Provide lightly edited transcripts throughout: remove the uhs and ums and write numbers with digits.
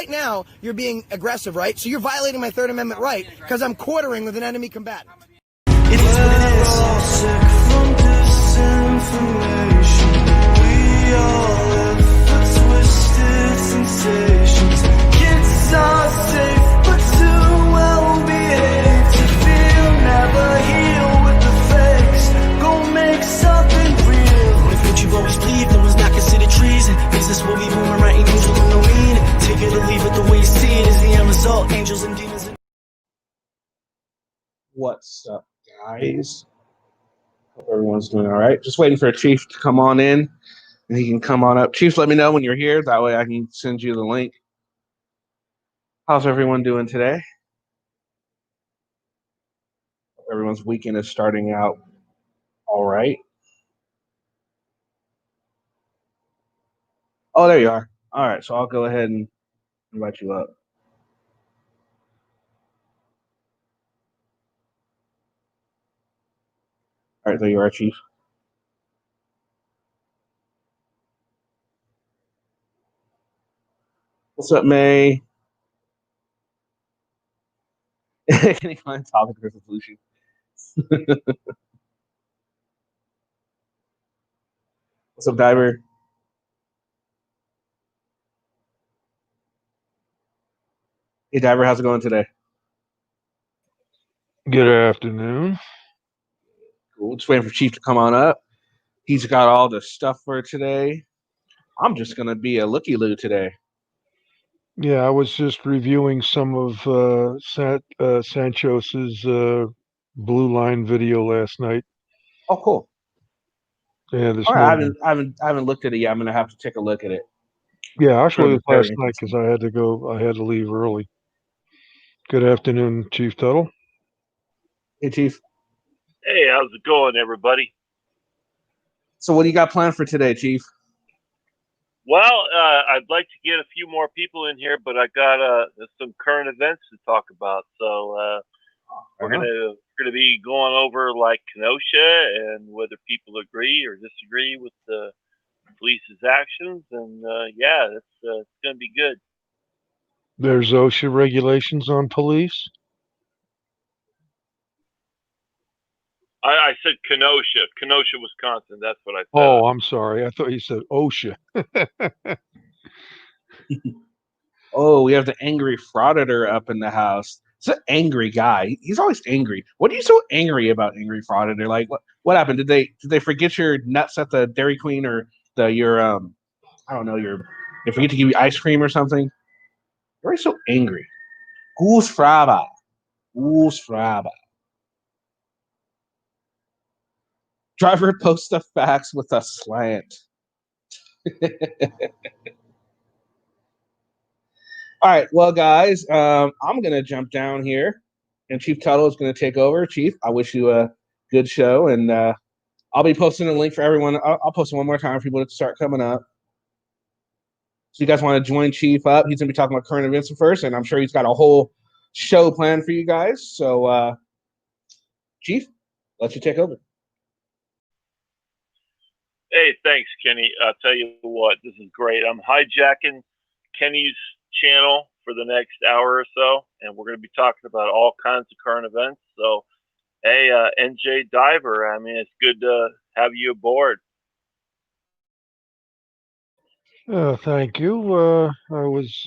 right now you're being aggressive, right? So you're violating my Third Amendment right because I'm quartering with an enemy combatant. It is what it is. We're all sick from disinformation. We all live for twisted sensations. Kids are safe, but too well behaved to feel. Never heal with the fakes. Go make something real. If what you've always believed in was not considered treason, business will be booming, writing angel with no meaning. Take it or leave it the way you see it is the end result. Angels and demons. What's up, guys? Hope everyone's doing all right. Just waiting for a Chief to come on in, and he can come on up. Chief, let me know when you're here. That way I can send you the link. How's everyone doing today? Hope everyone's weekend is starting out all right. Oh, there you are. All right, so I'll go ahead and invite you up. All right, there you are, Chief. What's up, May? Any fun topic resolution? What's up, Diver? Hey, Diver, how's it going today? Good afternoon. Cool. Just waiting for Chief to come on up. He's got all the stuff for today. I'm just going to be a looky-loo today. Yeah, I was just reviewing some of Sanchos's Blue Line video last night. Oh, cool. Yeah, this All right, morning. I haven't looked at it yet. I'm gonna have to take a look at it. Yeah, actually, it was Very last night because I had to leave early. Good afternoon, Chief Tuttle. Hey, Chief. Hey, how's it going, everybody? So, what do you got planned for today, Chief? Well, I'd like to get a few more people in here, but I got some current events to talk about. So we're gonna be going over like Kenosha and whether people agree or disagree with the police's actions, and it's gonna be good. There's OSHA regulations on police. I said Kenosha, Wisconsin. That's what I said. Oh, I'm sorry. I thought you said OSHA. Oh, we have the angry frauditor up in the house. It's an angry guy. He's always angry. What are you so angry about, angry frauditor? Like, what happened? Did they forget your nuts at the Dairy Queen or your I don't know, they forget to give you ice cream or something? You're always so angry. Goose fraba. Driver posts the facts with a slant. All right, well, guys, I'm going to jump down here, and Chief Tuttle is going to take over. Chief, I wish you a good show, and I'll be posting a link for everyone. I'll post it one more time for people to start coming up. So you guys want to join Chief up? He's going to be talking about current events first, and I'm sure he's got a whole show planned for you guys. So, Chief, let you take over. Hey, thanks, Kenny. I'll tell you what, this is great. I'm hijacking Kenny's channel for the next hour or so, and we're going to be talking about all kinds of current events. So, hey, NJ Diver, I mean, it's good to have you aboard. Thank you. I was,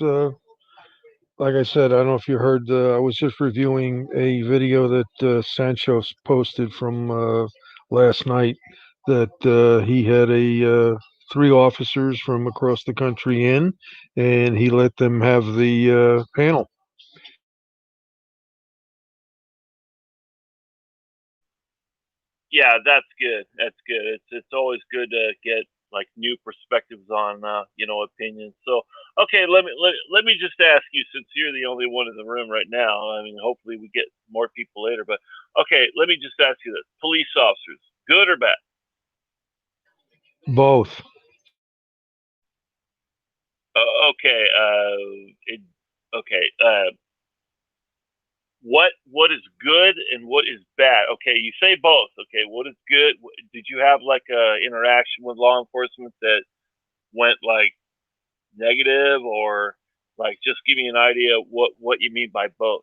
like I said, I don't know if you heard, I was just reviewing a video that Sancho posted from last night that he had three officers from across the country in, and he let them have the panel. Yeah, that's good. That's good. It's always good to get like new perspectives on opinions. So okay, let me just ask you, since you're the only one in the room right now. I mean, hopefully we get more people later, but okay, let me just ask you this: police officers, good or bad? Both. Okay. What is good and what is bad? Okay, you say both. Okay, what is good? Did you have like a interaction with law enforcement that went like negative, or Like, just give me an idea what you mean by both.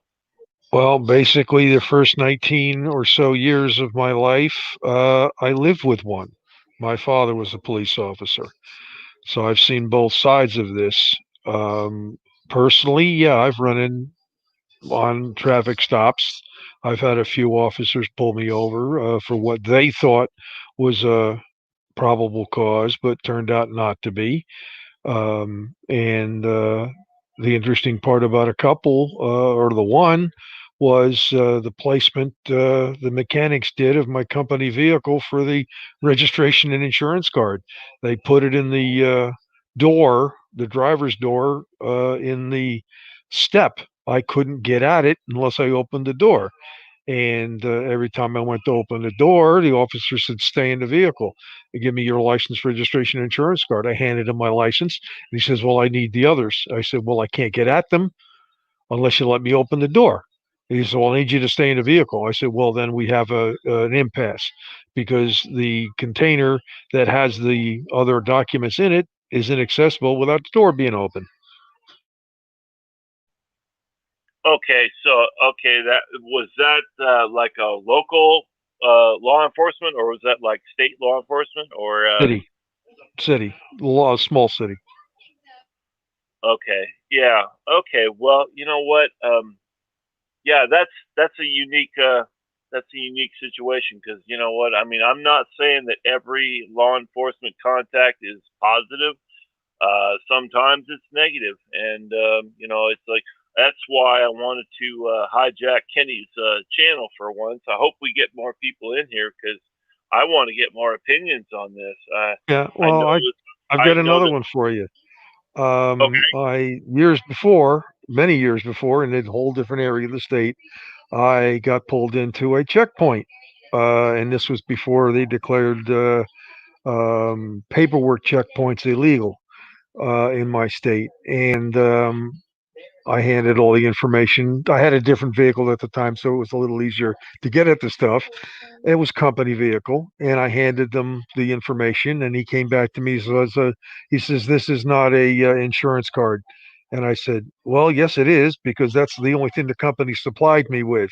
Well, basically, the first 19 or so years of my life, I lived with one. My father was a police officer. So I've seen both sides of this. Um, Personally, yeah, I've run in on traffic stops. I've had a few officers pull me over for what they thought was a probable cause, but turned out not to be. And The interesting part about a couple, or the one, was the placement the mechanics did of my company vehicle for the registration and insurance card. They put it in the door, the driver's door, in the step. I couldn't get at it unless I opened the door. And every time I went to open the door, the officer said, "Stay in the vehicle. Give me your license, registration, and insurance card." I handed him my license. And he says, "Well, I need the others." I said, "Well, I can't get at them unless you let me open the door." He said, "Well, I need you to stay in the vehicle." I said, "Well, then we have an impasse because the container that has the other documents in it is inaccessible without the door being open." Okay, so that was that like a local law enforcement, or was that like state law enforcement, or City, city, law, small city. okay, yeah, okay. Well, you know what? Yeah, that's a unique situation, because you know what? I mean, I'm not saying that every law enforcement contact is positive. Sometimes it's negative, and you know, it's like that's why I wanted to hijack Kenny's channel for once. I hope we get more people in here, because I want to get more opinions on this. Yeah, I well, know I've I got know another that. one for you. Okay. I years before, many years before, in a whole different area of the state, I got pulled into a checkpoint, and this was before they declared paperwork checkpoints illegal in my state. And I handed all the information. I had a different vehicle at the time, so it was a little easier to get at the stuff. It was company vehicle, and I handed them the information, and he came back to me. He says, "This is not a insurance card." And I said, "Well, yes, it is, because that's the only thing the company supplied me with."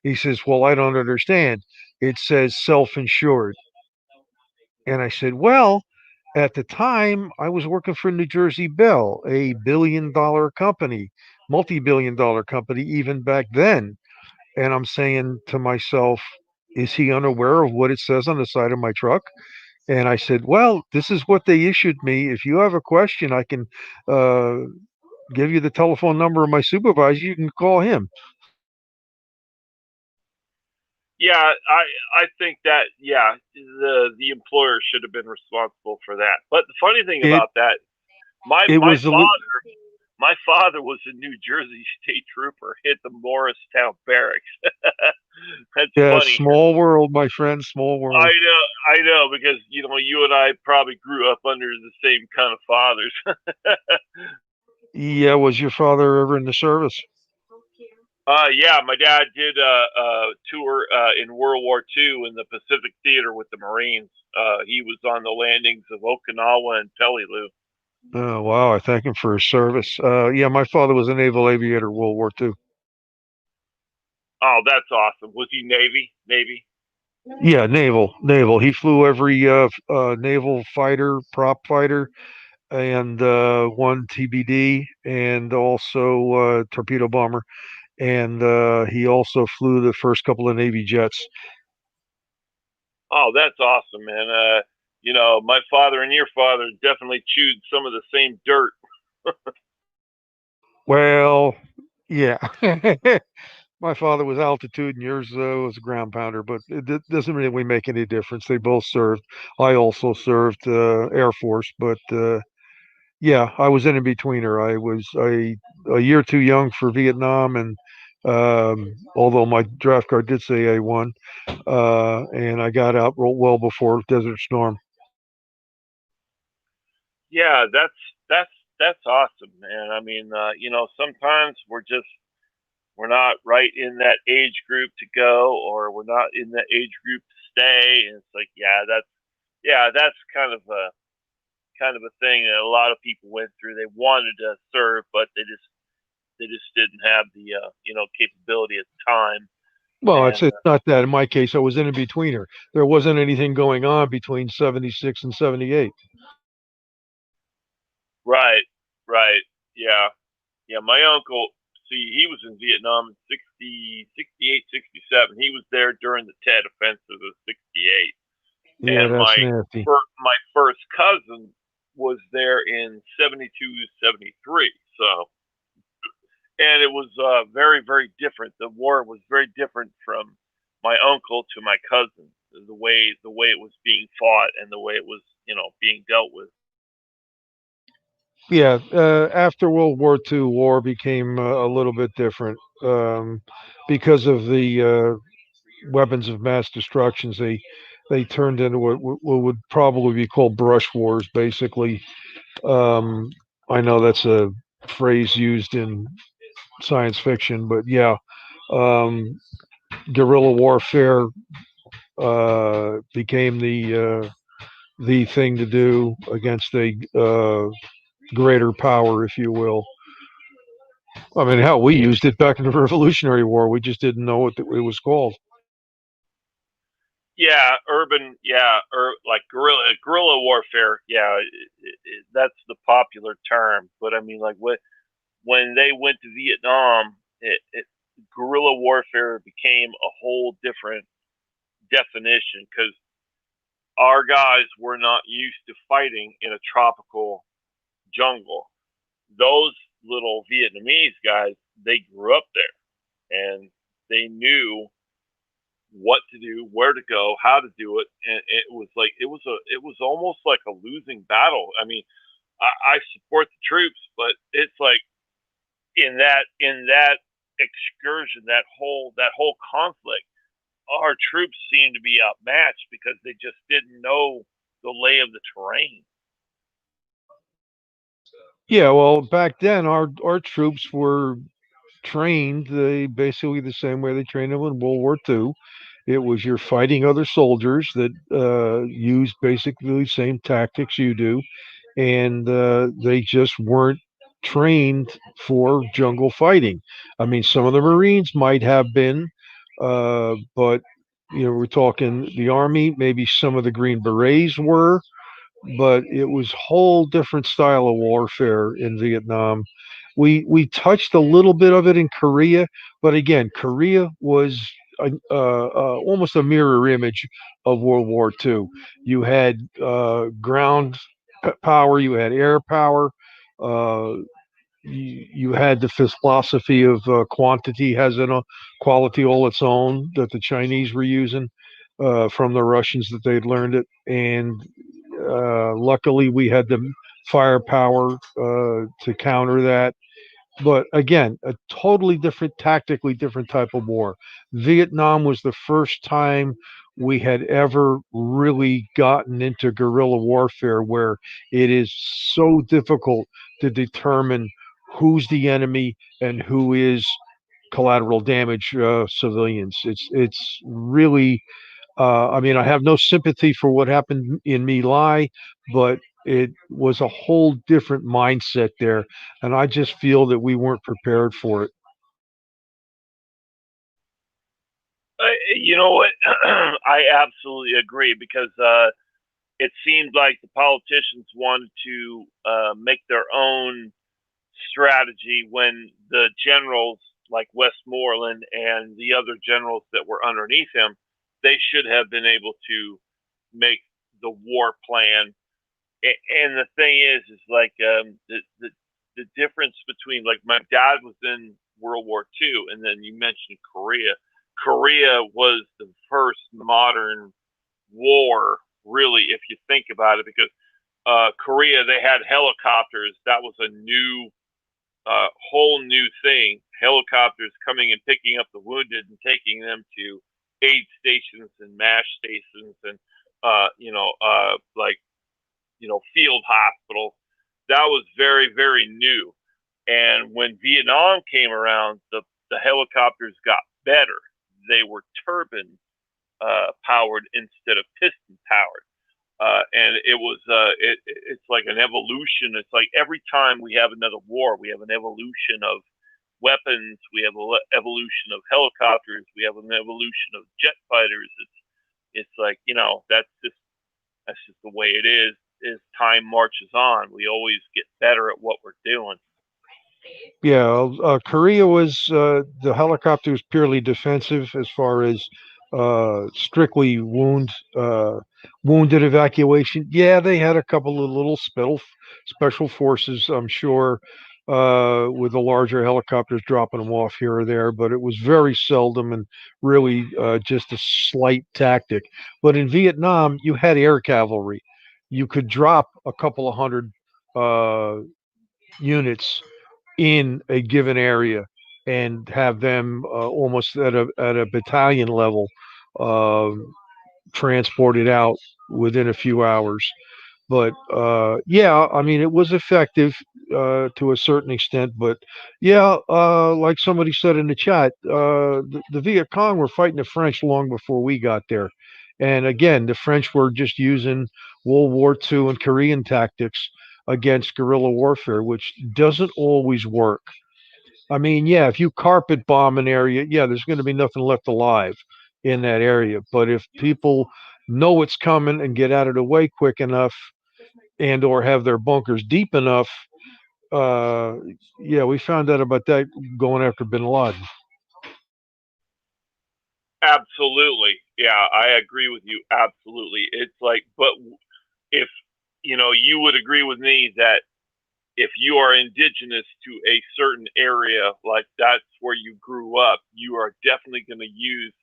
He says, "Well, I don't understand. It says self-insured." And I said, "Well, at the time, I was working for New Jersey Bell, a billion-dollar company, multi-billion-dollar company, even back then." And I'm saying to myself, is he unaware of what it says on the side of my truck? And I said, "Well, this is what they issued me. If you have a question, I can uh, give you the telephone number of my supervisor. You can call him." Yeah, I think that, yeah, the employer should have been responsible for that. But the funny thing It about that, my it my was a li- father my father was a New Jersey state trooper at the Morristown barracks. That's yeah, funny. small world, my friend, small world. I know, because you know, you and I probably grew up under the same kind of fathers. Yeah, was your father ever in the service? Yeah, my dad did a tour in World War II in the Pacific Theater with the Marines. He was on the landings of Okinawa and Peleliu. Oh, wow, I thank him for his service. Yeah, my father was a naval aviator, World War II. Oh, that's awesome. Was he Navy? Navy? Yeah, naval. He flew every naval fighter, prop fighter, and one TBD, and also torpedo bomber. And he also flew the first couple of Navy jets. Oh, that's awesome, man. You know, my father and your father definitely chewed some of the same dirt. Well, yeah. My father was altitude, and yours was a ground pounder, but doesn't really make any difference. They both served. I also served Air Force, but yeah, I was in betweener. I was a year too young for Vietnam, and although my draft card did say A1, and I got out well before Desert Storm. Yeah, that's that's awesome, man. I mean, you know, sometimes we're not right in that age group to go, or we're not in that age group to stay, and it's like, yeah, that's kind of a thing that a lot of people went through. They wanted to serve, but they just didn't have the capability at the time. Well, And it's not that. In my case, I was in betweener. There wasn't anything going on between 76 and 78. right, right, yeah, yeah. My uncle, see, he was in Vietnam in 60, 68, 67. He was there during the Tet Offensive of 68. Yeah, And that's nasty. my first cousin was there in 72, 73. So, and it was very, very different. The war was very different from my uncle to my cousin. The way it was being fought and the way it was being dealt with. Yeah, after World War II, war became a little bit different because of the weapons of mass destructions. They turned into what would probably be called brush wars, basically. Um, I know that's a phrase used in science fiction, but yeah, um, guerrilla warfare became the thing to do against a greater power, if you will. I mean, hell, we used it back in the Revolutionary War. We just didn't know what it was called. Yeah, urban, yeah, or like guerrilla warfare. Yeah, that's the popular term. But I mean, like when they went to Vietnam, guerrilla warfare became a whole different definition because our guys were not used to fighting in a tropical jungle. Those little Vietnamese guys, they grew up there and they knew what to do, where to go, how to do it, and it was almost like a losing battle. I mean, I support the troops, but it's like in that excursion, that whole conflict, our troops seemed to be outmatched because they just didn't know the lay of the terrain. Yeah, well, back then our troops were trained basically the same way they trained them in World War II. It was you're fighting other soldiers that use basically the same tactics you do, and they just weren't trained for jungle fighting. I mean, some of the Marines might have been, but we're talking the Army. Maybe some of the Green Berets were, but it was whole different style of warfare in Vietnam. We touched a little bit of it in Korea, but again, Korea was almost a mirror image of World War II. You had ground power, you had air power, uh, you had the philosophy of quantity has a quality all its own that the Chinese were using from the Russians that they'd learned it, and luckily we had the firepower to counter that. But again, a totally different, tactically different type of war. Vietnam was the first time we had ever really gotten into guerrilla warfare where it is so difficult to determine who's the enemy and who is collateral damage civilians. It's really I mean, I have no sympathy for what happened in My Lai, but it was a whole different mindset there, and I just feel that we weren't prepared for it. You know what? I absolutely agree because it seemed like the politicians wanted to make their own strategy when the generals like Westmoreland and the other generals that were underneath him, they should have been able to make the war plan. And the thing is like the difference between like my dad was in World War II, and then you mentioned Korea. Korea was the first modern war, really, if you think about it, because Korea they had helicopters. That was a new whole new thing. Helicopters coming and picking up the wounded and taking them to aid stations and MASH stations and like field hospitals. That was very very new. And when Vietnam came around, the helicopters got better. They were turbine powered instead of piston powered. and it's like an evolution. It's like every time we have another war, we have an evolution of weapons, we have an evolution of helicopters, we have an evolution of jet fighters. It's like, that's just the way it is. As time marches on, we always get better at what we're doing. Yeah, Korea was the helicopter was purely defensive as far as strictly wounded evacuation. Yeah, they had a couple of little special forces, I'm sure, with the larger helicopters dropping them off here or there, but it was very seldom and really just a slight tactic. But in Vietnam, you had air cavalry. You could drop a couple of hundred units in a given area and have them almost at a battalion level uh, transported out within a few hours. But yeah, I mean, it was effective to a certain extent. But yeah, like somebody said in the chat, the Viet Cong were fighting the French long before we got there. And again, the French were just using World War II and Korean tactics against guerrilla warfare, which doesn't always work. I mean, yeah, if you carpet bomb an area, yeah, there's going to be nothing left alive in that area. But if people know it's coming and get out of the way quick enough and or have their bunkers deep enough, uh, yeah, we found out about that going after Bin Laden. Absolutely. Yeah, I agree with you. Absolutely. It's like, but if, you would agree with me that if you are indigenous to a certain area, like that's where you grew up, you are definitely going to use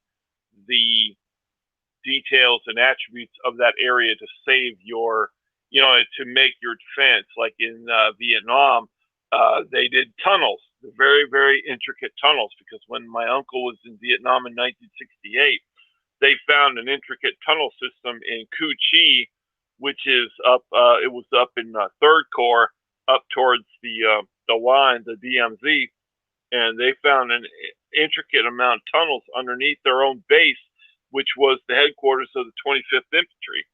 the details and attributes of that area to save to make your defense. Like in Vietnam, they did tunnels, very, very intricate tunnels, because when my uncle was in Vietnam in 1968, they found an intricate tunnel system in Cu Chi, which is up, it was up in Third Corps, up towards the line, the DMZ, and they found an intricate amount of tunnels underneath their own base, which was the headquarters of the 25th Infantry.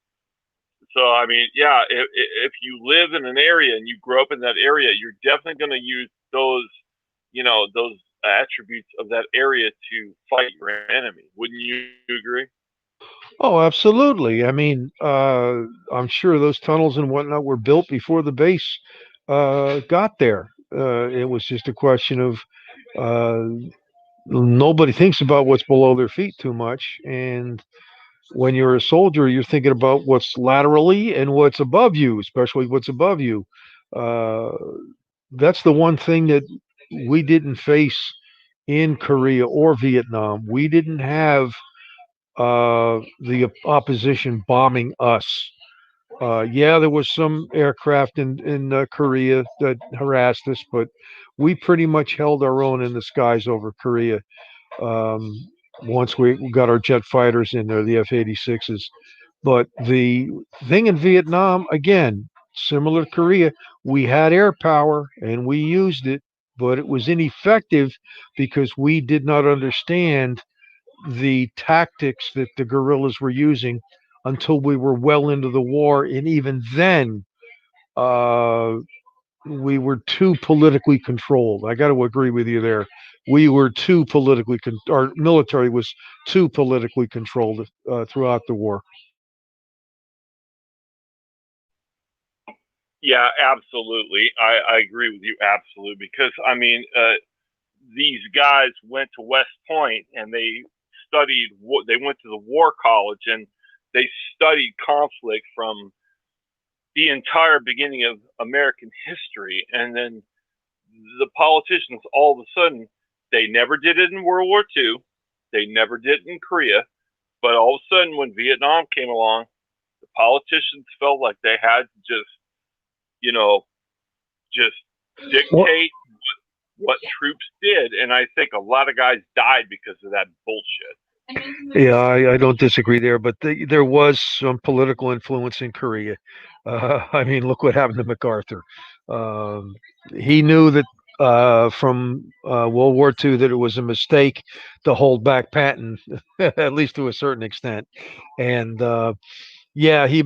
So, I mean, yeah, if you live in an area and you grow up in that area, you're definitely going to use those attributes of that area to fight your enemy. Wouldn't you agree? Oh, absolutely. I mean, I'm sure those tunnels and whatnot were built before the base got there. It was just a question of uh, nobody thinks about what's below their feet too much. And when you're a soldier, you're thinking about what's laterally and what's above you, especially what's above you. Uh, that's the one thing that we didn't face in Korea or Vietnam. We didn't have the opposition bombing us. Yeah, there was some aircraft in Korea that harassed us, but we pretty much held our own in the skies over Korea. Um, once we got our jet fighters in there, the F-86s. But the thing in Vietnam, again, similar to Korea, we had air power and we used it, but it was ineffective because we did not understand the tactics that the guerrillas were using until we were well into the war. And even then, uh, we were too politically controlled. I got to agree with you there. We were too our military was too politically controlled throughout the war. Yeah, absolutely. I agree with you absolutely, because I mean, these guys went to West Point and they studied. They went to the War College and they studied conflict from the entire beginning of American history. And then the politicians, all of a sudden, they never did it in World War II. They never did it in Korea. But all of a sudden, when Vietnam came along, the politicians felt like they had to you know, just Well, dictate what troops did. And I think a lot of guys died because of that bullshit. yeah, I don't disagree there, but there was some political influence in Korea. I mean, look what happened to MacArthur. Um, he knew that from World War II that it was a mistake to hold back Patton, at least to a certain extent. And Yeah, he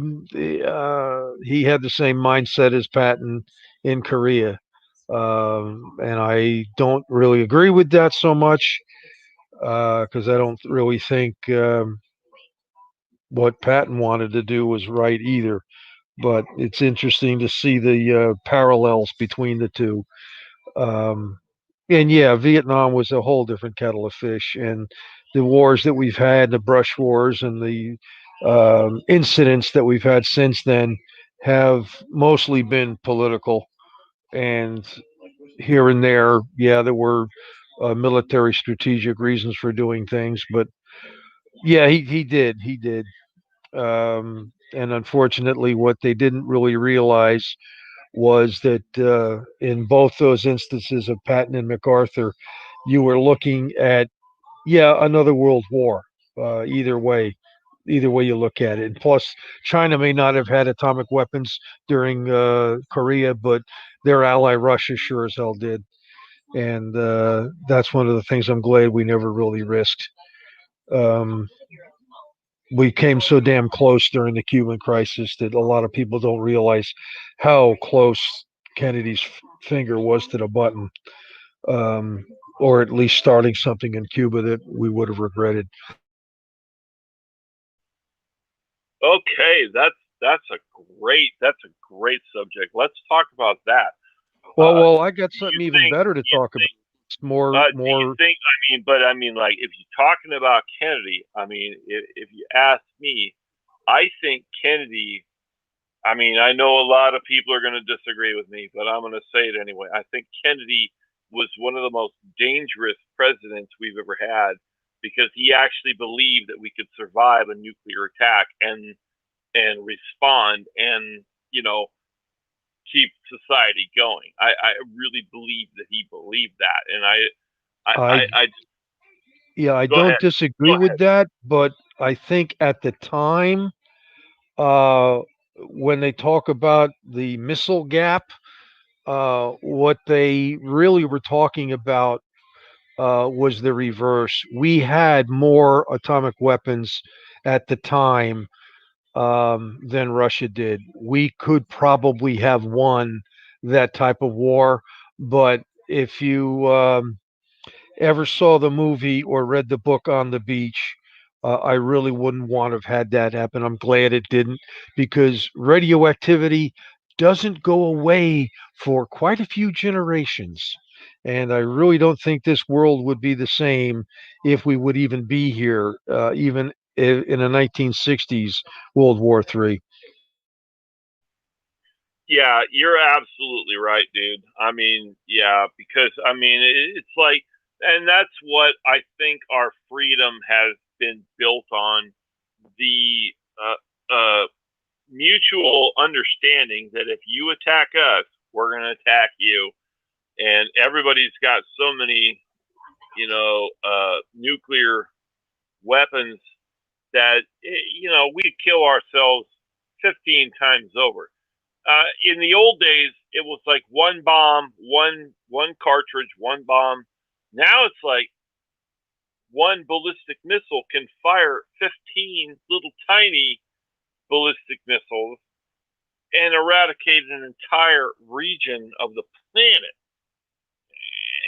had the same mindset as Patton in Korea, and I don't really agree with that so much because I don't really think what Patton wanted to do was right either. But it's interesting to see the parallels between the two. Um, and yeah, Vietnam was a whole different kettle of fish, and the wars that we've had, the brush wars, and the incidents that we've had since then have mostly been political. And here and there, yeah, there were military strategic reasons for doing things, but yeah, he did. And unfortunately, what they didn't really realize was that in both those instances of Patton and MacArthur, you were looking at, yeah, another world war. Either way, either way you look at it. And plus, China may not have had atomic weapons during Korea, but their ally Russia sure as hell did. And that's one of the things I'm glad we never really risked. Um, we came so damn close during the Cuban crisis that a lot of people don't realize how close Kennedy's finger was to the button, um, or at least starting something in Cuba that we would have regretted. Okay, that's a great subject. Let's talk about that. Well, I got Do you something even think? better to Do you talk about. think? It's more, Do you more. think? I mean, like, if you're talking about Kennedy, I mean, if you ask me, I think Kennedy. I mean, I know a lot of people are going to disagree with me, but I'm going to say it anyway. I think Kennedy was one of the most dangerous presidents we've ever had because he actually believed that we could survive a nuclear attack and respond and keep society going. I really believe that he believed that, and I I Yeah, I go don't ahead, go disagree ahead. with that, but I think at the time, uh, when they talk about the missile gap, what they really were talking about was the reverse. We had more atomic weapons at the time than Russia did. We could probably have won that type of war, but if you ever saw the movie or read the book On the Beach, I really wouldn't want to have had that happen. I'm glad it didn't because radioactivity doesn't go away for quite a few generations. And I really don't think this world would be the same if we would even be here, even in the 1960s World War III. Yeah, you're absolutely right, dude. I mean, yeah, because I mean, it's like, and that's what I think our freedom has been built on the mutual understanding that if you attack us, we're going to attack you. And everybody's got so many, nuclear weapons that, we could kill ourselves 15 times over. In the old days, it was like one bomb, one cartridge, one bomb. Now it's like one ballistic missile can fire 15 little tiny ballistic missiles and eradicate an entire region of the planet.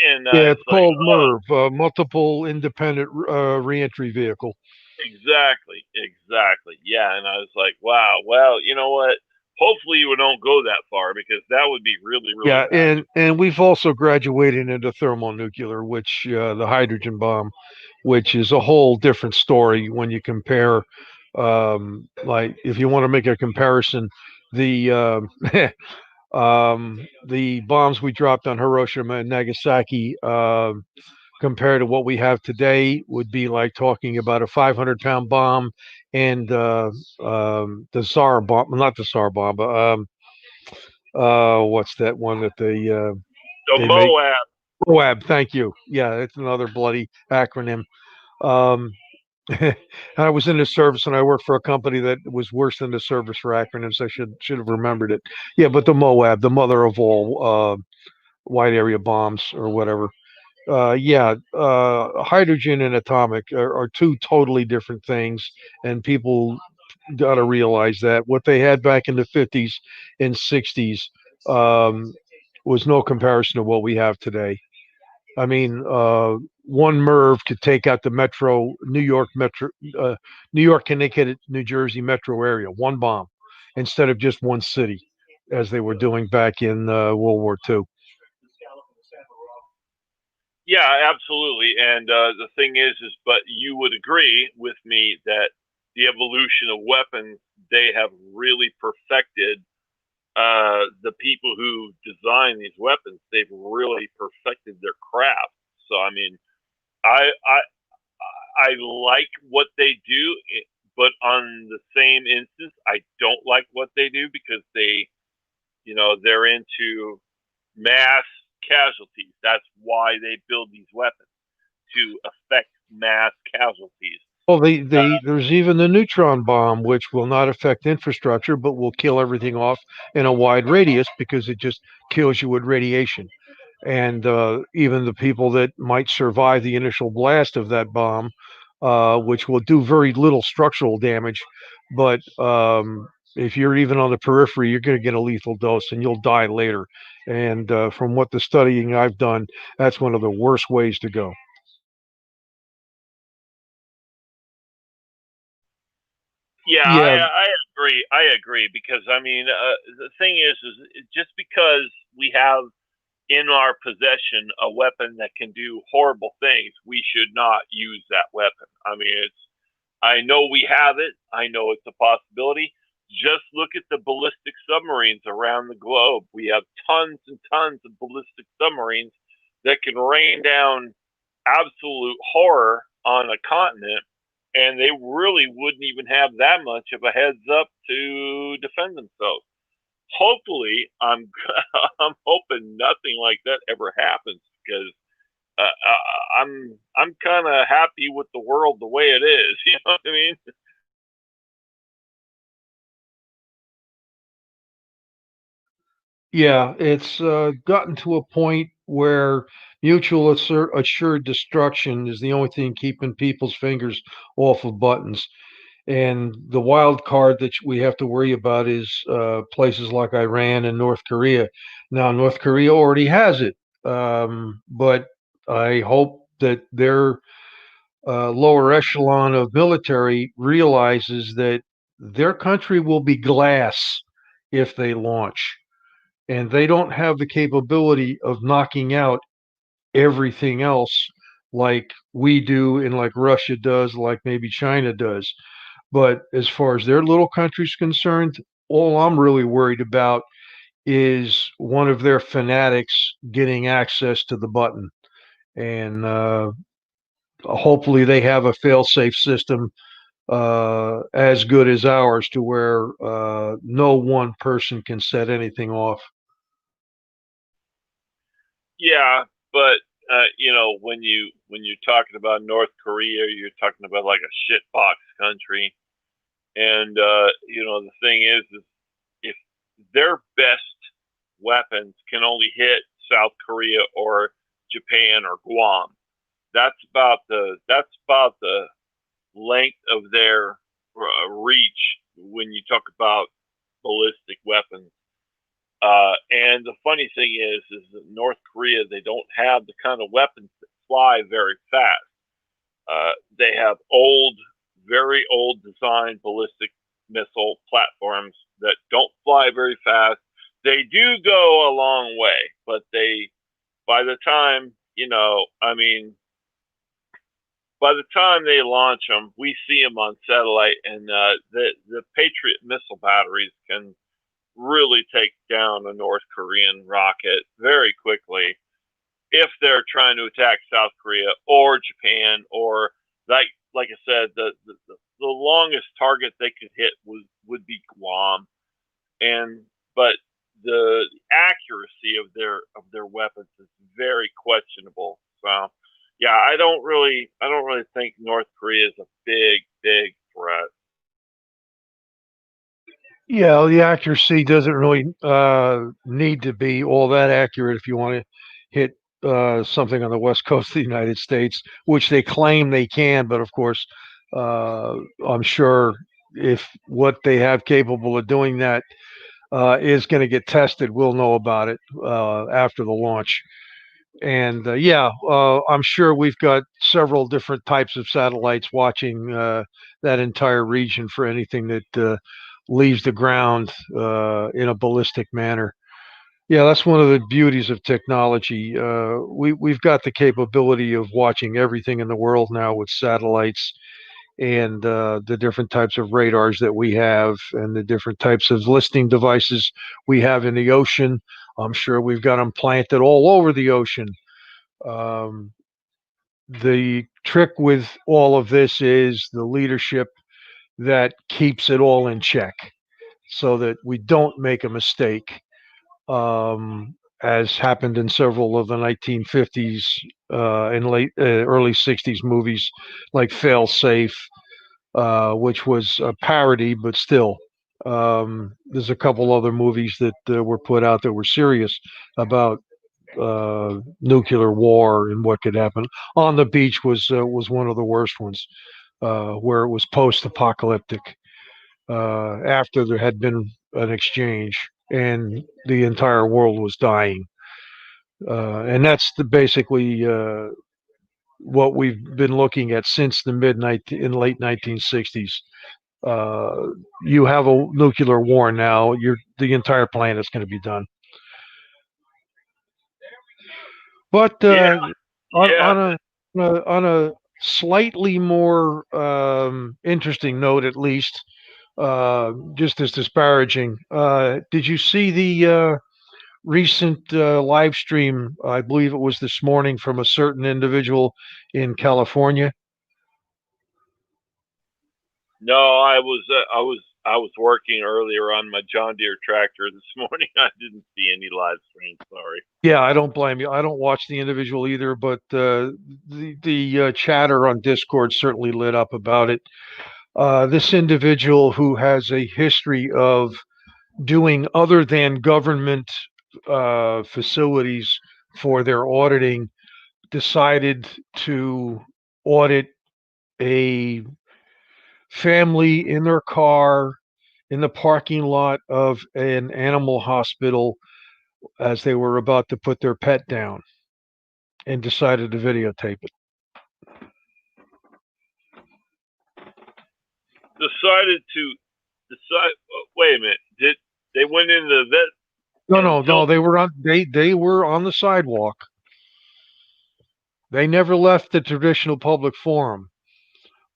And Yeah, it's it's like, called oh, MIRV, multiple independent reentry vehicle. exactly, exactly. Yeah, and I was like, wow. Well, you know what? Hopefully, you don't go that far because that would be really, really Yeah, bad. and we've also graduated into thermonuclear, which the hydrogen bomb, which is a whole different story when you compare. Like, if you want to make a comparison, the the bombs we dropped on Hiroshima and Nagasaki compared to what we have today would be like talking about a 500-pound bomb and the Tsar bomb, not the Tsar bomb, but what's that one that So they make? Moab, Moab. Thank you. Yeah, it's another bloody acronym. Um, I was in the service and I worked for a company that was worse than the service for acronyms. I should have remembered it. Yeah, but the Moab, the mother of all wide area bombs or whatever. Yeah, hydrogen and atomic are two totally different things, and people got to realize that what they had back in the 50s and 60s was no comparison to what we have today. I mean, one MERV could take out the New York, Connecticut, New Jersey metro area, one bomb, instead of just one city, as they were doing back in World War II. Yeah, absolutely. And the thing is, but you would agree with me that the evolution of weapons, they have really perfected the people who design these weapons. They've really perfected their craft. So, I mean, I I I like what they do, but on the same instance, I don't like what they do because they're into mass casualties. That's why they build these weapons to affect mass casualties. Well, there's even the neutron bomb, which will not affect infrastructure, but will kill everything off in a wide radius because it just kills you with radiation. And even the people that might survive the initial blast of that bomb, which will do very little structural damage, but if you're even on the periphery, you're going to get a lethal dose and you'll die later. And from what the studying I've done, that's one of the worst ways to go. Yeah, Yeah, I agree. I agree because I mean, the thing is just because we have in our possession a weapon that can do horrible things, we should not use that weapon. I mean, I know we have it. I know it's a possibility. Just look at the ballistic submarines around the globe. We have tons and tons of ballistic submarines that can rain down absolute horror on a continent, and they really wouldn't even have that much of a heads up to defend themselves. Hopefully, I'm hoping nothing like that ever happens because I'm kind of happy with the world the way it is. You know what I mean? yeah, it's gotten to a point where assured destruction is the only thing keeping people's fingers off of buttons. And the wild card that we have to worry about is places like Iran and North Korea. Now, North Korea already has it, but I hope that their lower echelon of military realizes that their country will be glass if they launch. And they don't have the capability of knocking out everything else like we do and like Russia does, like maybe China does. But as far as their little country's concerned, all I'm really worried about is one of their fanatics getting access to the button. And hopefully they have a fail-safe system as good as ours to where no one person can set anything off. Yeah, but when you're talking about North Korea, you're talking about like a shitbox country, and the thing is if their best weapons can only hit South Korea or Japan or Guam, that's about the length of their reach when you talk about ballistic weapons. And the funny thing is that North Korea, they don't have the kind of weapons that fly very fast. They have very old design ballistic missile platforms that don't fly very fast. They do go a long way, but by the time, I mean, by the time they launch them, we see them on satellite, and the Patriot missile batteries can really take down a North Korean rocket very quickly if they're trying to attack South Korea or Japan or like I said, the longest target they could hit would be Guam, and but the accuracy of their weapons is very questionable. So yeah, I don't really think North Korea is a big threat. Yeah, the accuracy doesn't really need to be all that accurate if you want to hit something on the west coast of the United States, which they claim they can. But of course, I'm sure if what they have capable of doing that is going to get tested, we'll know about it after the launch. And I'm sure we've got several different types of satellites watching that entire region for anything that leaves the ground in a ballistic manner. Yeah, that's one of the beauties of technology. We've got the capability of watching everything in the world now with satellites and the different types of radars that we have and the different types of listening devices we have in the ocean. I'm sure we've got them planted all over the ocean. Um, the trick with all of this is the leadership that keeps it all in check so that we don't make a mistake, as happened in several of the 1950s and early 60s movies like Fail Safe, which was a parody, but still. There's a couple other movies that were put out that were serious about nuclear war and what could happen. On the Beach was one of the worst ones, where it was post-apocalyptic after there had been an exchange and the entire world was dying. And that's basically what we've been looking at since the late 1960s. Uh, you have a nuclear war now, the entire planet's going to be done. But Yeah, on, yeah. on a slightly more interesting note, at least, just as disparaging, did you see the recent live stream? I believe it was this morning from a certain individual in California. No, I was working earlier on my John Deere tractor this morning. I didn't see any live stream. Sorry. Yeah, I don't blame you. I don't watch the individual either, but the chatter on Discord certainly lit up about it. This individual who has a history of doing other than government facilities for their auditing decided to audit a family in their car in the parking lot of an animal hospital as they were about to put their pet down and decided to videotape it. Decided to decide. Wait a minute. Did they went into the vet? No. They were on the sidewalk. They never left the traditional public forum,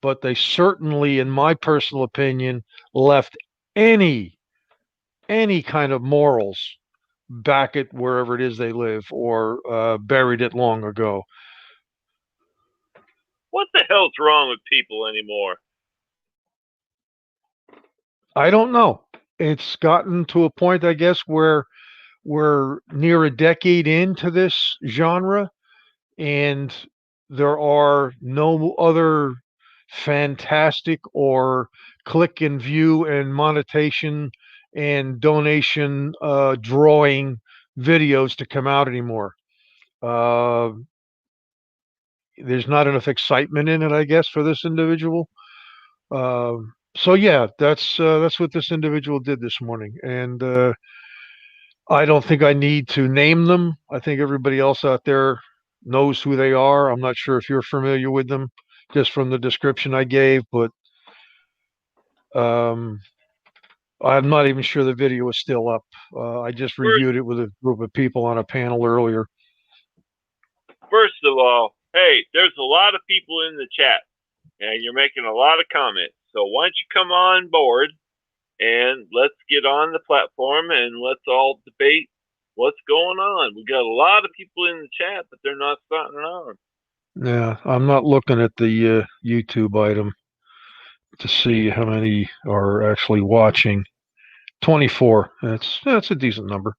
but they certainly, in my personal opinion, left any kind of morals back at wherever it is they live or buried it long ago. What the hell's wrong with people anymore? I don't know. It's gotten to a point, I guess, where we're near a decade into this genre, and there are no other fantastic or click and view and monetization and donation drawing videos to come out anymore. Uh, there's not enough excitement in it, I guess, for this individual. Uh, so yeah, that's what this individual did this morning, and I don't think I need to name them. I think everybody else out there knows who they are. I'm not sure if you're familiar with them just from the description I gave, but um, I'm not even sure the video is still up. I just First, reviewed it with a group of people on a panel earlier. first of all, hey, there's a lot of people in the chat, and you're making a lot of comments. So why don't you come on board and let's get on the platform and let's all debate what's going on. We got a lot of people in the chat, but they're not starting on. Yeah, I'm not looking at the YouTube item to see how many are actually watching. 24. That's a decent number.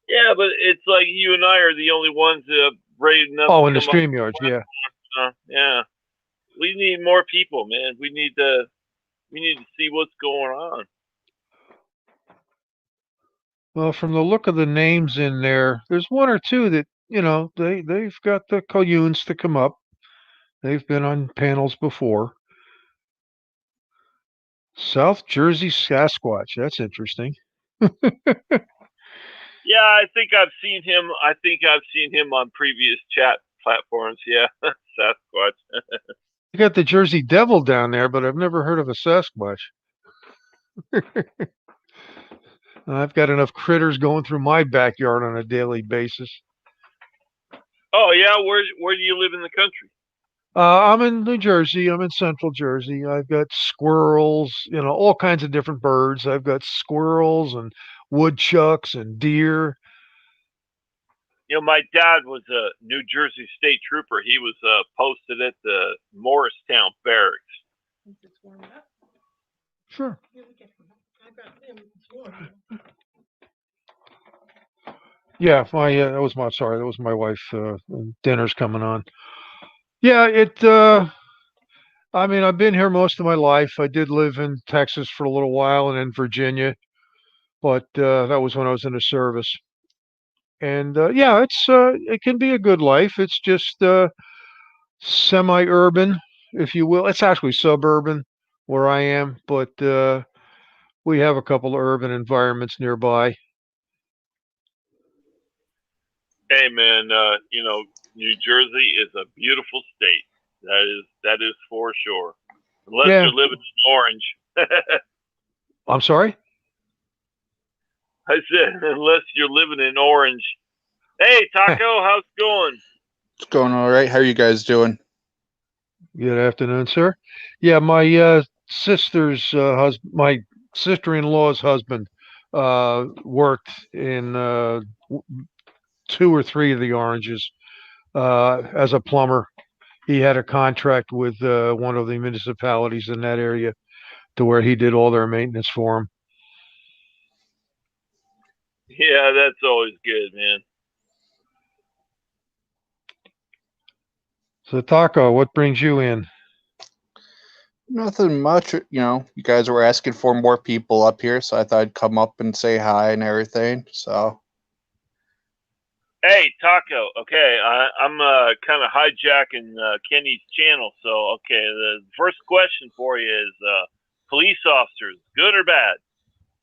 Yeah, but it's like you and I are the only ones that are brave enough. Oh, to in the come up. StreamYards, yeah. Yeah, we need more people, man. We need to see what's going on. Well, from the look of the names in there, there's one or two that, they've got the Colyuns to come up. They've been on panels before. South Jersey Sasquatch. That's interesting. Yeah, I think I've seen him. I think I've seen him on previous chat platforms. Yeah, Sasquatch. You got the Jersey Devil down there, but I've never heard of a Sasquatch. I've got enough critters going through my backyard on a daily basis. Oh yeah, where do you live in the country? I'm in New Jersey. I'm in Central Jersey. I've got squirrels, all kinds of different birds. I've got squirrels and woodchucks and deer. My dad was a New Jersey state trooper. He was posted at the Morristown barracks. Sure. Yeah, that was my wife. Dinner's coming on. Yeah, I've been here most of my life. I did live in Texas for a little while and in Virginia, but that was when I was in the service. And yeah, it can be a good life. It's just semi-urban, if you will. It's actually suburban where I am, but we have a couple of urban environments nearby. Hey man, New Jersey is a beautiful state. That is for sure. Unless Yeah. you're living in Orange. I'm sorry? I said unless you're living in Orange. Hey Taco, how's it going? It's going all right. How are you guys doing? Good afternoon, sir. Yeah, my my sister-in-law's husband worked in two or three of the oranges as a plumber. He had a contract with one of the municipalities in that area to where he did all their maintenance for him. Yeah, that's always good, man. So, Taco, what brings you in? Nothing much. You guys were asking for more people up here, so I thought I'd come up and say hi and everything. So, Hey Taco, okay, I'm kind of hijacking Kenny's channel. So, okay, the first question for you is: police officers, good or bad?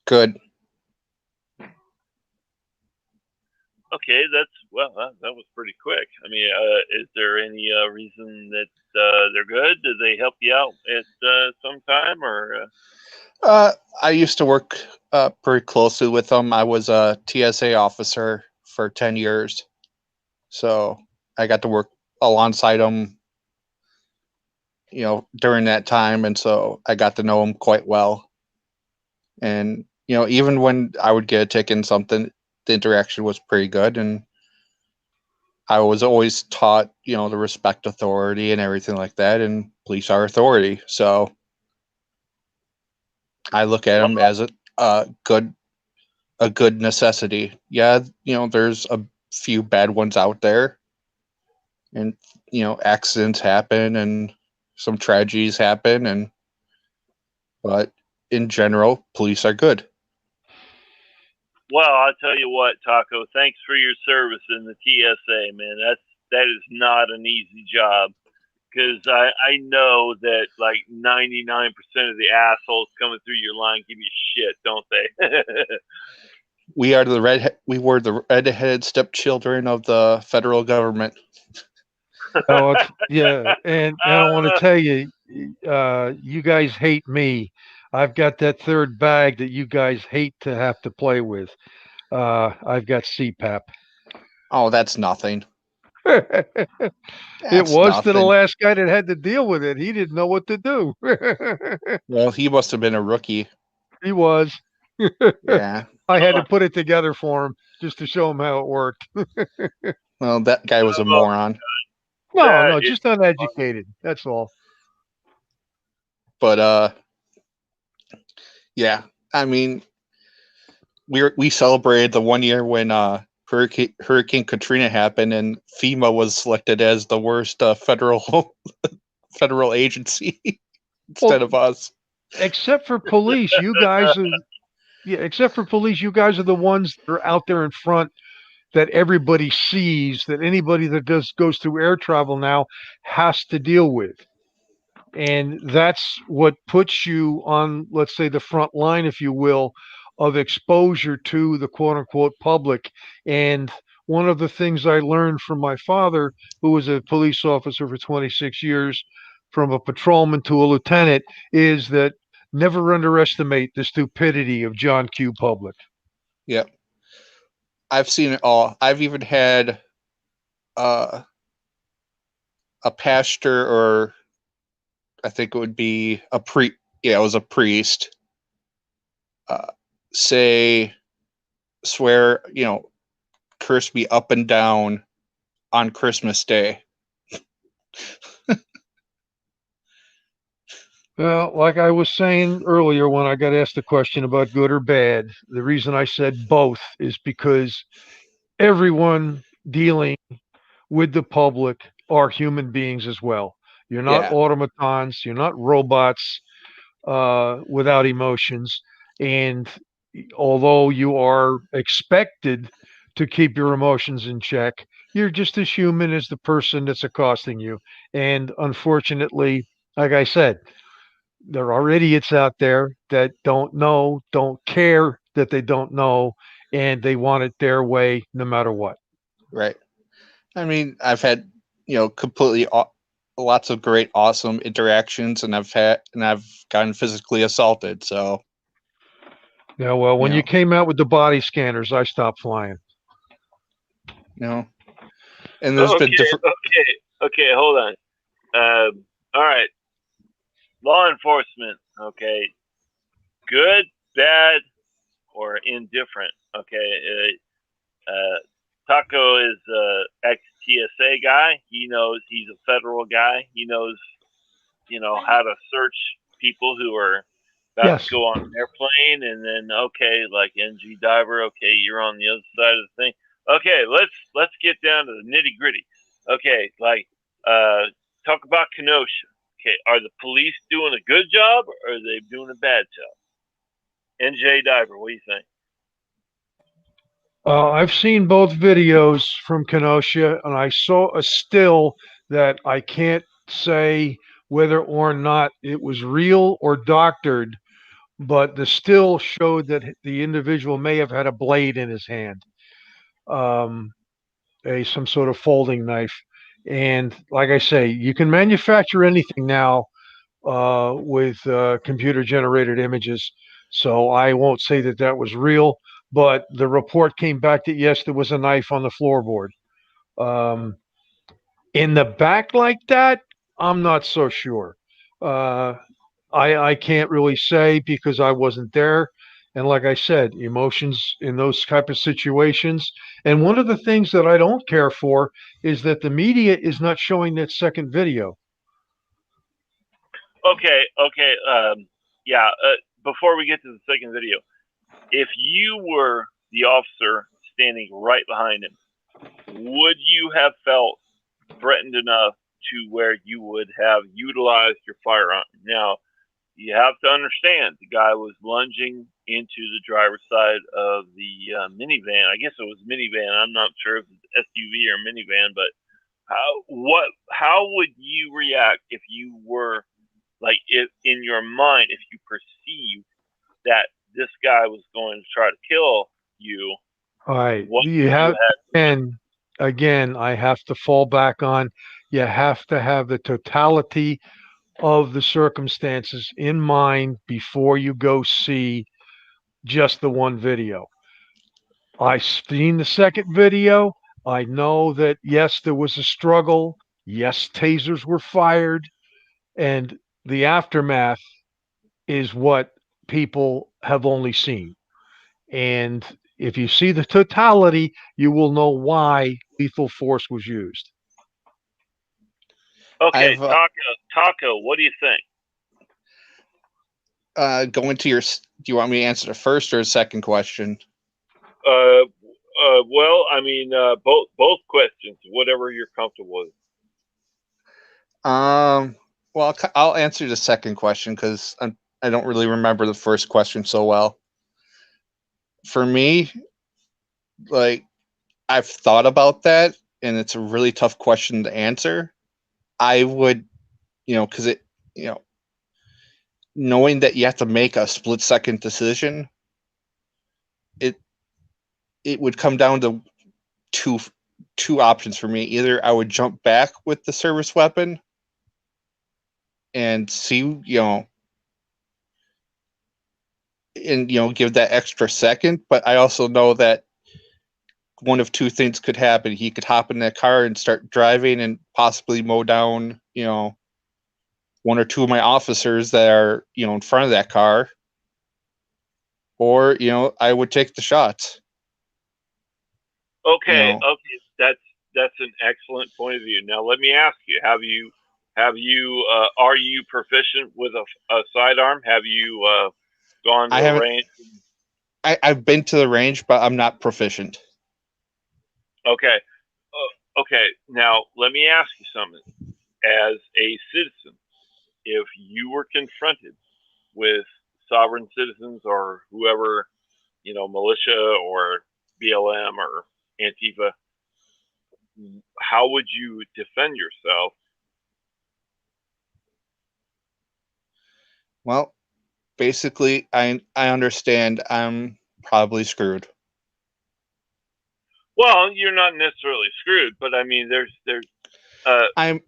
good. Okay, that was pretty quick. I mean, is there any reason that they're good? Did they help you out at some time, or? I used to work pretty closely with them. I was a TSA officer for 10 years. So I got to work alongside them, during that time. And so I got to know them quite well. And, even when I would get a ticket and something, the interaction was pretty good. And I was always taught, to respect authority and everything like that. And police are authority. So I look at them as a good necessity. Yeah, there's a few bad ones out there, and accidents happen and some tragedies happen, but in general, police are good. Well, I'll tell you what, Taco. Thanks for your service in the TSA, man. That is not an easy job, because I know that like 99% of the assholes coming through your line give you shit, don't they? We were the redheaded stepchildren of the federal government. Oh, yeah, and I don't want to tell you, you guys hate me. I've got that third bag that you guys hate to have to play with. I've got CPAP. Oh, that's nothing. It That's was to the nothing. last guy that had to deal with it. He didn't know what to do. Well, he must have been a rookie. He was. Yeah. I had to put it together for him just to show him how it worked. Well, that guy was a moron. No, just uneducated. That's all. But yeah. I mean, we celebrated the 1 year when Hurricane Katrina happened, and FEMA was selected as the worst federal agency instead of us. Except for police, you guys are. Yeah, except for police, you guys are the ones that are out there in front that everybody sees, that anybody that goes through air travel now has to deal with. And that's what puts you on, let's say, the front line, if you will, of exposure to the quote unquote public. And one of the things I learned from my father, who was a police officer for 26 years, from a patrolman to a lieutenant, is that never underestimate the stupidity of John Q. Public. Yep. I've seen it all. I've even had a pastor, or I think it would be a priest. Yeah, it was a priest. Swear, curse me up and down on Christmas Day. Well, like I was saying earlier when I got asked the question about good or bad, the reason I said both is because everyone dealing with the public are human beings as well. You're not Yeah, automatons, you're not robots without emotions. And although you are expected to keep your emotions in check, you're just as human as the person that's accosting you. And unfortunately, like I said, there are idiots out there that don't know, don't care that they don't know, and they want it their way no matter what. right. I mean, I've had, completely lots of great, awesome interactions, and I've gotten physically assaulted. So, Yeah, well, you when you know, came out with the body scanners, I stopped flying. you know, and there's been Okay, different. okay. Hold on. All right. Law enforcement. Okay. Good, bad, or indifferent. Okay. Taco is ex TSA guy. He knows he's a federal guy. He knows, how to search people who are about to Yes. go on an airplane, and then okay, like NG Diver. Okay, you're on the other side of the thing. Okay, let's get down to the nitty gritty. Okay, like talk about Kenosha. Okay, are the police doing a good job or are they doing a bad job? NJ Diver, what do you think? I've seen both videos from Kenosha, and I saw a still that I can't say whether or not it was real or doctored, but the still showed that the individual may have had a blade in his hand, um, some sort of folding knife. And like I say, you can manufacture anything now with computer generated images. So I won't say that that was real, but the report came back that yes, there was a knife on the floorboard. Um, in the back like that, I'm not so sure. Uh, I can't really say because I wasn't there. And like I said, emotions in those type of situations. And one of the things that I don't care for is that the media is not showing that second video. Okay. Yeah. Before we get to the second video, if you were the officer standing right behind him, would you have felt threatened enough to where you would have utilized your firearm? Now, you have to understand the guy was lunging into the driver's side of the minivan. I guess it was minivan. I'm not sure if it's SUV or minivan, but how would you react if you were like if in your mind if you perceived that this guy was going to try to kill you? All right. What You you have, had? and again, I have to fall back on you have to have the totality of the circumstances in mind before you go see just the one video. I seen the second video. I know that yes, there was a struggle. Yes, tasers were fired, and the aftermath is what people have only seen. And if you see the totality, you will know why lethal force was used. Okay, I've Taco. What do you think? going to your. Do you want me to answer the first or the second question? Well, I mean, both questions, whatever you're comfortable with. Well, I'll answer the second question because I don't really remember the first question so well. For me, like I've thought about that, and it's a really tough question to answer. I would, because you know, knowing that you have to make a split-second decision, it would come down to two options for me. Either I would jump back with the service weapon and see, and give that extra second, but I also know that one of two things could happen. He could hop in that car and start driving and possibly mow down, one or two of my officers that are, in front of that car. Or, I would take the shots. Okay, that's an excellent point of view. Now let me ask you: are you proficient with a sidearm? Have you gone to the range? I've been to the range, but I'm not proficient. Okay, okay. Now let me ask you something. As a citizen, if you were confronted with sovereign citizens or whoever, militia or BLM or Antifa, how would you defend yourself? Well, basically, I understand I'm probably screwed. Well, you're not necessarily screwed, but I mean, there's the thing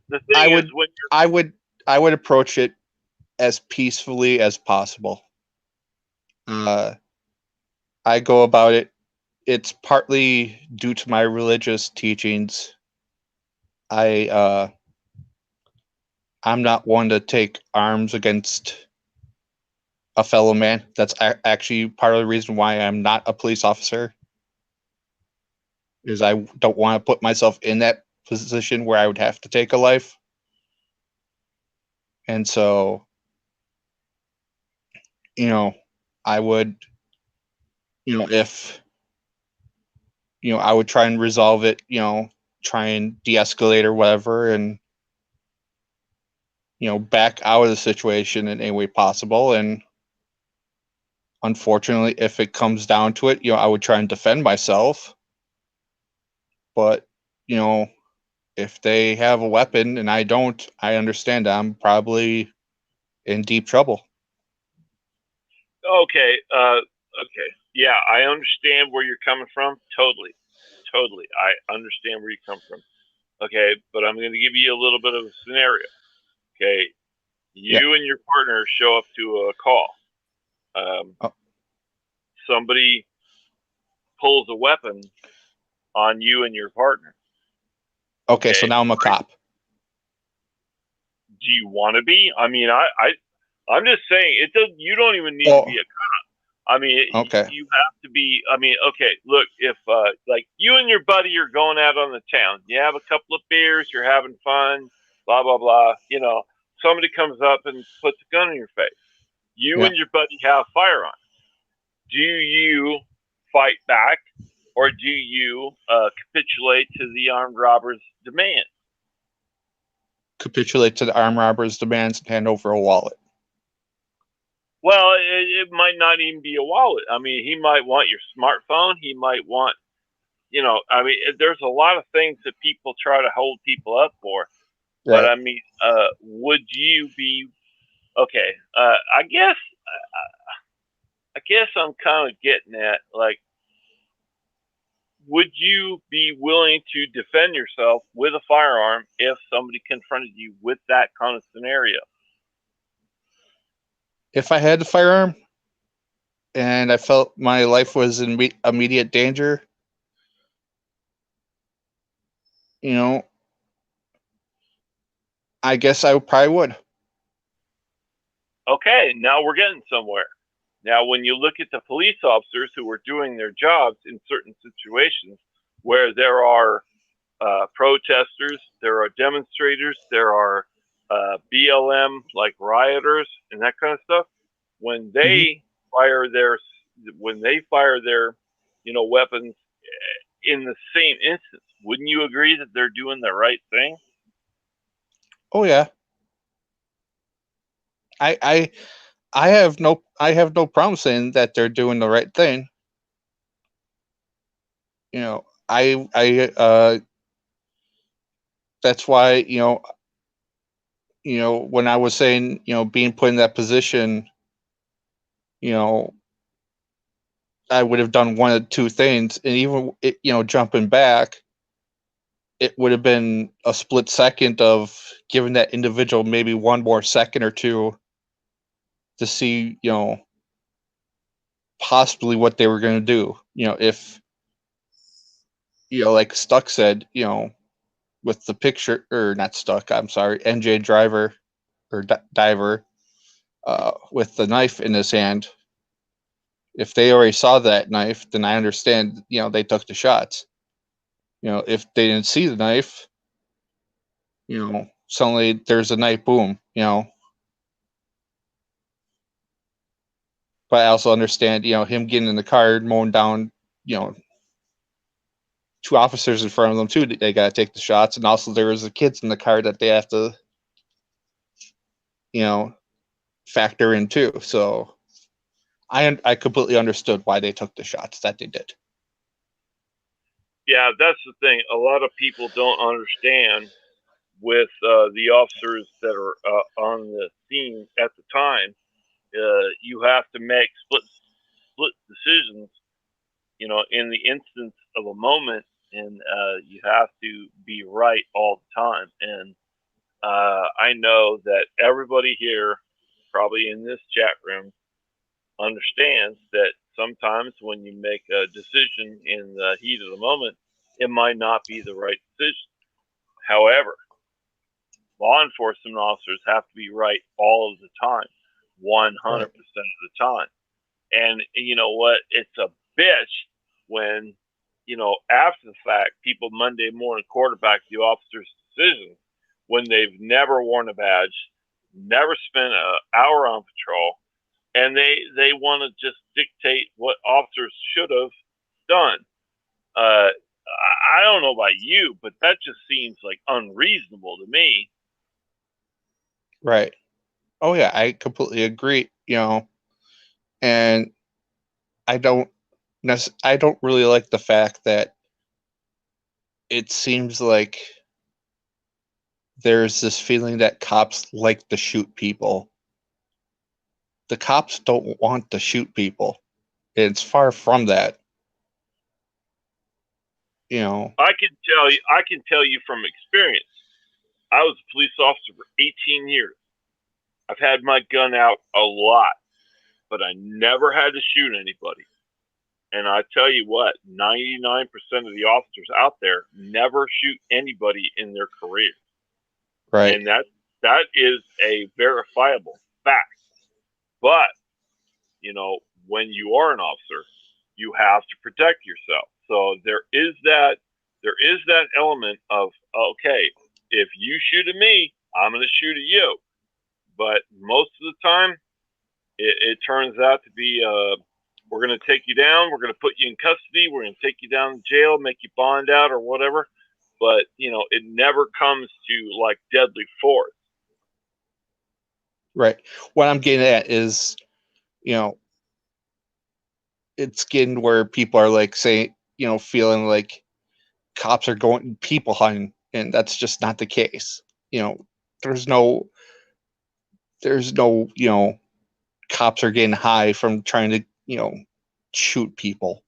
is when I would approach it as peacefully as possible. I go about it. It's partly due to my religious teachings. I'm not one to take arms against a fellow man. That's actually part of the reason why I'm not a police officer. Is I don't want to put myself in that position where I would have to take a life. And so, I would, if, I would try and resolve it, try and de-escalate or whatever, and, back out of the situation in any way possible. And unfortunately, if it comes down to it, I would try and defend myself. But, if they have a weapon and I don't, I understand I'm probably in deep trouble. Okay. Okay. Yeah, I understand where you're coming from. Totally. I understand where you come from. Okay, but I'm going to give you a little bit of a scenario. Okay, you and your partner show up to a call. Somebody pulls a weapon on you and your partner. Okay, so now I'm a cop. Do you want to be? I mean, I'm just saying it does. You don't even need to be a cop. I mean, okay. You have to be. I mean, okay. Look, if like you and your buddy are going out on the town, you have a couple of beers, you're having fun, blah blah blah. Somebody comes up and puts a gun in your face. You and your buddy have firearms. Do you fight back, or do you capitulate to the armed robber's demands? Capitulate to the armed robber's demands and hand over a wallet. Well, it might not even be a wallet. I mean, he might want your smartphone. He might want, I mean, there's a lot of things that people try to hold people up for. Right. But I mean, would you be okay? I guess I'm kind of getting at, like, would you be willing to defend yourself with a firearm if somebody confronted you with that kind of scenario? If I had the firearm and I felt my life was in immediate danger, I guess I probably would. Okay, now we're getting somewhere. Now, when you look at the police officers who are doing their jobs in certain situations where there are protesters, there are demonstrators, there are BLM like rioters and that kind of stuff, when they fire their weapons in the same instance, wouldn't you agree that they're doing the right thing? Oh yeah. I have no problem saying that they're doing the right thing. That's why, when I was saying, being put in that position, I would have done one of two things, and even jumping back, it would have been a split second of giving that individual maybe one more second or two to see, possibly what they were going to do. If, like Stuck said, with the picture, or not Stuck, I'm sorry, NJ Driver or Diver, with the knife in his hand. If they already saw that knife, then I understand, they took the shots. If they didn't see the knife, suddenly there's a knife, boom, But I also understand, him getting in the car, mowing down, two officers in front of them too. They got to take the shots, and also there was the kids in the car that they have to, factor in too. So I completely understood why they took the shots that they did. Yeah, that's the thing. A lot of people don't understand with the officers that are on the scene at the time. You have to make split decisions, in the instance of a moment, and you have to be right all the time. And I know that everybody here, probably in this chat room, understands that sometimes when you make a decision in the heat of the moment, it might not be the right decision. However, law enforcement officers have to be right all of the time, 100% of the time. And you know what? It's a bitch when, after the fact, people Monday morning quarterback the officer's decision when they've never worn a badge, never spent an hour on patrol, and they want to just dictate what officers should have done. I don't know about you, but that just seems like unreasonable to me. Right. Oh yeah, I completely agree. And I don't I don't really like the fact that it seems like there's this feeling that cops like to shoot people. The cops don't want to shoot people. It's far from that. I can tell you from experience. I was a police officer for 18 years. I've had my gun out a lot, but I never had to shoot anybody. And I tell you what, 99% of the officers out there never shoot anybody in their career. Right. And that is a verifiable fact. But, when you are an officer, you have to protect yourself. So there is that element of, okay, if you shoot at me, I'm going to shoot at you. But most of the time, it turns out to be, we're going to take you down, we're going to put you in custody, we're going to take you down to jail, make you bond out or whatever. But, it never comes to like deadly force. Right. What I'm getting at is, it's getting where people are like saying, feeling like cops are going people hunting, and that's just not the case. There's no, cops are getting high from trying to, shoot people.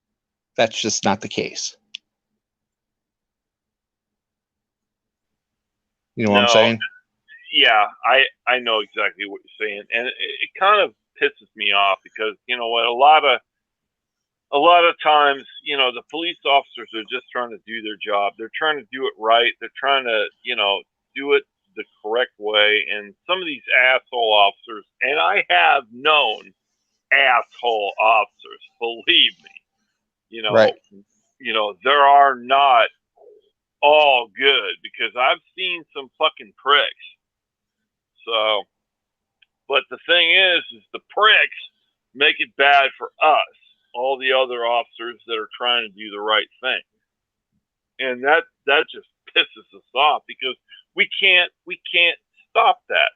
That's just not the case. You know what I'm saying? Yeah, I know exactly what you're saying, and it kind of pisses me off because you know what, a lot of times, the police officers are just trying to do their job. They're trying to do it right. They're trying to, do it the correct way. And some of these asshole officers, and I have known asshole officers, believe me, Right. There are not all good because I've seen some fucking pricks. So, but the thing is the pricks make it bad for us, all the other officers that are trying to do the right thing. And that just pisses us off because we can't stop that.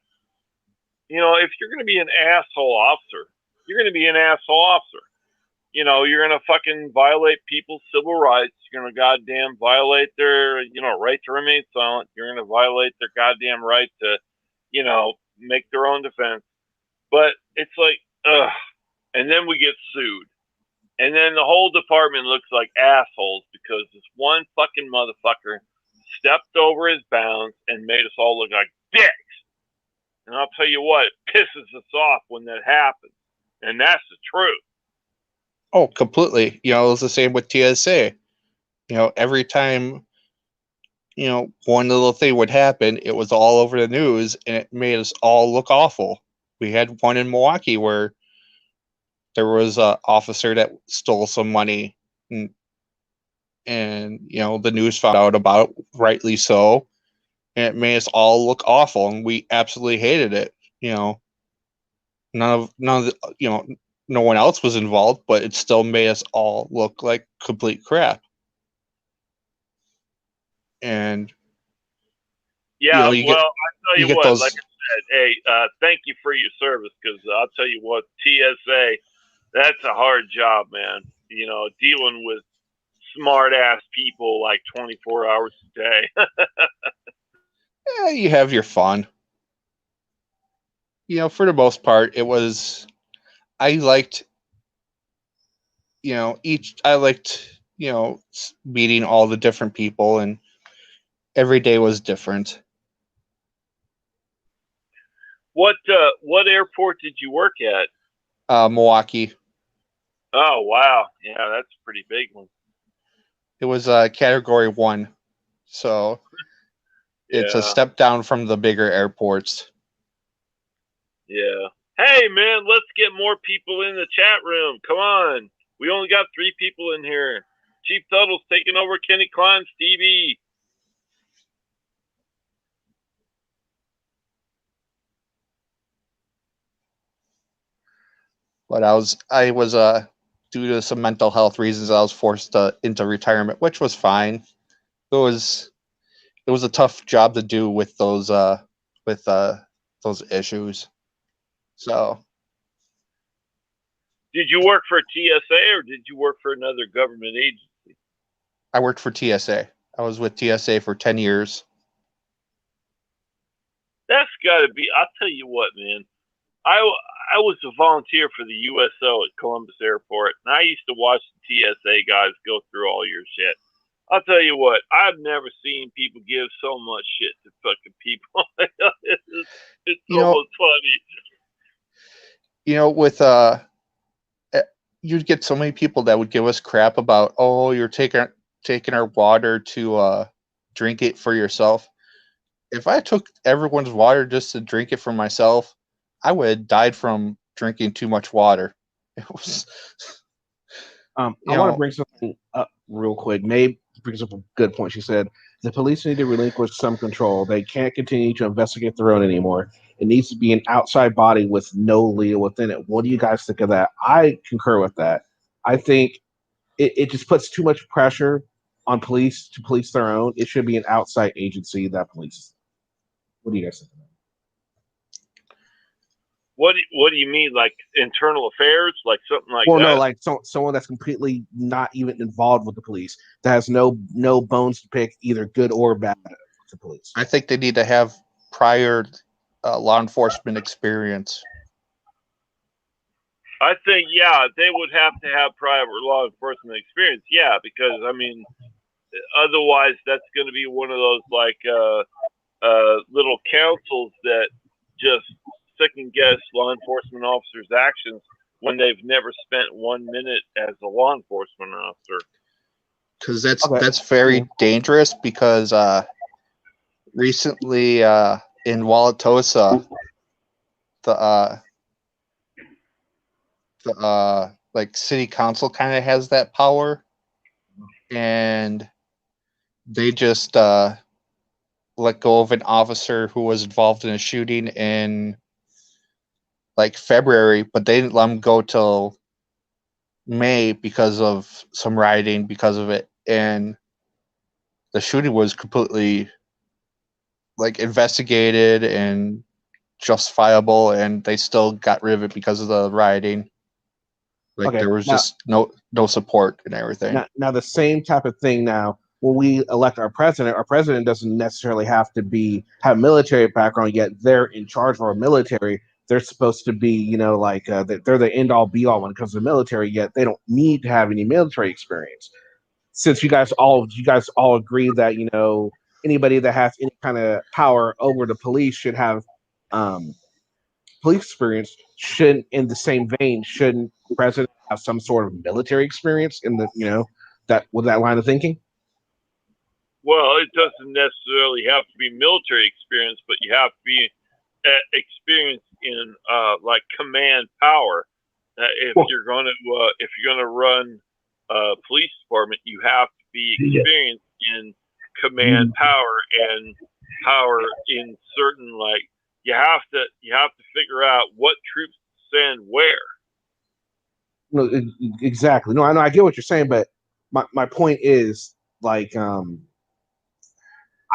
If you're going to be an asshole officer, you're going to be an asshole officer. You're going to fucking violate people's civil rights. You're going to goddamn violate their, right to remain silent. You're going to violate their goddamn right to, make their own defense. But it's like, ugh. And then we get sued. And then the whole department looks like assholes because this one fucking motherfucker stepped over his bounds and made us all look like dicks. And I'll tell you what, it pisses us off when that happens. And that's the truth. Oh, completely. It was the same with TSA. Every time, one little thing would happen, it was all over the news and it made us all look awful. We had one in Milwaukee where there was an officer that stole some money and the news found out about it, rightly so. And it made us all look awful and we absolutely hated it. None of the, no one else was involved, but it still made us all look like complete crap. And yeah, I'll tell you what, those... like I said, hey, thank you for your service, because I'll tell you what, TSA, that's a hard job, man. Dealing with smart ass people like 24 hours a day. Yeah, you have your fun. For the most part, I liked meeting all the different people, and every day was different. What airport did you work at? Milwaukee. Oh, wow. Yeah, that's a pretty big one. It was Category 1, so it's a step down from the bigger airports. Yeah. Hey, man, let's get more people in the chat room. Come on. We only got 3 people in here. Chief Tuttle's taking over Kenny Klein, Stevie. But I was due to some mental health reasons, I was forced into retirement, which was fine. It was a tough job to do with those issues. So, did you work for TSA or did you work for another government agency? I worked for TSA. I was with TSA for 10 years. That's got to be. I'll tell you what, man. I was a volunteer for the USO at Columbus Airport, and I used to watch the TSA guys go through all your shit. I'll tell you what, I've never seen people give so much shit to fucking people. it's almost funny. With you'd get so many people that would give us crap about, oh, you're taking our water to drink it for yourself. If I took everyone's water just to drink it for myself, I would have died from drinking too much water. It was. I want to bring something up real quick. Mae brings up a good point. She said the police need to relinquish some control. They can't continue to investigate their own anymore. It needs to be an outside body with no leader within it. What do you guys think of that? I concur with that. I think it just puts too much pressure on police to police their own. It should be an outside agency that polices. What do you guys think of that? What do you mean, like internal affairs, like something like that? Well, no, like someone that's completely not even involved with the police, that has no bones to pick, either good or bad, with the police. I think they need to have prior law enforcement experience. I think, yeah, they would have to have prior law enforcement experience, yeah, because I mean, otherwise that's going to be one of those like little councils that just second guess law enforcement officers' actions when they've never spent 1 minute as a law enforcement officer. Because that's very dangerous. Because recently in Wauwatosa, the like city council kind of has that power, and they just let go of an officer who was involved in a shooting in like February, but they didn't let him go till May because of some rioting because of it. And the shooting was completely like investigated and justifiable, and they still got rid of it because of the rioting. Like there was just no support and everything. Now the same type of thing now when we elect our president doesn't necessarily have have military background, yet they're in charge of our military. They're supposed to be, they're the end all be all when it comes to the military, yet they don't need to have any military experience. Since you guys all agree that, anybody that has any kind of power over the police should have police experience, shouldn't, in the same vein, shouldn't the president have some sort of military experience in the, that with that line of thinking? Well, it doesn't necessarily have to be military experience, but you have to be experienced in like command power. If you're going to run a police department, you have to be experienced in command power and power in certain, like, you have to figure out what troops to send where. No, exactly. No, I know, I get what you're saying, but my point is, like,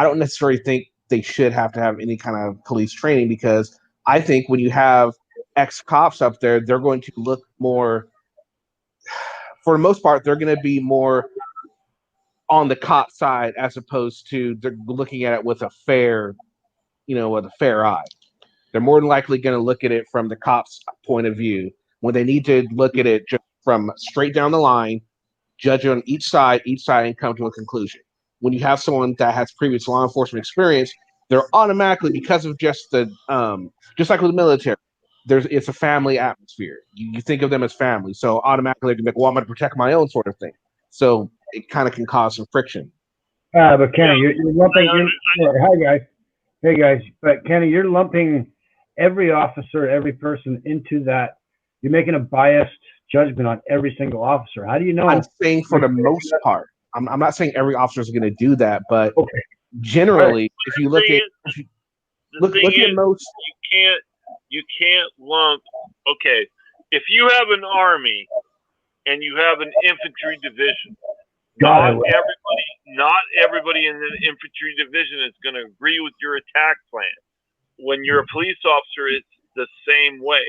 I don't necessarily think they should have to have any kind of police training, because I think when you have ex-cops up there, they're going to look more, for the most part, they're going to be more on the cop side, as opposed to they're looking at it with a fair, with a fair eye. They're more than likely going to look at it from the cop's point of view, when they need to look at it just from straight down the line, judge on each side, and come to a conclusion. When you have someone that has previous law enforcement experience, they're automatically, because of just the just like with the military, it's a family atmosphere. You think of them as family, so automatically they're like, well, I'm going to protect my own, sort of thing. So it kind of can cause some friction. But Kenny, you're lumping. Hi guys, hey guys. But Kenny, you're lumping every officer, every person into that. You're making a biased judgment on every single officer. How do you know? I'm saying for the most part. I'm not saying every officer is going to do that, but generally, if you look at look at most, you can't lump. Okay, if you have an army and you have an infantry division, not everybody in the infantry division is going to agree with your attack plan. When you're a police officer, it's the same way.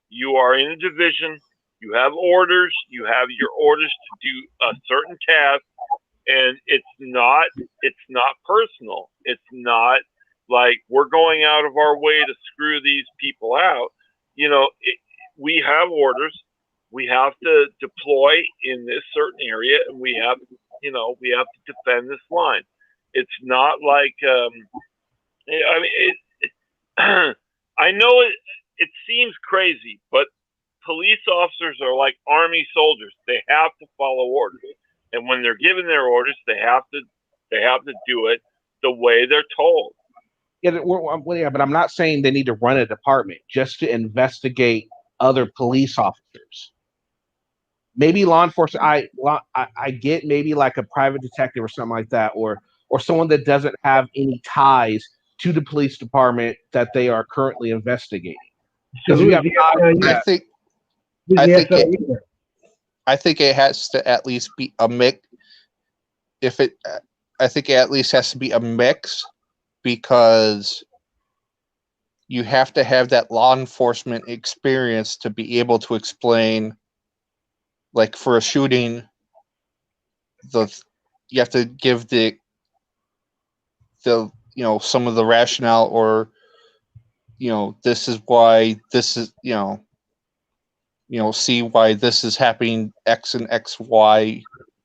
You are in a division. You have orders. You have your orders to do a certain task, and it's not personal. It's not like we're going out of our way to screw these people out. We have orders. We have to deploy in this certain area, and we have to defend this line. It's not like I know it seems crazy, but police officers are like army soldiers. They have to follow orders, and when they're given their orders, they have to do it the way they're told. Yeah, but I'm not saying they need to run a department just to investigate other police officers. Maybe law enforcement. I get maybe like a private detective or something like that, or someone that doesn't have any ties to the police department that they are currently investigating. Because I think it has to at least be a mix. I think it at least has to be a mix, because you have to have that law enforcement experience to be able to explain, like for a shooting, you have to give the some of the rationale, or this is why this is see why this is happening, X and X, Y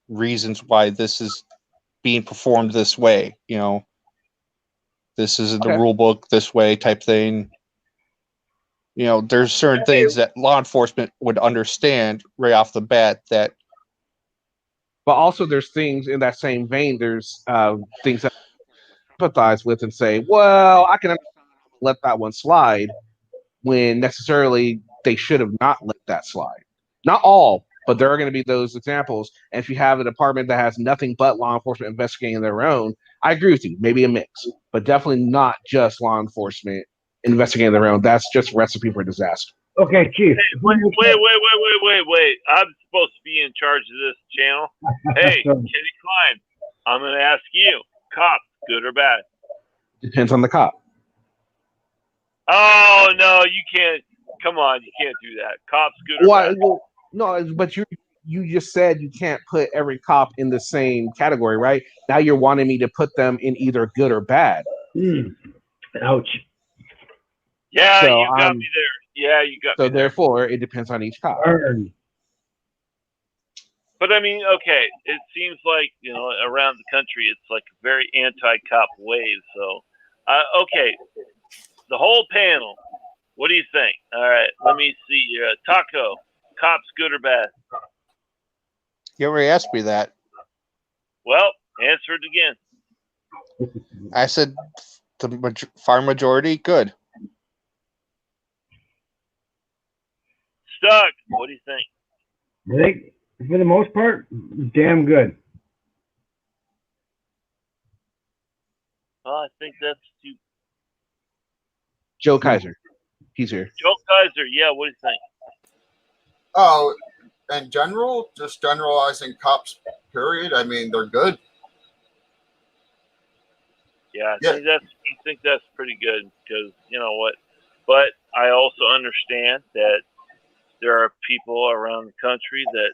reasons why this is being performed this way. This is in the rule book this way, type thing. There's certain things that law enforcement would understand right off the bat. But also there's things in that same vein. There's things that I empathize with and say, well, I can let that one slide, when necessarily they should have not let that slide. Not all, but there are going to be those examples. And if you have a department that has nothing but law enforcement investigating their own, I agree with you. Maybe a mix, but definitely not just law enforcement investigating their own. That's just a recipe for disaster. Okay, Chief. Hey, wait. I'm supposed to be in charge of this channel. Hey, Kenny Klein, I'm going to ask you, cop, good or bad? Depends on the cop. Oh, no, you can't. Come on, you can't do that. Cops, good or bad? Well, no, but you just said you can't put every cop in the same category, right? Now you're wanting me to put them in either good or bad. Ouch. Yeah, So you got me there. Yeah, you got so me there. therefore, it depends on each cop. Burn. But I mean, okay, it seems like, around the country, it's like a very anti-cop wave. So, okay, the whole panel, what do you think? All right, let me see. Taco, cops good or bad? You already asked me that. Well, answer it again. I said the far majority good. Stuck, what do you think? I think, for the most part, damn good. Well, I think that's too. Joe Kaiser, he's here. Joe Kaiser, yeah, what do you think? Oh, in general, just generalizing cops, period. I mean, they're good. Yeah, I think that's pretty good because you know what. But I also understand that there are people around the country that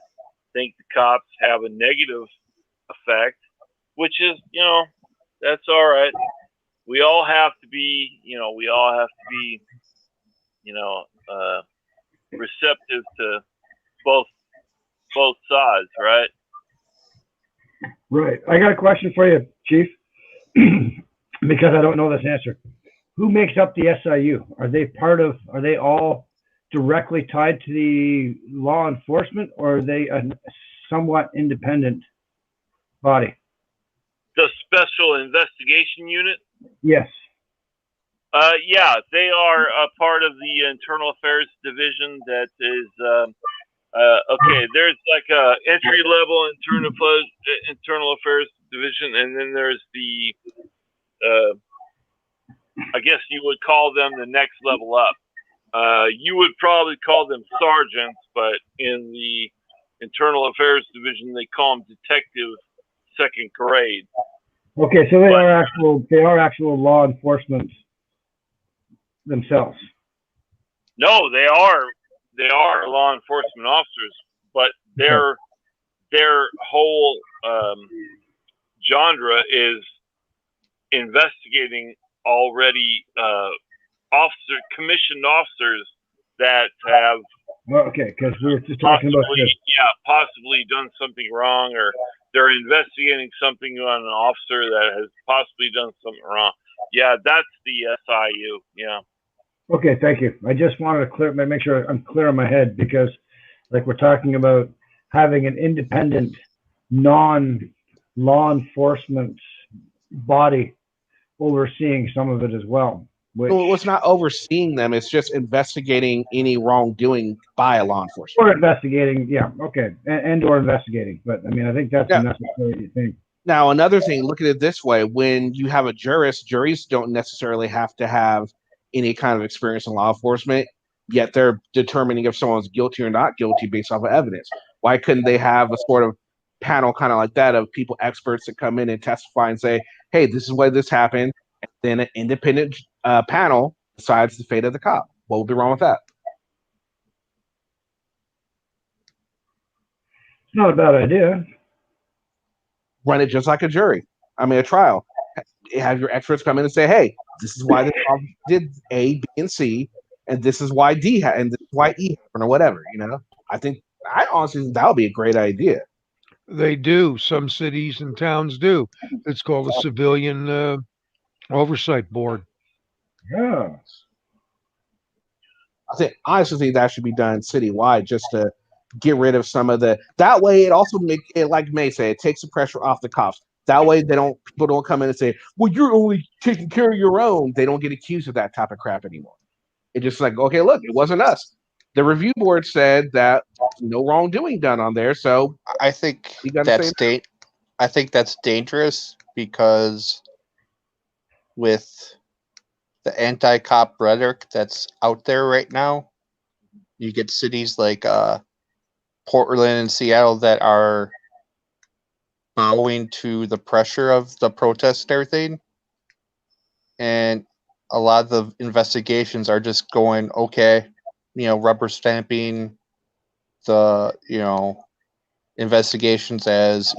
think the cops have a negative effect, which is, that's all right. We all have to be, receptive to both sides, right? Right. I got a question for you, Chief, because I don't know this answer. Who makes up the SIU? Are they all directly tied to the law enforcement, or are they a somewhat independent body? The Special Investigation Unit? Yes. Yeah, they are a part of the Internal Affairs Division that is, okay, there's like a entry-level Internal Affairs Division, and then there's the, I guess you would call them the next level up. You would probably call them sergeants, but in the Internal Affairs Division, they call them detective second grade. Okay, so they are actual law enforcement themselves. No, they are law enforcement officers, but their whole genre is investigating already commissioned officers that have Okay, because we were just talking about this. possibly done something wrong, or they're investigating something on an officer that has possibly done something wrong. Yeah, that's the SIU. Yeah. Okay, thank you. I just wanted to make sure I'm clear in my head, because like we're talking about having an independent, non-law enforcement body overseeing some of it as well. Well, it's not overseeing them; it's just investigating any wrongdoing by a law enforcement. Or investigating, yeah, okay, or investigating. But I mean, I think that's a necessary thing. Now, another thing, look at it this way: when you have a jurist, juries don't necessarily have to have any kind of experience in law enforcement, yet they're determining if someone's guilty or not guilty based off of evidence. Why couldn't they have a sort of panel kind of like that of people, experts that come in and testify and say, hey, this is why this happened, and then an independent panel decides the fate of the cop? What would be wrong with that? It's not a bad idea. Run it just like a jury. I mean, a trial. Have your experts come in and say, hey, this is why this officer did A, B, and C, and this is why D and this is why E happened, or whatever. I honestly think that would be a great idea. They do. Some cities and towns do. It's called a civilian oversight board. Yeah. I honestly think that should be done citywide, just to get rid of some of the. That way, it also makes it, like May said, it takes the pressure off the cops. That way, people don't come in and say, "Well, you're only taking care of your own." They don't get accused of that type of crap anymore. It's just like, okay, look, it wasn't us. The review board said that no wrongdoing done on there, so I think that's dangerous, because with the anti-cop rhetoric that's out there right now, you get cities like Portland and Seattle that are bowing to the pressure of the protests and everything, and a lot of the investigations are just going, okay, rubber stamping the investigations as,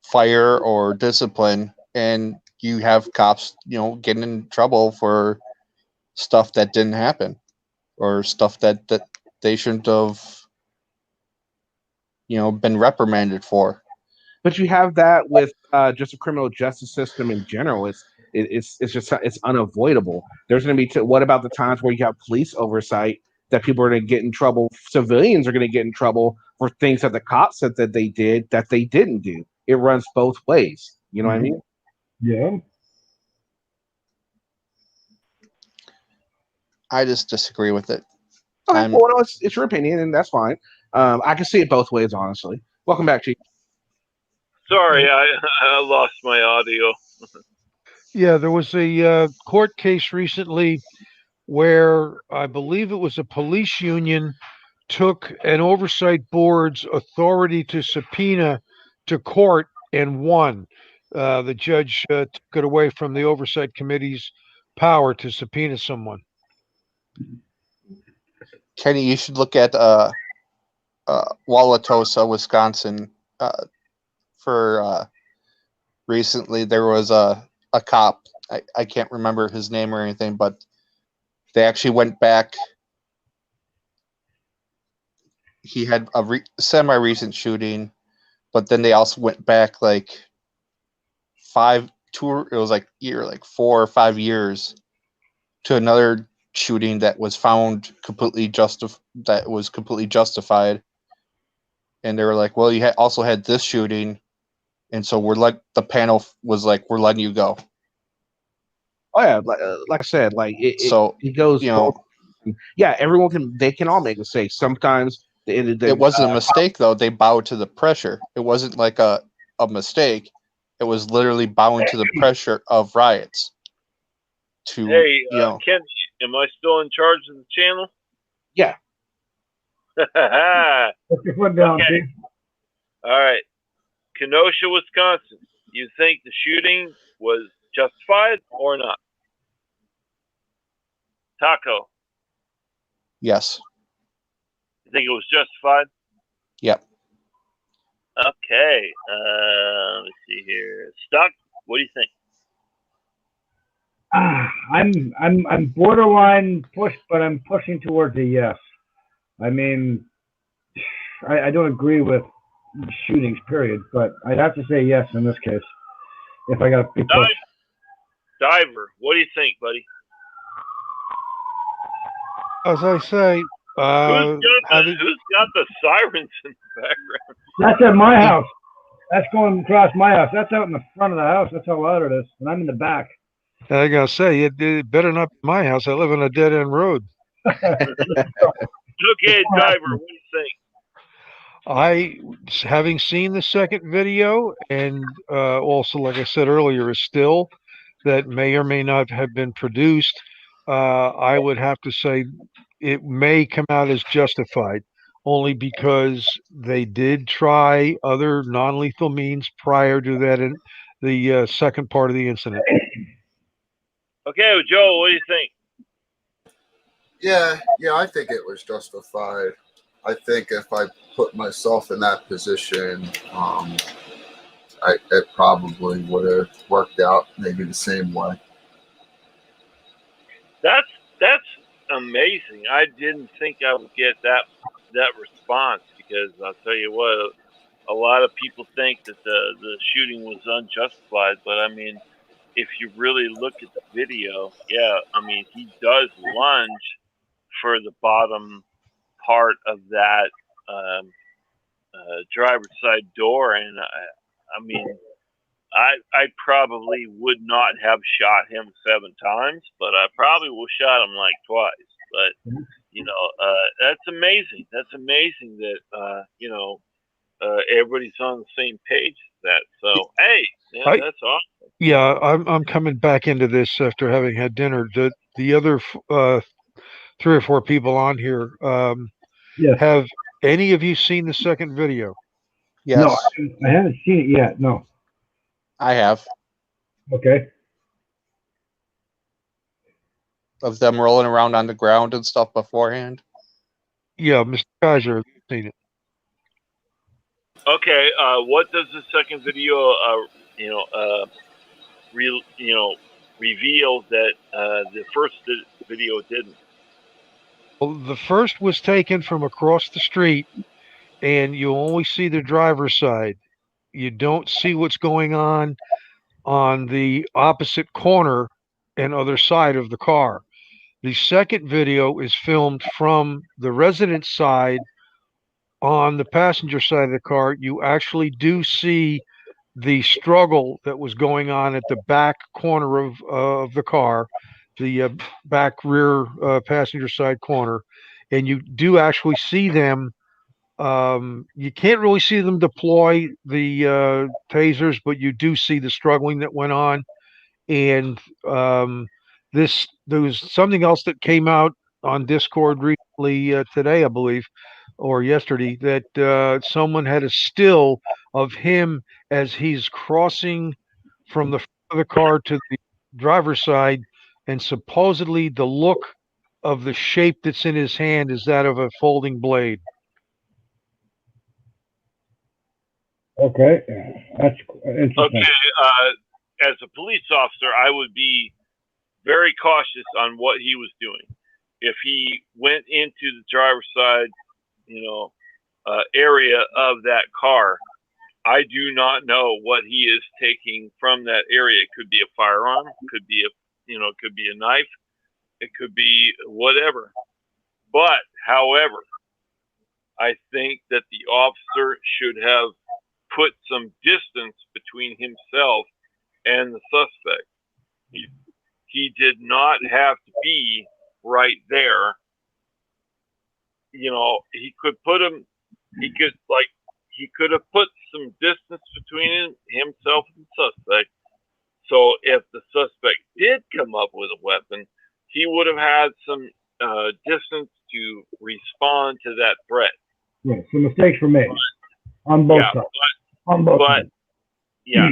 fire or discipline, and you have cops, getting in trouble for stuff that didn't happen or stuff that they shouldn't have, been reprimanded for. But you have that with just the criminal justice system in general. It's unavoidable. There's going to be what about the times where you have police oversight that people are going to get in trouble? Civilians are going to get in trouble for things that the cops said that they did that they didn't do. It runs both ways. You know what I mean? Yeah. I just disagree with it. Okay, well, no, it's your opinion, and that's fine. I can see it both ways, honestly. Welcome back, Chief. Sorry, I lost my audio. Yeah, there was a court case recently where I believe it was a police union took an oversight board's authority to subpoena to court and won. The judge took it away from the oversight committee's power to subpoena someone. Kenny, you should look at Wauwatosa, Wisconsin. For recently, there was a cop. I can't remember his name or anything, but they actually went back. He had a semi-recent shooting, but then they also went back like 4 or 5 years to another shooting that was found completely justified, and they were like, well, you also had this shooting, and so the panel was like, we're letting you go. Oh yeah, like I said, it goes. Yeah, they can all make mistakes. Sometimes it wasn't a mistake though. They bowed to the pressure. It wasn't like a mistake. It was literally bowing to the pressure of riots. Hey, Ken, am I still in charge of the channel? Yeah. Put your foot down, okay. Chief. All right. Kenosha, Wisconsin. You think the shooting was justified or not? Taco. Yes. You think it was justified? Yep. Okay. Let's see here. Stuck. What do you think? I'm borderline push, but I'm pushing towards a yes. I mean, I don't agree with shootings, period, but I'd have to say yes in this case. If I got a big push. Diver, what do you think, buddy? As I say, who's got the sirens in the background? That's at my house. That's going across my house. That's out in the front of the house. That's how loud it is. And I'm in the back. I gotta say, it better not be my house. I live on a dead end road. Okay, Diver, what do you think? Having seen the second video, and also, like I said earlier, a still that may or may not have been produced, I would have to say it may come out as justified, only because they did try other non-lethal means prior to that in the second part of the incident. Okay, Joe, what do you think? Yeah, I think it was justified. I think if I put myself in that position, it probably would have worked out maybe the same way. That's amazing. I didn't think I would get that response, because I'll tell you what, a lot of people think that the shooting was unjustified, but I mean, if you really look at the video, yeah, I mean, he does lunge for the bottom part of that driver's side door, and I mean, I probably would not have shot him 7 times, but I probably will shot him like twice. But that's amazing. That's amazing that everybody's on the same page with that. So hey, that's awesome. Yeah, I'm coming back into this after having had dinner. The other 3 or 4 people on here, yes. Have any of you seen the second video? Yes. No, I haven't seen it yet. No. I have. Okay. Of them rolling around on the ground and stuff beforehand. Yeah, Mr. Kaiser, have you seen it? Okay. What does the second video, reveal that the first video didn't? Well, the first was taken from across the street, and you only see the driver's side. You don't see what's going on the opposite corner and other side of the car. The second video is filmed from the resident side on the passenger side of the car. You actually do see the struggle that was going on at the back corner of the car, the back rear passenger side corner, and you do actually see them. You can't really see them deploy the tasers, but you do see the struggling that went on. And there was something else that came out on Discord recently today, I believe, or yesterday, that someone had a still of him as he's crossing from the front of the car to the driver's side, and supposedly the look of the shape that's in his hand is that of a folding blade. Okay, that's interesting. Okay. As a police officer, I would be very cautious on what he was doing. If he went into the driver's side, area of that car, I do not know what he is taking from that area. It could be a firearm, could be could be a knife, it could be whatever. But, however, I think that the officer should have put some distance between himself and the suspect. He did not have to be right there. He could put him. He could have put some distance between himself and the suspect. So if the suspect did come up with a weapon, he would have had some distance to respond to that threat. Yeah, some mistakes were made on both sides. But yeah,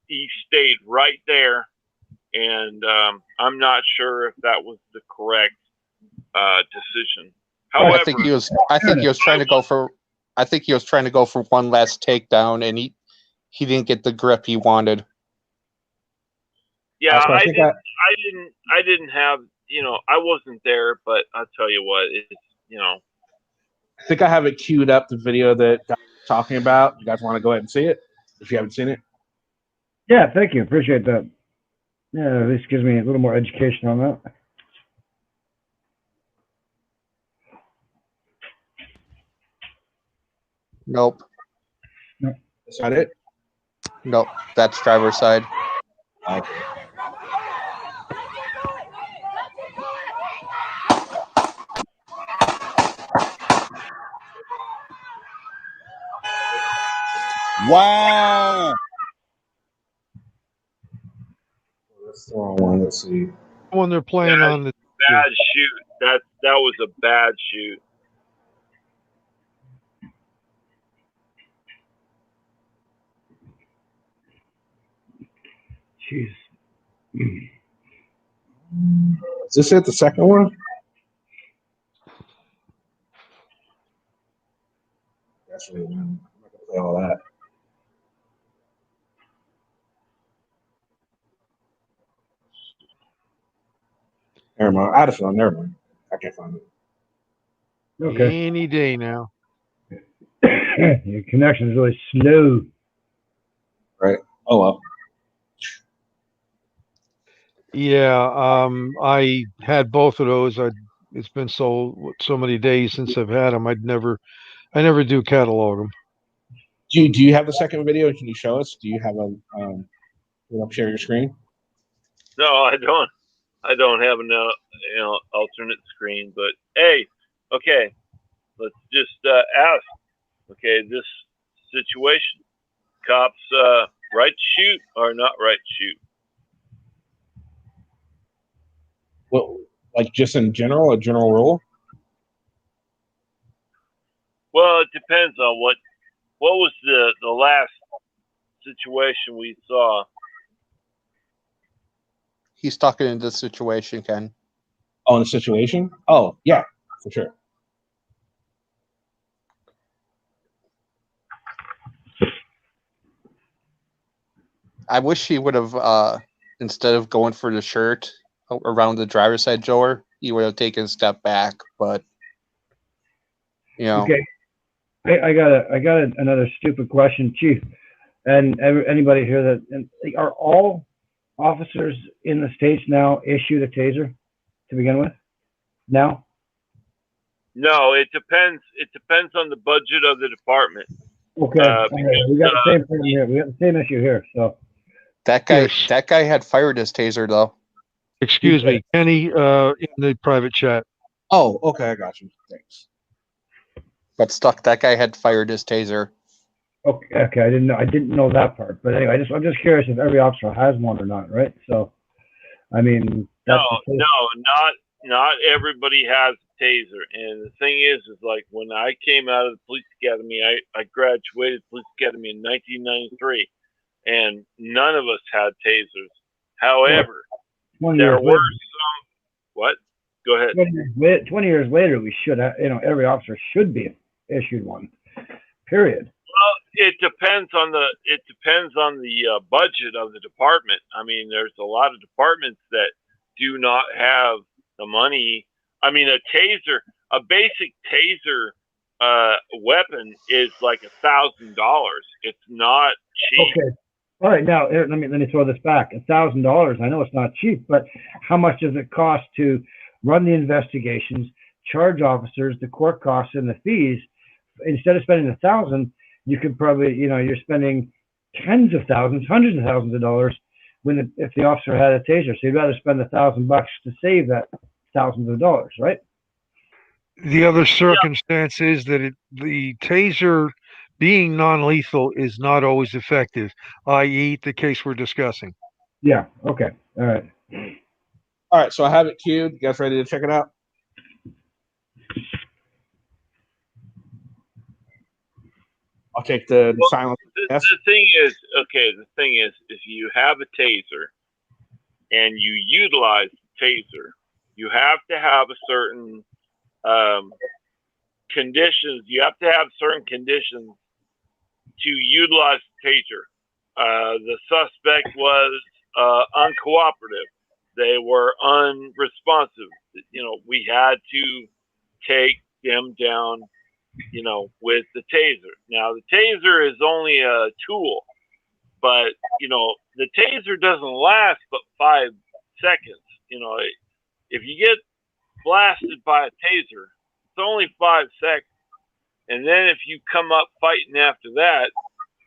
he stayed right there, and I'm not sure if that was the correct decision. However, I think he was trying to go for. I think he was trying to go for one last takedown, and he didn't get the grip he wanted. Yeah, I didn't have. I wasn't there, but I'll tell you what, I think I have it queued up, the video that I'm talking about. You guys want to go ahead and see it if you haven't seen it? Yeah, thank you. Appreciate that. Yeah, this gives me a little more education on that. Nope. Is that it? Nope. That's driver's side. Okay. Wow. That's the wrong one. Let's see. When they're playing on the bad shoot. That was a bad shoot. Jeez. Is this it? The second one? That's really good. I'm not gonna play all that. Never mind. I had a feeling. Never mind. I can't find it. Okay. any day now. Your connection is really slow. Right. Oh well. Yeah, I had both of those. It's been so many days since I've had them. I never do catalog them. Do you have the second video? Can you show us? Do you have a share your screen? No, I don't. I don't have an alternate screen. But hey, okay, let's just ask. Okay, this situation, cops right to shoot or not right to shoot? Well, like just in general, a general rule? Well, it depends on what was the last situation we saw. He's talking into the situation, Ken. Oh, in the situation? Oh, yeah, for sure. I wish he would have, instead of going for the shirt around the driver's side door, he would have taken a step back. But Okay, I got another stupid question, Chief, and anybody here that are all officers in the states now issued a taser to begin with? Now? No, it depends. It depends on the budget of the department. Okay, we got the same thing here. We got the same issue here. So that guy had fired his taser though. Excuse me, Kenny, in the private chat. Oh, okay, I got you. Thanks. But that guy had fired his taser. Okay, I didn't know that part. But anyway, I'm just curious if every officer has one or not, right? So, I mean, not everybody has a taser. And the thing is like when I came out of the police academy, I graduated police academy in 1993, and none of us had tasers. However, there were some. What? Go ahead. 20 years later, we should have, every officer should be issued one. Period. Well, it depends on the budget of the department. I mean, there's a lot of departments that do not have the money. I mean, a basic taser weapon is like $1,000. It's not cheap. Okay. All right. Now, let me throw this back. $1,000. I know it's not cheap, but how much does it cost to run the investigations, charge officers, the court costs, and the fees? Instead of spending $1,000, you could probably, you're spending tens of thousands, hundreds of thousands of dollars if the officer had a taser. So you'd rather spend $1,000 to save that thousands of dollars, right? The other circumstance is that the taser being non-lethal is not always effective, i.e. the case we're discussing. Yeah. Okay. All right. All right. So I have it queued. You guys ready to check it out? I'll take the silence. The thing is, if you have a taser and you utilize the taser, you have to have a certain conditions. You have to have certain conditions to utilize the taser. The suspect was uncooperative. They were unresponsive. We had to take them down, with the taser. Now, the taser is only a tool, but, the taser doesn't last but 5 seconds. If you get blasted by a taser, it's only 5 seconds. And then if you come up fighting after that,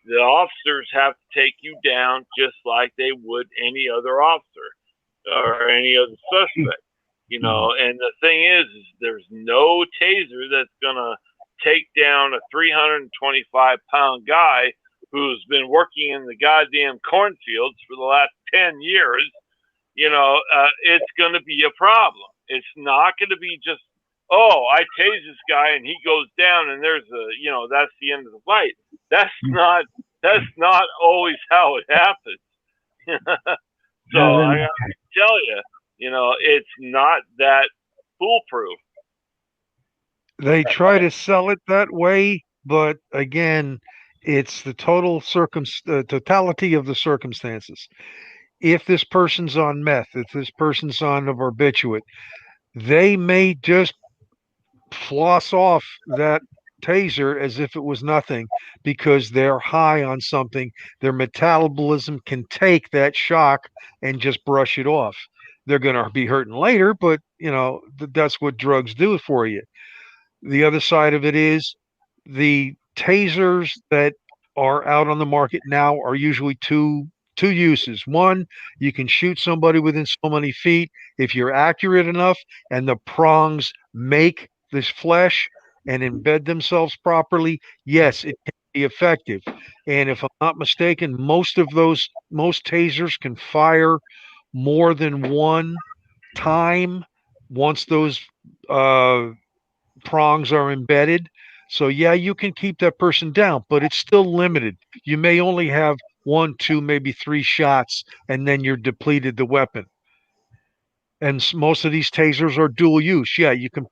the officers have to take you down just like they would any other officer or any other suspect, and the thing is there's no taser that's going to take down a 325-pound guy who's been working in the goddamn cornfields for the last 10 years. It's going to be a problem. It's not going to be just, I tase this guy and he goes down and there's that's the end of the fight. That's not always how it happens. So I got to tell you, it's not that foolproof. They try to sell it that way, but again, it's the totality of the circumstances. If this person's on meth, if this person's on a barbiturate, they may just floss off that taser as if it was nothing because they're high on something. Their metabolism can take that shock and just brush it off. They're going to be hurting later, but that's what drugs do for you. The other side of it is the tasers that are out on the market now are usually two uses. One, you can shoot somebody within so many feet if you're accurate enough and the prongs make this flesh and embed themselves properly. Yes, it can be effective. And if I'm not mistaken, most tasers can fire more than one time once those prongs are embedded. So yeah, you can keep that person down, but it's still limited. You may only have 1, 2, maybe 3 shots, and then you're depleted the weapon. And most of these tasers are dual use. Yeah, you can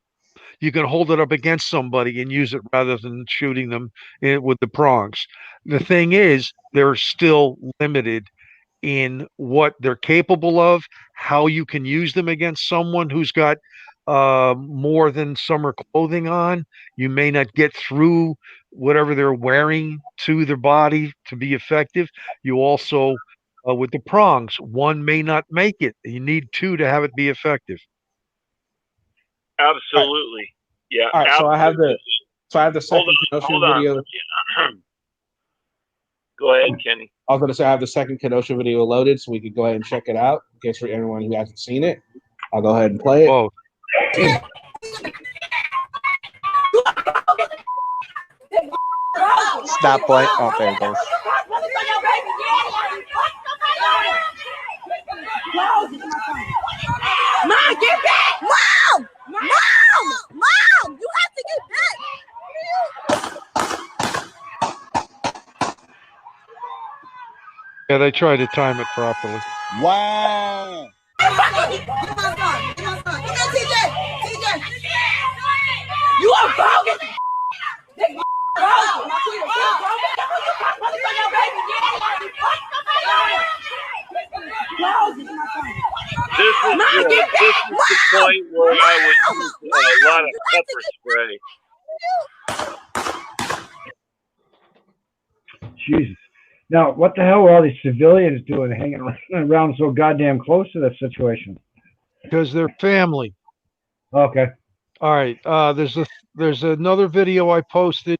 hold it up against somebody and use it rather than shooting them with the prongs. The thing is, they're still limited, in what they're capable of, how you can use them against someone who's got more than summer clothing on. You may not get through whatever they're wearing to their body to be effective. You also, with the prongs, one may not make it. You need two to have it be effective. Absolutely. Yeah, All right, so I have absolutely. the second Kenosha Hold on. video. Go ahead, Kenny. I was going to say I have the second Kenosha video loaded, so we could go ahead and check it out. In case for anyone who hasn't seen it, I'll go ahead and play it. Oh, Stop playing. Oh, there it goes. Mom, get back! Mom! Mom! Mom! You have to get back! yeah, they tried to time it properly. Wow. Get my son! Get my son! Come here, TJ! TJ! You are bogus! This is the point where I would use a lot of pepper spray. Jesus. Now, what the hell are all these civilians doing hanging around so goddamn close to that situation? Because they're family. Okay. All right. There's another video I posted,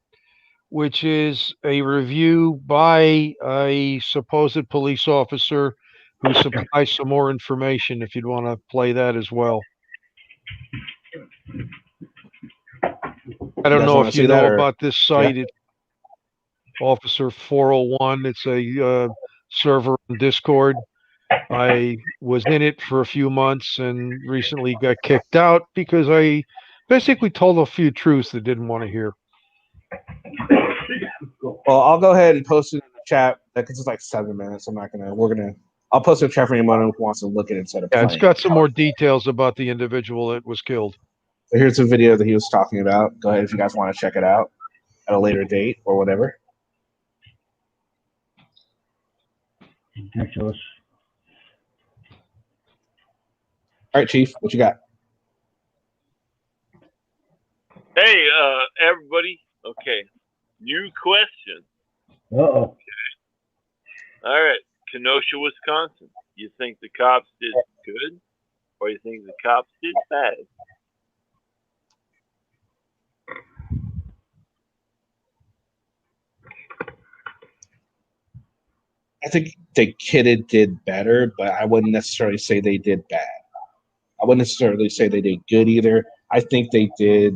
which is a review by a supposed police officer who supplies some more information. If you'd want to play that as well. I don't know if you know about this site. Yeah. It's Officer 401. It's a server on Discord. I was in it for a few months and recently got kicked out because I basically told a few truths they didn't want to hear. Well, I'll go ahead and post it in the chat because it's like 7 minutes. I'll post it in the chat for anyone who wants to look at it instead of Yeah, playing. it's got some more details about the individual that was killed. So here's the video that he was talking about. Go ahead if you guys want to check it out at a later date or whatever. Ridiculous. All right, Chief, what you got? Hey, everybody. Okay. New question. Uh-oh. Okay. All right. Kenosha, Wisconsin. You think the cops did good, or you think the cops did bad? I think the Kid did better, but I wouldn't necessarily say they did bad. I wouldn't necessarily say they did good either. I think they did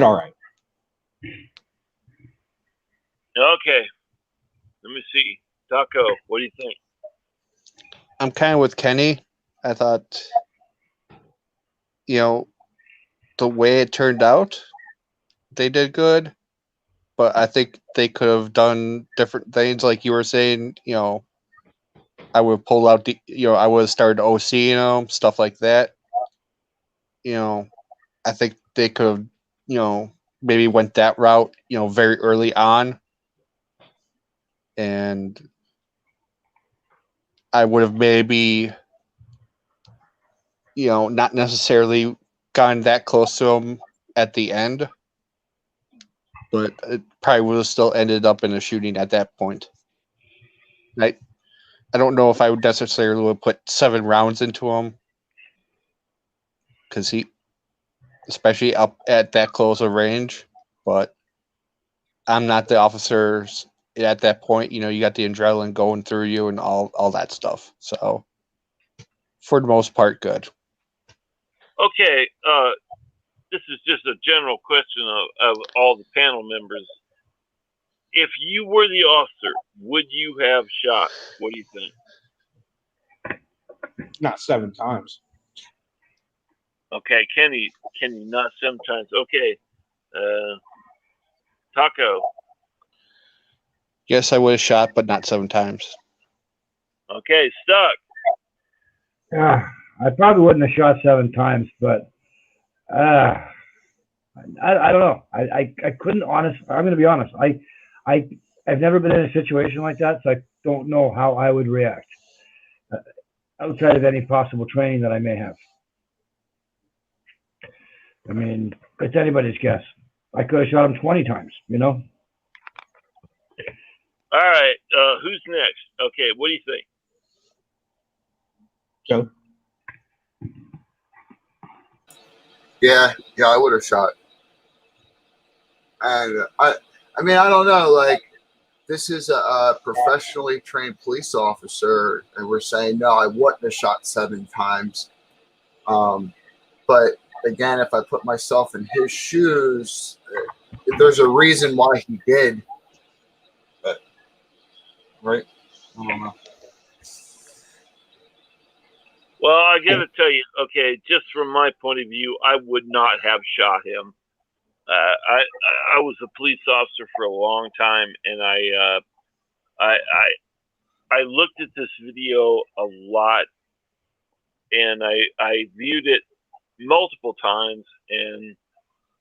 all right. Okay. Let me see. Taco, what do you think? I'm kind of with Kenny. I thought, the way it turned out, they did good. But I think they could have done different things, like you were saying. I would pull out I would have started OC, stuff like that. I think they could have, maybe went that route, very early on. And I would have maybe, not necessarily gotten that close to them at the end. But it probably would have still ended up in a shooting at that point. I don't know if I would necessarily would put 7 rounds into him, because especially up at that close of range. But I'm not the officers at that point. You got the adrenaline going through you and all that stuff. So for the most part, good. Okay. This is just a general question of all the panel members. If you were the officer, would you have shot? What do you think? Not 7 times. Okay, Kenny, not 7 times. Okay. Taco. Yes, I would have shot, but not 7 times. Okay, Stuck. I probably wouldn't have shot 7 times, but I don't know. I couldn't I'm going to be honest. I've never been in a situation like that, so don't know how I would react outside of any possible training that I may have. I mean, it's anybody's guess. I could have shot him 20 times, you know? All right. Who's next? Okay. What do you think? Joe? Yeah, I would have shot. And I mean, I don't know. Like, this is a professionally trained police officer, and we're saying no, I wouldn't have shot 7 times. But again, if I put myself in his shoes, there's a reason why he did. But, right? I don't know. Well, I got to tell you, okay, just from my point of view, I would not have shot him. I was a police officer for a long time, and I looked at this video a lot, and I viewed it multiple times, and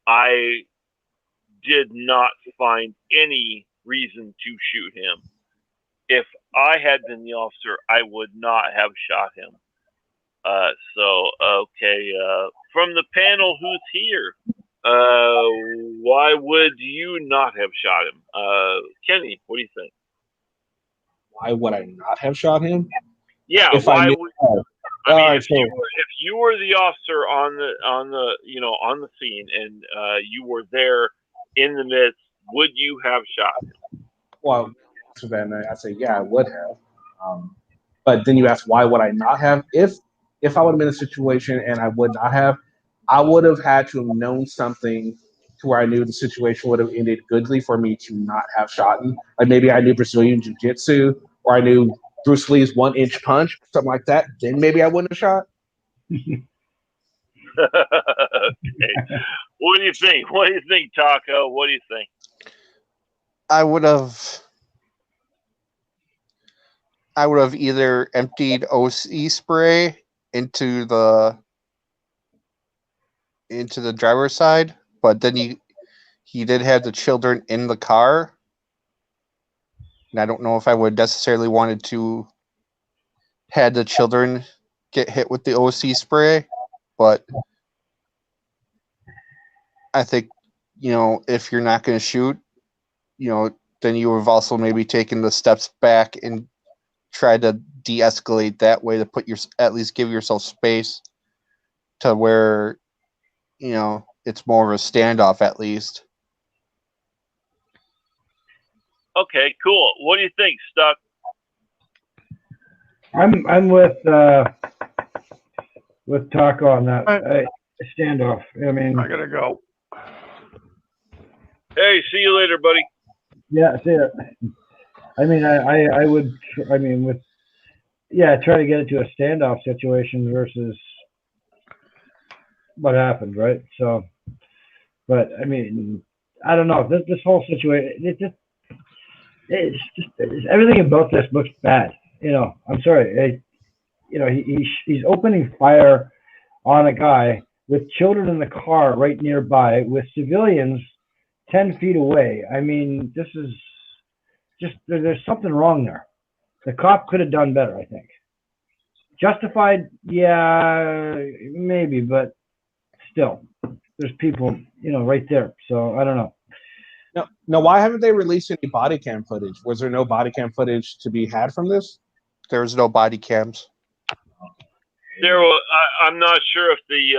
I did not find any reason to shoot him. If I had been the officer, I would not have shot him. Okay, from the panel, who's here? Why would you not have shot him? Kenny, what do you think? Why would I not have shot him? Yeah, if why I knew, would? I mean, right, if you were the officer on the scene and you were there in the midst, would you have shot him? well, so then I say yeah, I would have. But then you ask why would I not have? If I would have been in a situation and I would not have, I would have had to have known something to where I knew the situation would have ended goodly for me to not have shot him. Like maybe I knew Brazilian Jiu-Jitsu, or I knew Bruce Lee's 1-inch punch, something like that. Then maybe I wouldn't have shot. Okay. What do you think? What do you think, Taco? What do you think? I would have either emptied OC spray into the driver's side, but then he did have the children in the car, and I don't know if I would necessarily wanted to had the children get hit with the OC spray, but I think, if you're not going to shoot, then you have also maybe taken the steps back and tried to de-escalate that way to at least give yourself space to where, it's more of a standoff at least. Okay, cool. What do you think, Stuck? I'm with Taco on that standoff. I mean, I gotta go. Hey, see you later, buddy. Yeah, see it. I mean, I would. I mean, try to get it to a standoff situation versus what happened, right? So, but I mean, I don't know. This whole situation, everything about this looks bad. I'm sorry. He's opening fire on a guy with children in the car right nearby, with civilians 10 feet away. I mean, this is just, there's something wrong there. The cop could have done better, I think. Justified, yeah, maybe, but still, there's people, right there. So I don't know. No, why haven't they released any body cam footage? Was there no body cam footage to be had from this? There was no body cams. I'm not sure if the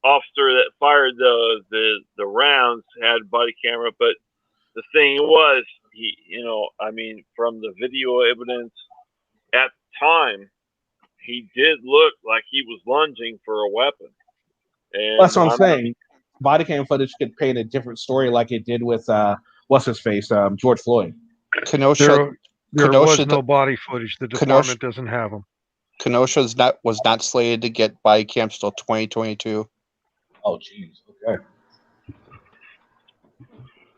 officer that fired the rounds had body camera, but the thing was, he, I mean, from the video evidence at the time, he did look like he was lunging for a weapon. And that's what I'm saying. Body cam footage could paint a different story, like it did with what's his face, George Floyd. There was no body footage. The department doesn't have them. Kenosha was not slated to get body cams till 2022. Oh, jeez. Okay.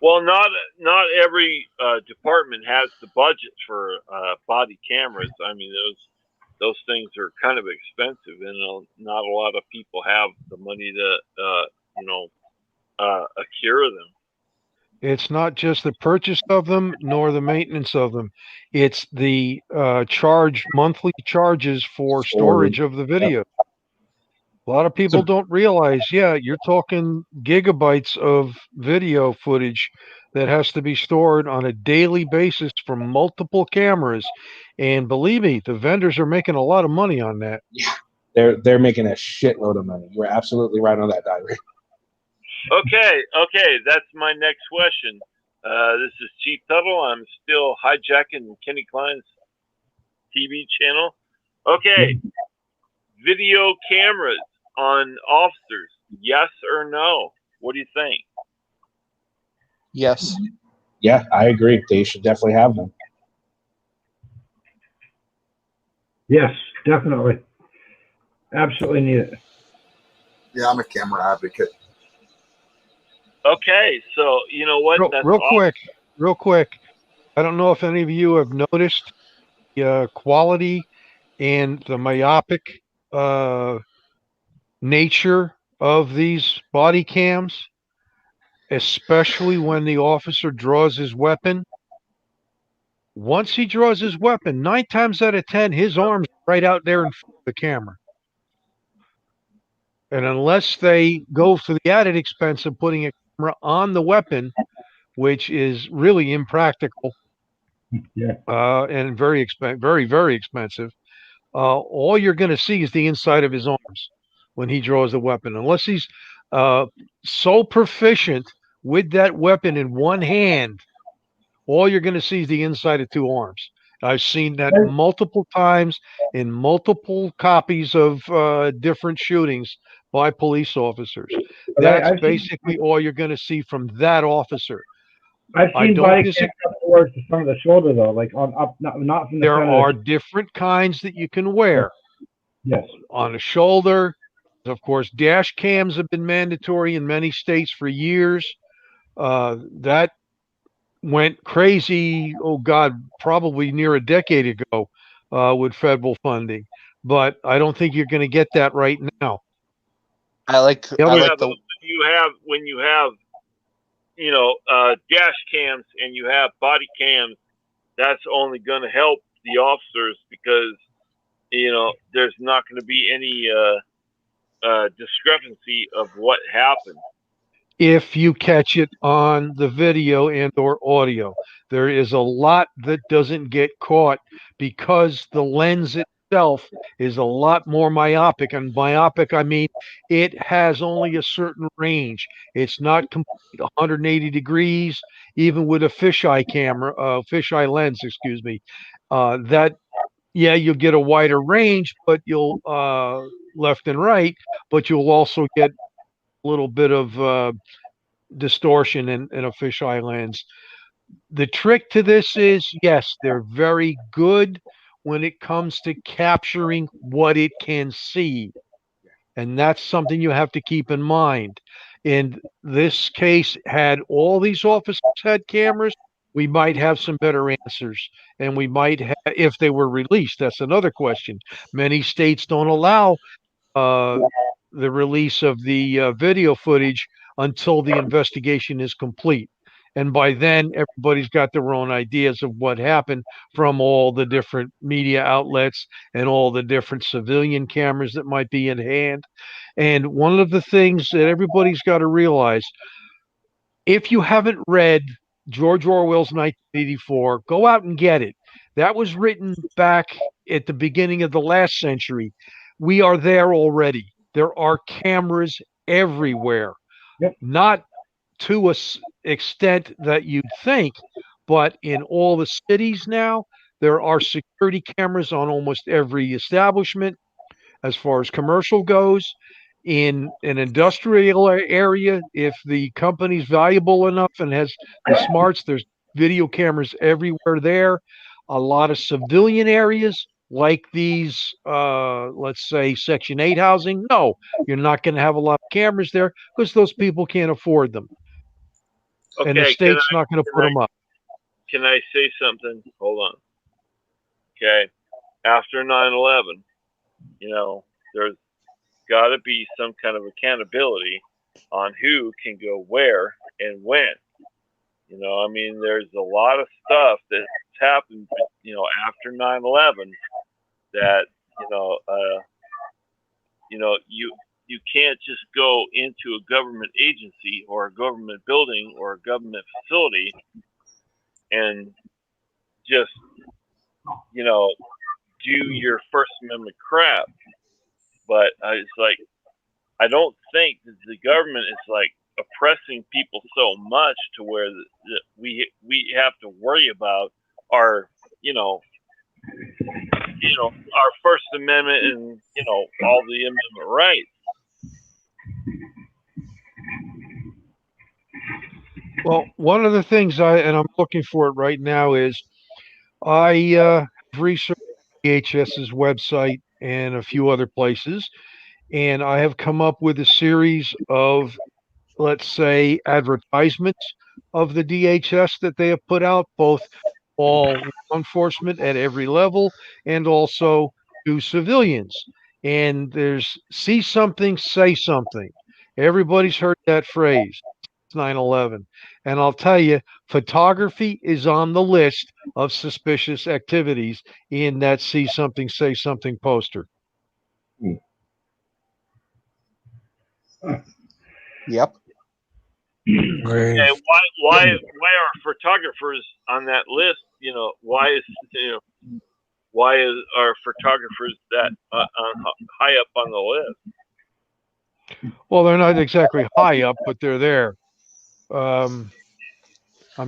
Well, not every department has the budget for body cameras. I mean, those things are kind of expensive, and not a lot of people have the money to accrue them. It's not just the purchase of them nor the maintenance of them. It's the monthly charges for storage of the video. A lot of people don't realize, yeah, you're talking gigabytes of video footage that has to be stored on a daily basis from multiple cameras. And believe me, the vendors are making a lot of money on that. They're making a shitload of money. You are absolutely right on that, Diary. Okay, that's my next question. This is Chief Tuttle. I'm still hijacking Kenny Klein's TV channel. Okay, video cameras on officers, yes or no? What do you think? Yes. Yeah, I agree. They should definitely have them. Yes, definitely. Absolutely need it. Yeah, I'm a camera advocate. Okay, so you know what? That's awesome. Real quick. I don't know if any of you have noticed the quality and the myopic nature of these body cams, especially when the officer draws his weapon. Once he draws his weapon, 9 times out of 10, his arm's right out there in front of the camera. And unless they go to the added expense of putting a camera on the weapon, which is really impractical, and very expensive, all you're going to see is the inside of his arms when he draws the weapon. Unless he's so proficient with that weapon in one hand, all you're going to see is the inside of two arms. I've seen that multiple times in multiple copies of different shootings by police officers. That's basically all you're going to see from that officer. I've seen body cams up towards the front of the shoulder, though, like on up, not from the There front. are different kinds that you can wear. Yes. On the shoulder. Of course, dash cams have been mandatory in many states for years. That went crazy, oh God, probably near a decade ago with federal funding. But I don't think you're going to get that right now. I like the when you have dash cams and you have body cams, that's only going to help the officers because there's not going to be any discrepancy of what happened. If you catch it on the video and or audio, there is a lot that doesn't get caught because the lens itself is a lot more myopic. And myopic, I mean, it has only a certain range. It's not complete 180 degrees, even with a fisheye camera, fisheye lens, excuse me. You'll get a wider range, but you'll left and right, but you'll also get a little bit of distortion in a fisheye lens. The trick to this is, yes, they're very good when it comes to capturing what it can see. And that's something you have to keep in mind. In this case, had all these officers had cameras, we might have some better answers. And we might have, if they were released, that's another question. Many states don't allow the release of the video footage until the investigation is complete. And by then, everybody's got their own ideas of what happened from all the different media outlets and all the different civilian cameras that might be in hand. And one of the things that everybody's got to realize, if you haven't read George Orwell's 1984, go out and get it. That was written back at the beginning of the last century. We are there already. There are cameras everywhere. Yep. Not to a extent that you'd think, but in all the cities now, there are security cameras on almost every establishment as far as commercial goes. In an industrial area, if the company's valuable enough and has the smarts, there's video cameras everywhere there. A lot of civilian areas like these, let's say Section 8 housing, no, you're not going to have a lot of cameras there because those people can't afford them. Okay, and the state's not going to put them up. Can I say something? Hold on. Okay. After 9/11, there's got to be some kind of accountability on who can go where and when. You know, I mean, there's a lot of stuff that's happened, you know, after 9/11 that, you can't just go into a government agency or a government building or a government facility and just, you know, do your First Amendment crap. But it's like, I don't think that the government is like oppressing people so much to where we have to worry about our, our First Amendment and, all the amendment rights. Well, one of the things I'm looking for it right now is I have researched DHS's website and a few other places, and I have come up with a series of, let's say, advertisements of the DHS that they have put out, both all law enforcement at every level and also to civilians. And there's see something, say something. Everybody's heard that phrase. 9/11. And I'll tell you, photography is on the list of suspicious activities in that see something, say something poster. Yep. And why are photographers on that list? Why are photographers that high up on the list? Well, they're not exactly high up, but they're there. I'm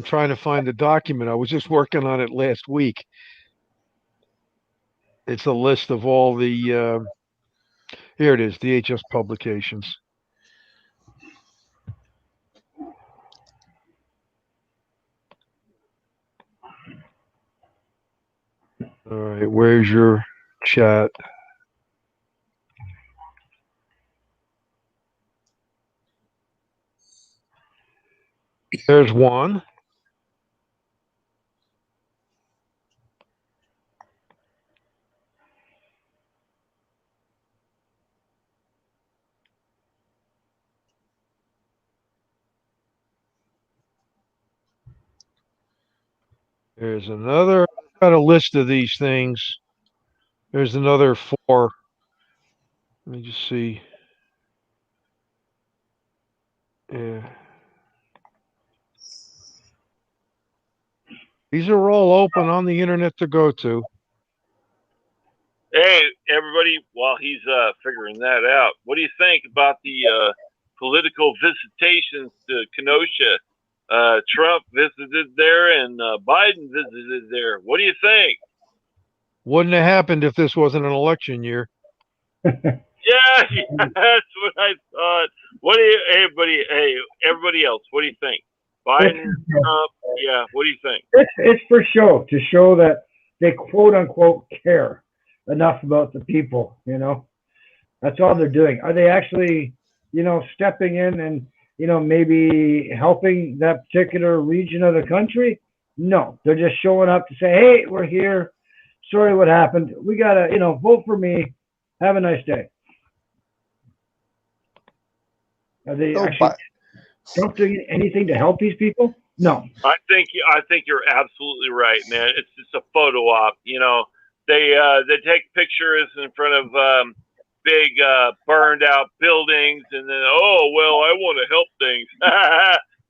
trying to find the document. I was just working on it last week. It's a list of all the here it is, DHS publications. All right, where's your chat? There's one. There's another. I've got a list of these things. There's another 4. Let me just see. Yeah. These are all open on the internet to go to. Hey, everybody! While he's figuring that out, what do you think about the political visitations to Kenosha? Trump visited there, and Biden visited there. What do you think? Wouldn't have happened if this wasn't an election year. Yeah, that's what I thought. What do you, everybody else? What do you think? Biden, Trump? Yeah, what do you think? It's for show, to show that they quote unquote care enough about the people. That's all they're doing. Are they actually, stepping in and maybe helping that particular region of the country? No, they're just showing up to say, hey, we're here. Sorry what happened. We got to, vote for me. Have a nice day. Are they actually doing anything to help these people? No. I think you're absolutely right, man. It's just a photo op. They take pictures in front of big burned out buildings, and then I want to help things.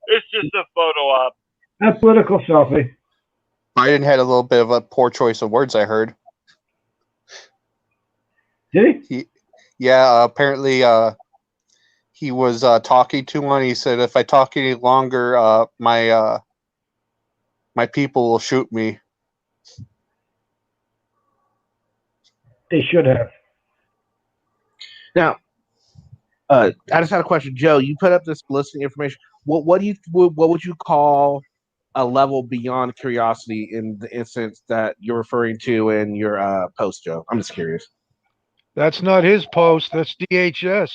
It's just a photo op. A political selfie. Biden had a little bit of a poor choice of words, I heard. Did he? Apparently he was talking to one. He said, if I talk any longer, my people will shoot me. They should have. Now, I just had a question, Joe. You put up this listing information. What would you call a level beyond curiosity in the instance that you're referring to in your post, Joe? I'm just curious. That's not his post. That's DHS.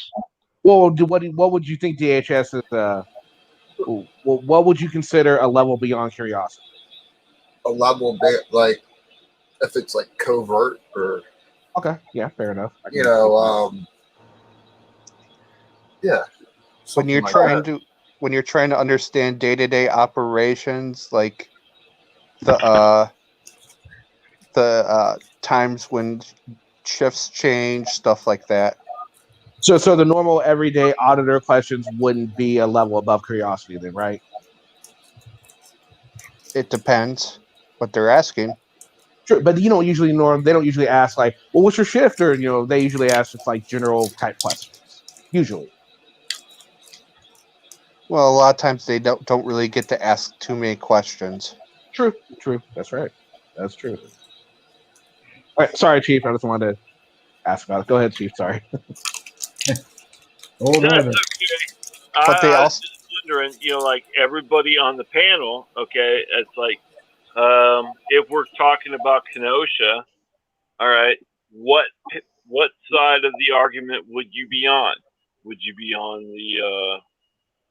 Well, what would you think DHS is? What would you consider a level beyond curiosity? A level bit like if it's like covert or. Okay, yeah, fair enough. Yeah. When you're trying to when you're trying to understand day-to-day operations, like the times when shifts change, stuff like that. So the normal everyday auditor questions wouldn't be a level above curiosity, then, right? It depends what they're asking. Sure, but you don't usually they don't usually ask like, well, what's your shift, or they usually ask just like general type questions. Usually, Well, a lot of times they don't really get to ask too many questions. true. That's right. That's true. All right, sorry, Chief. I just wanted to ask about it. Go ahead, Chief. Sorry. Old That's habit. okay. But they I was also just wondering, like everybody on the panel, okay, it's like, if we're talking about Kenosha, all right, what side of the argument would you be on? Would you be on the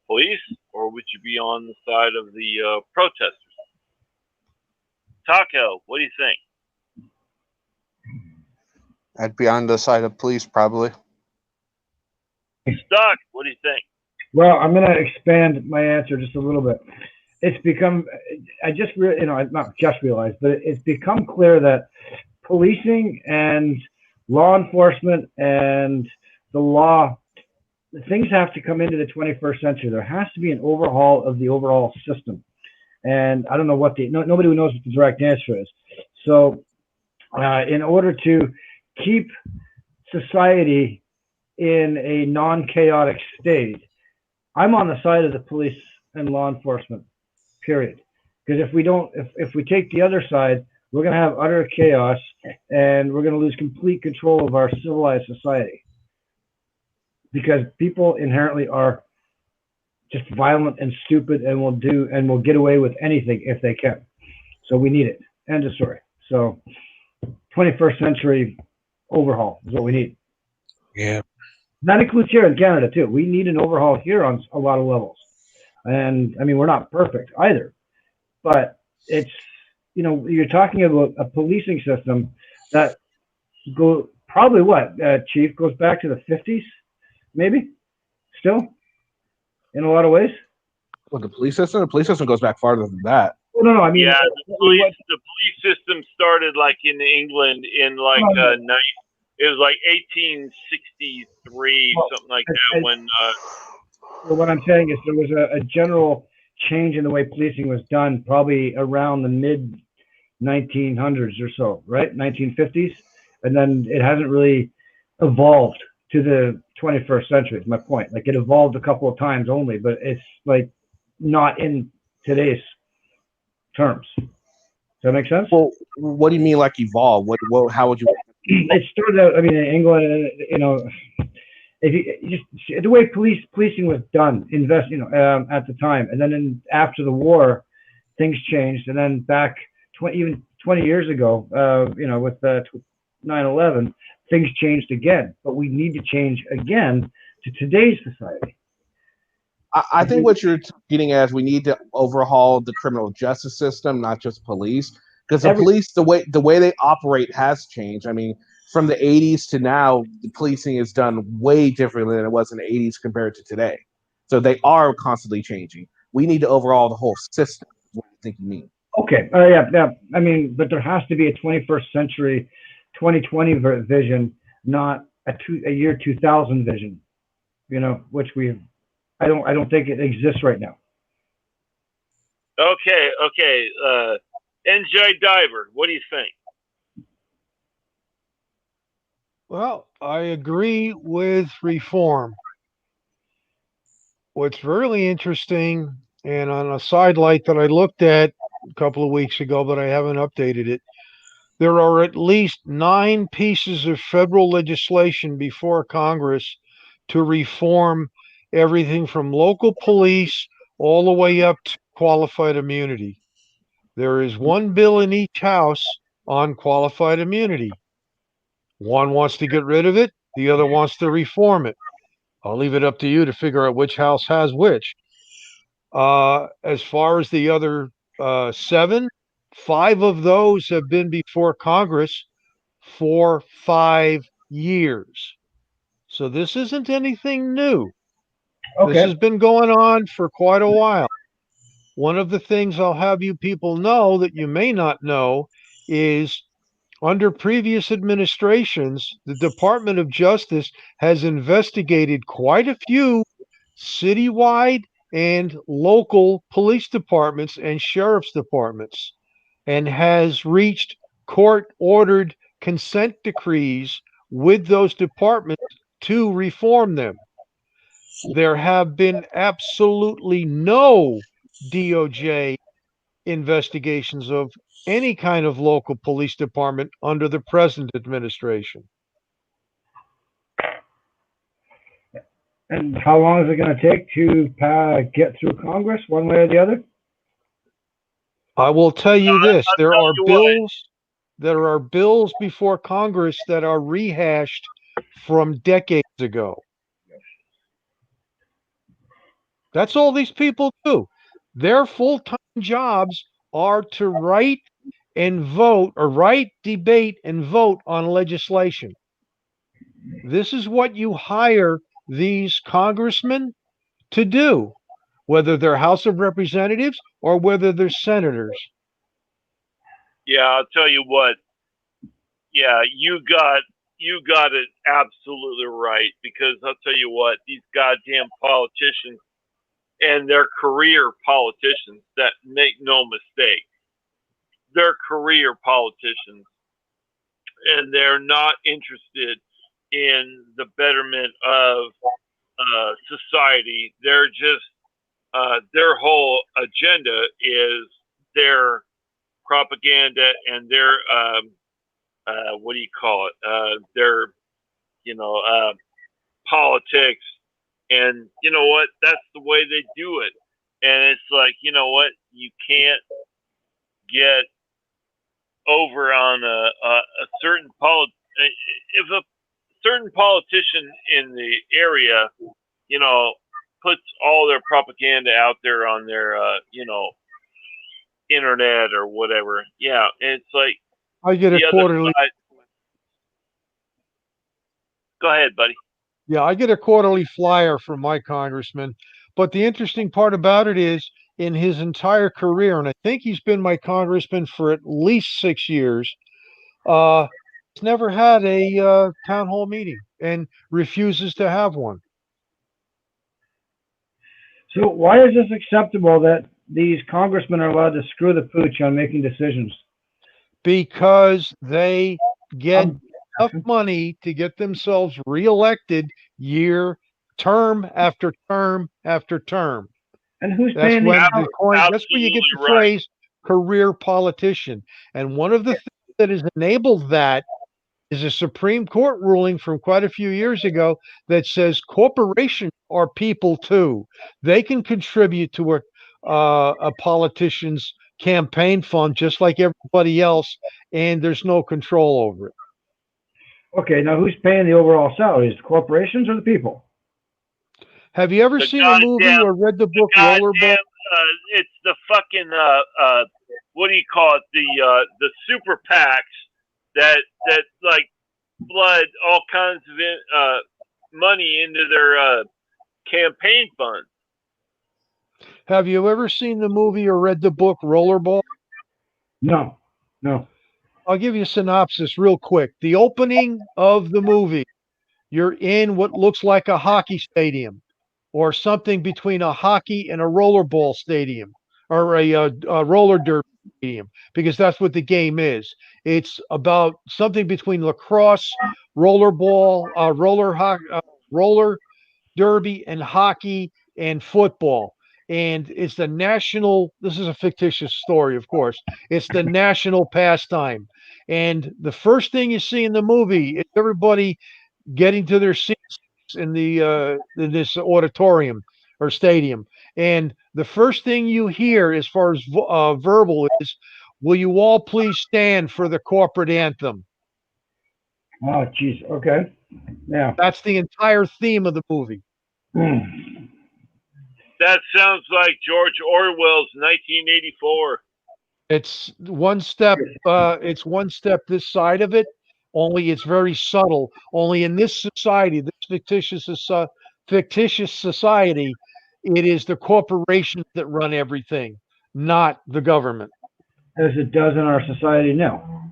police, or would you be on the side of the protesters? Taco, what do you think? I'd be on the side of police probably. Stuck, what do you think? Well, I'm going to expand my answer just a little bit. It's become, I just, not just realized, but it's become clear that policing and law enforcement and the law, things have to come into the 21st century. There has to be an overhaul of the overall system. And I don't know what nobody knows what the direct answer is. So in order to keep society in a non-chaotic state, I'm on the side of the police and law enforcement, period. Because if we take the other side, we're going to have utter chaos and we're going to lose complete control of our civilized society. Because people inherently are just violent and stupid and will get away with anything if they can. So we need it. End of story. So 21st century overhaul is what we need. Yeah. That includes here in Canada too. We need an overhaul here on a lot of levels. And I mean, we're not perfect either, but it's, you're talking about a policing system that probably Chief, goes back to the 50s, maybe still in a lot of ways. Well, the police system goes back farther than that. No, I mean, yeah, the police system started like in England in like it was like 1863, something like that. Well, what I'm saying is there was a general change in the way policing was done, probably around the mid 1900s or so, right? 1950s, and then it hasn't really evolved to the 21st century. Is my point. Like it evolved a couple of times only, but it's like not in today's terms. Does that make sense? Well, what do you mean like evolve? How would you? It started out, I mean, in England, if you just the way policing was done, at the time, and then after the war, things changed, and then back 20 years ago, with 9/11, things changed again. But we need to change again to today's society. I think what you're getting at is we need to overhaul the criminal justice system, not just police, because police, the way they operate has changed. I mean, from the 80s to now, the policing is done way differently than it was in the 80s compared to today. So they are constantly changing. We need to overhaul the whole system. What do you think you mean? Okay. Yeah. I mean, but there has to be a 21st century, 2020 vision, not a year 2000 vision. Which I don't think it exists right now. Okay. NJ Diver, what do you think? Well, I agree with reform. What's really interesting, and on a sidelight that I looked at a couple of weeks ago, but I haven't updated it, there are at least 9 pieces of federal legislation before Congress to reform everything from local police all the way up to qualified immunity. There is one bill in each house on qualified immunity. One wants to get rid of it, the other wants to reform it. I'll leave it up to you to figure out which house has which. As far as the other 7, 5 of those have been before Congress for 5 years. So this isn't anything new. This Okay. has been going on for quite a while. One of the things I'll have you people know that you may not know is under previous administrations, the Department of Justice has investigated quite a few citywide and local police departments and sheriff's departments and has reached court ordered consent decrees with those departments to reform them. There have been absolutely no DOJ investigations of any kind of local police department under the present administration. And how long is it going to take to get through Congress, one way or the other? I will tell you this, I'll there tell are you what. bills before Congress that are rehashed from decades ago. That's all these people do. Their full-time jobs are to write and vote, or write, debate, and vote on legislation. This is what you hire these congressmen to do, whether they're House of Representatives or whether they're senators. Yeah, I'll tell you what. Yeah, you got it absolutely right, because I'll tell you what, these goddamn politicians and their career politicians, that make no mistake, they're career politicians, and they're not interested in the betterment of society. They're just their whole agenda is their propaganda and their what do you call it? Their politics, and you know what? That's the way they do it. And it's like, you know what? You can't get over on a certain if a certain politician in the area, puts all their propaganda out there on their internet or whatever. Yeah, and it's like I get a the other quarterly. side. Go ahead, buddy. Yeah, I get a quarterly flyer from my congressman. But the interesting part about it is, in his entire career, and I think he's been my congressman for at least 6 years, he's never had a town hall meeting and refuses to have one. So why is this acceptable that these congressmen are allowed to screw the pooch on making decisions? Because they get Um, enough money to get themselves reelected term after term after term. And who's That's paying when these? that's where you get the Absolutely right. phrase career politician. And one of the things that has enabled that is a Supreme Court ruling from quite a few years ago that says corporations are people too. They can contribute to a politician's campaign fund just like everybody else, and there's no control over it. Okay, now who's paying the overall salaries? The corporations or the people? Have you ever The seen a movie goddamn- or read the book Goddamn, Rollerball? it's the fucking what do you call it? The super PACs that like flood all kinds of money into their campaign funds. Have you ever seen the movie or read the book Rollerball? No. I'll give you a synopsis real quick. The opening of the movie, you're in what looks like a hockey stadium or something between a hockey and a rollerball stadium, or a roller derby stadium, because that's what the game is. It's about something between lacrosse, rollerball, roller derby, and hockey and football. And it's the national, this is a fictitious story, of course. It's the national pastime. And the first thing you see in the movie is everybody getting to their seats in this auditorium or stadium. And the first thing you hear as far as verbal is, "Will you all please stand for the corporate anthem?" Oh, jeez. Okay. Yeah. That's the entire theme of the movie. That sounds like George Orwell's 1984. It's one step. It's one step this side of it. Only it's very subtle. Only in this society, this fictitious fictitious society, it is the corporations that run everything, not the government. as it does in our society now.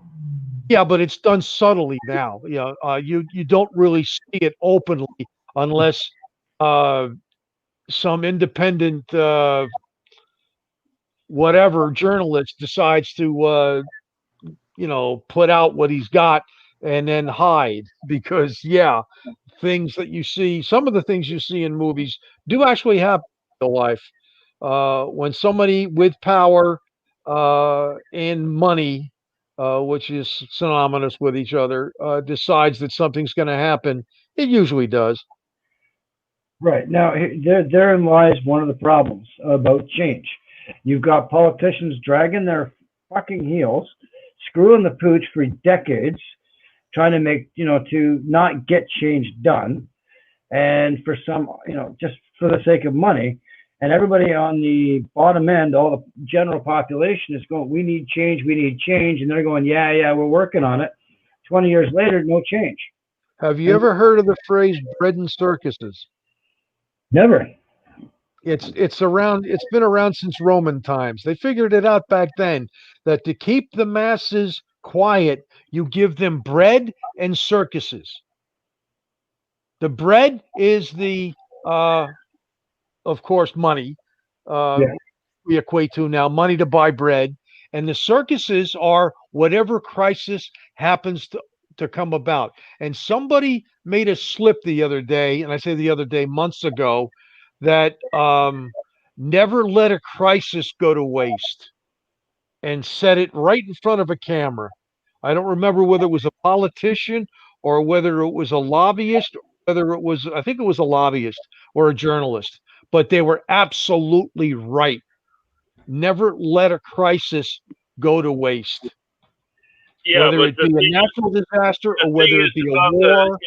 Yeah, but it's done subtly now. You don't really see it openly unless uh, some independent whatever journalist decides to put out what he's got and then hide. Because yeah, things that you see, some of the things you see in movies do actually happen in real life. When somebody with power and money, which is synonymous with each other, decides that something's going to happen, it usually does. Right. Now, therein lies one of the problems about change. You've got politicians dragging their fucking heels, screwing the pooch for decades, trying to make, to not get change done. And for some, just for the sake of money. And everybody on the bottom end, all the general population is going, we need change, we need change. And they're going, yeah, we're working on it. 20 years later, no change. Have you ever heard of the phrase bread and circuses? Never. It's been around since Roman times. They figured it out back then that to keep the masses quiet, you give them bread and circuses. The bread is of course, money. Yeah. We equate to now money to buy bread, and the circuses are whatever crisis happens to come about. And somebody made a slip the other day, and I say the other day, months ago, that never let a crisis go to waste, and said it right in front of a camera. I don't remember whether it was a politician or whether it was a lobbyist, whether it was, I think it was a lobbyist or a journalist, but they were absolutely right. Never let a crisis go to waste. Yeah, whether but it be a natural disaster or whether it be a war.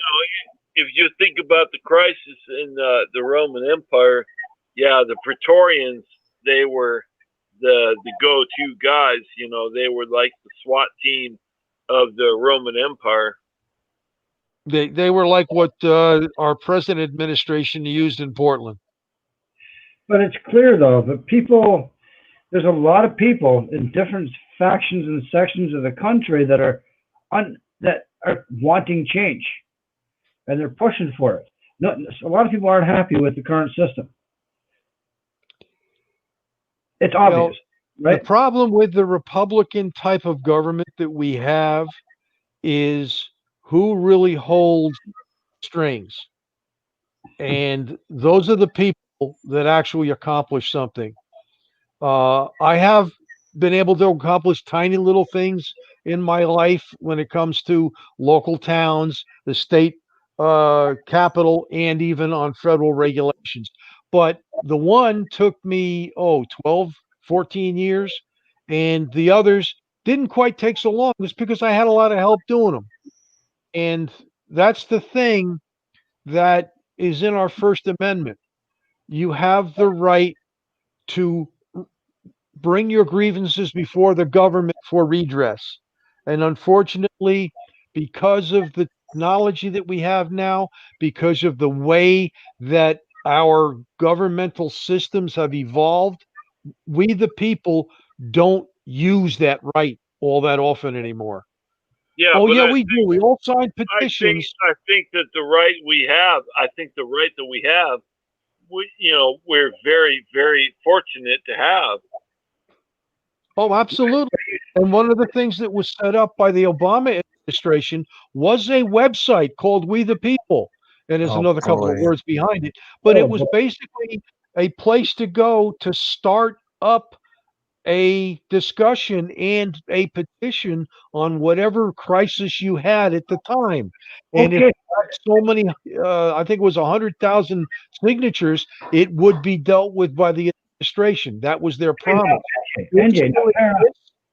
If you think about the crisis in the Roman Empire, yeah, the Praetorians, they were the go-to guys. They were like the SWAT team of the Roman Empire. They were like what our present administration used in Portland. But it's clear, though, that there's a lot of people in different factions and sections of the country that are wanting change, and they're pushing for it. No, a lot of people aren't happy with the current system. It's obvious, right? The problem with the Republican type of government that we have is who really holds strings. And those are the people that actually accomplish something. I have been able to accomplish tiny little things in my life when it comes to local towns, the state capital, and even on federal regulations. But the one took me, 12, 14 years, and the others didn't quite take so long. It's because I had a lot of help doing them. And that's the thing that is in our First Amendment. You have the right to bring your grievances before the government for redress. And unfortunately, because of the technology that we have now, because of the way that our governmental systems have evolved, we the people don't use that right all that often anymore. Yeah. Oh, yeah, we do. We all sign petitions. I think that the right that we have, we're very, very fortunate to have. Oh, absolutely. And one of the things that was set up by the Obama administration was a website called We the People. And there's another couple of words behind it. But it was basically a place to go to start up a discussion and a petition on whatever crisis you had at the time. And if so many, I think it was 100,000 signatures, it would be dealt with by the administration. That was their promise. NJ,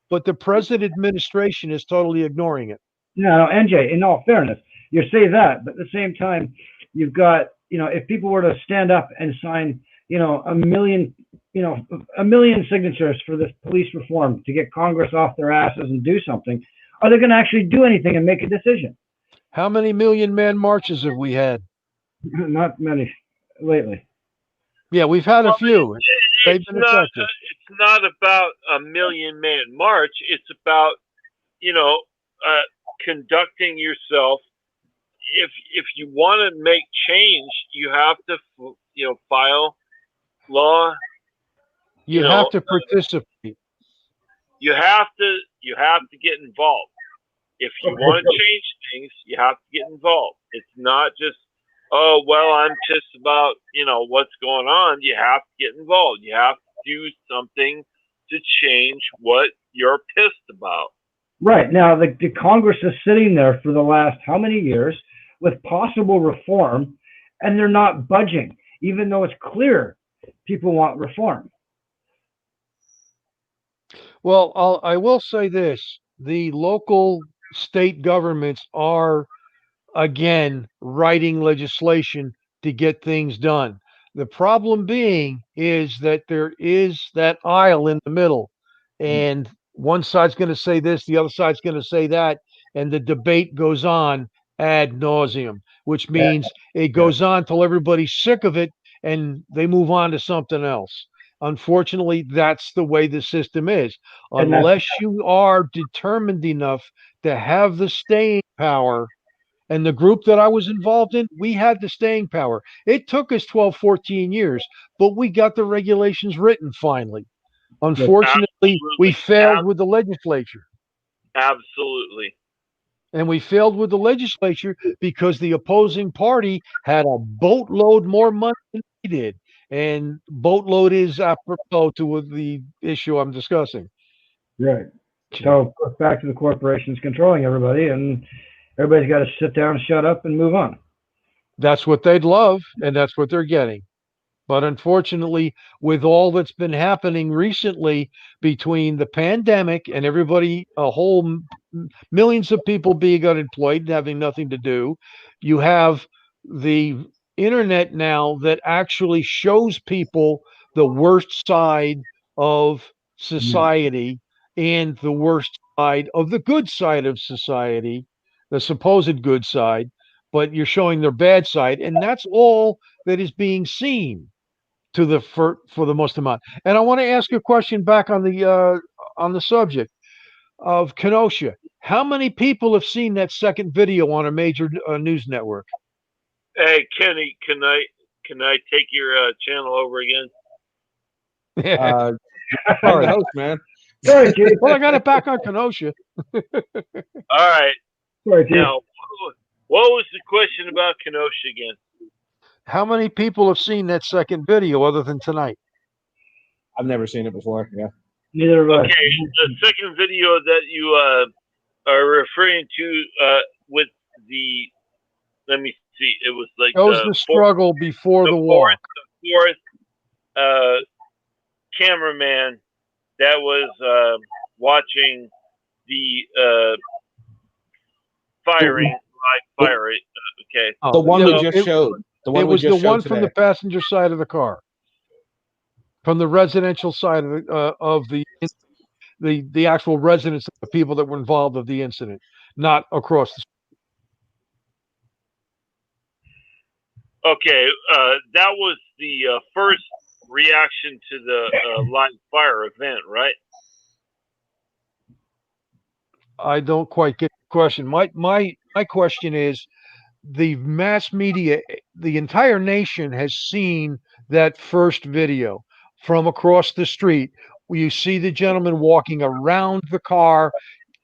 But the present administration is totally ignoring it. No, NJ, in all fairness, you say that, but at the same time, you've got, if people were to stand up and sign, a million signatures for this police reform to get Congress off their asses and do something, are they going to actually do anything and make a decision? How many million man marches have we had? Not many. lately? Yeah, we've had a Well, few. They've it's been not. effective. It's not about a million man march. It's about you know conducting yourself. If you want to make change, you have to file law. You You have know, to participate. you have to get involved. If you Okay, want to change things, you have to get involved. It's not just, oh well, I'm pissed about what's going on. You have to get involved. You have to do something to change what you're pissed about. right now the Congress is sitting there for the last how many years with possible reform, and they're not budging, even though it's clear people want reform. Well, I will say this: the local state governments are again writing legislation to get things done. The problem being is that there is that aisle in the middle, and one side's going to say this, the other side's going to say that, and the debate goes on ad nauseum, which Yeah, means it yeah. goes on till everybody's sick of it and they move on to something else. Unfortunately, that's the way the system is. And that's Unless you are determined enough to have the staying power, and the group that I was involved in, we had the staying power. It took us 12, 14 years, but we got the regulations written finally. Unfortunately, we Absolutely, failed with the legislature. absolutely. And we failed with the legislature because the opposing party had a boatload more money than we did. And boatload is apropos to the issue I'm discussing. right. So it goes back to the corporations controlling everybody, and everybody's got to sit down, shut up, and move on. That's what they'd love, and that's what they're getting. But unfortunately, with all that's been happening recently between the pandemic and everybody, a whole millions of people being unemployed and having nothing to do, you have the internet now that actually shows people the worst side of Yeah. society and the worst side of the good side of society, the supposed good side, but you're showing their bad side. And that's all that is being seen to the for the most amount. And I want to ask you a question back on the subject of Kenosha. How many people have seen that second video on a major news network? Hey, Kenny, can I take your channel over again? Uh, I'm Sorry. the host, man. Sorry, Chief. Well, I got it back on Kenosha. All right. Sorry, Chief. Now, what was the question about Kenosha again? How many people have seen that second video other than tonight? I've never seen it before. Yeah. Neither of us. Okay, the second video that you are referring to with the, let me see, it was like Shows the struggle before the war. fourth cameraman that was watching the firing, live fire. Okay. The one no, we just showed. The one It we was just the one showed from today. the passenger side of the car, from the residential side of the actual residents, the people that were involved of the incident, not across the. Okay, that was the first reaction to the live fire event, right? I don't quite get the question. My question is, the mass media, the entire nation has seen that first video from across the street, where you see the gentleman walking around the car,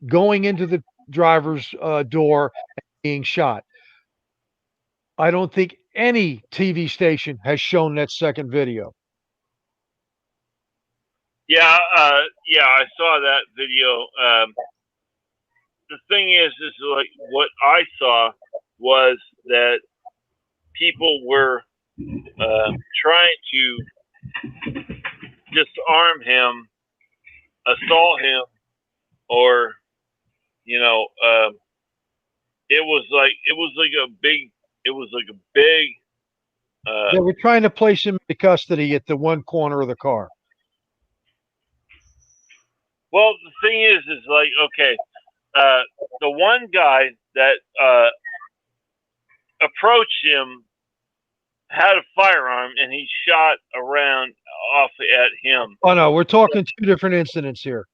going into the driver's door, and being shot. I don't think any TV station has shown that second video. Yeah, yeah, I saw that video. The thing is like what I saw was that people were trying to disarm him, assault him, or it was like a big. They were trying to place him into custody at the one corner of the car. Well, the thing is like, okay, the one guy that approached him had a firearm and he shot around off at him. Oh no, we're talking two different incidents here.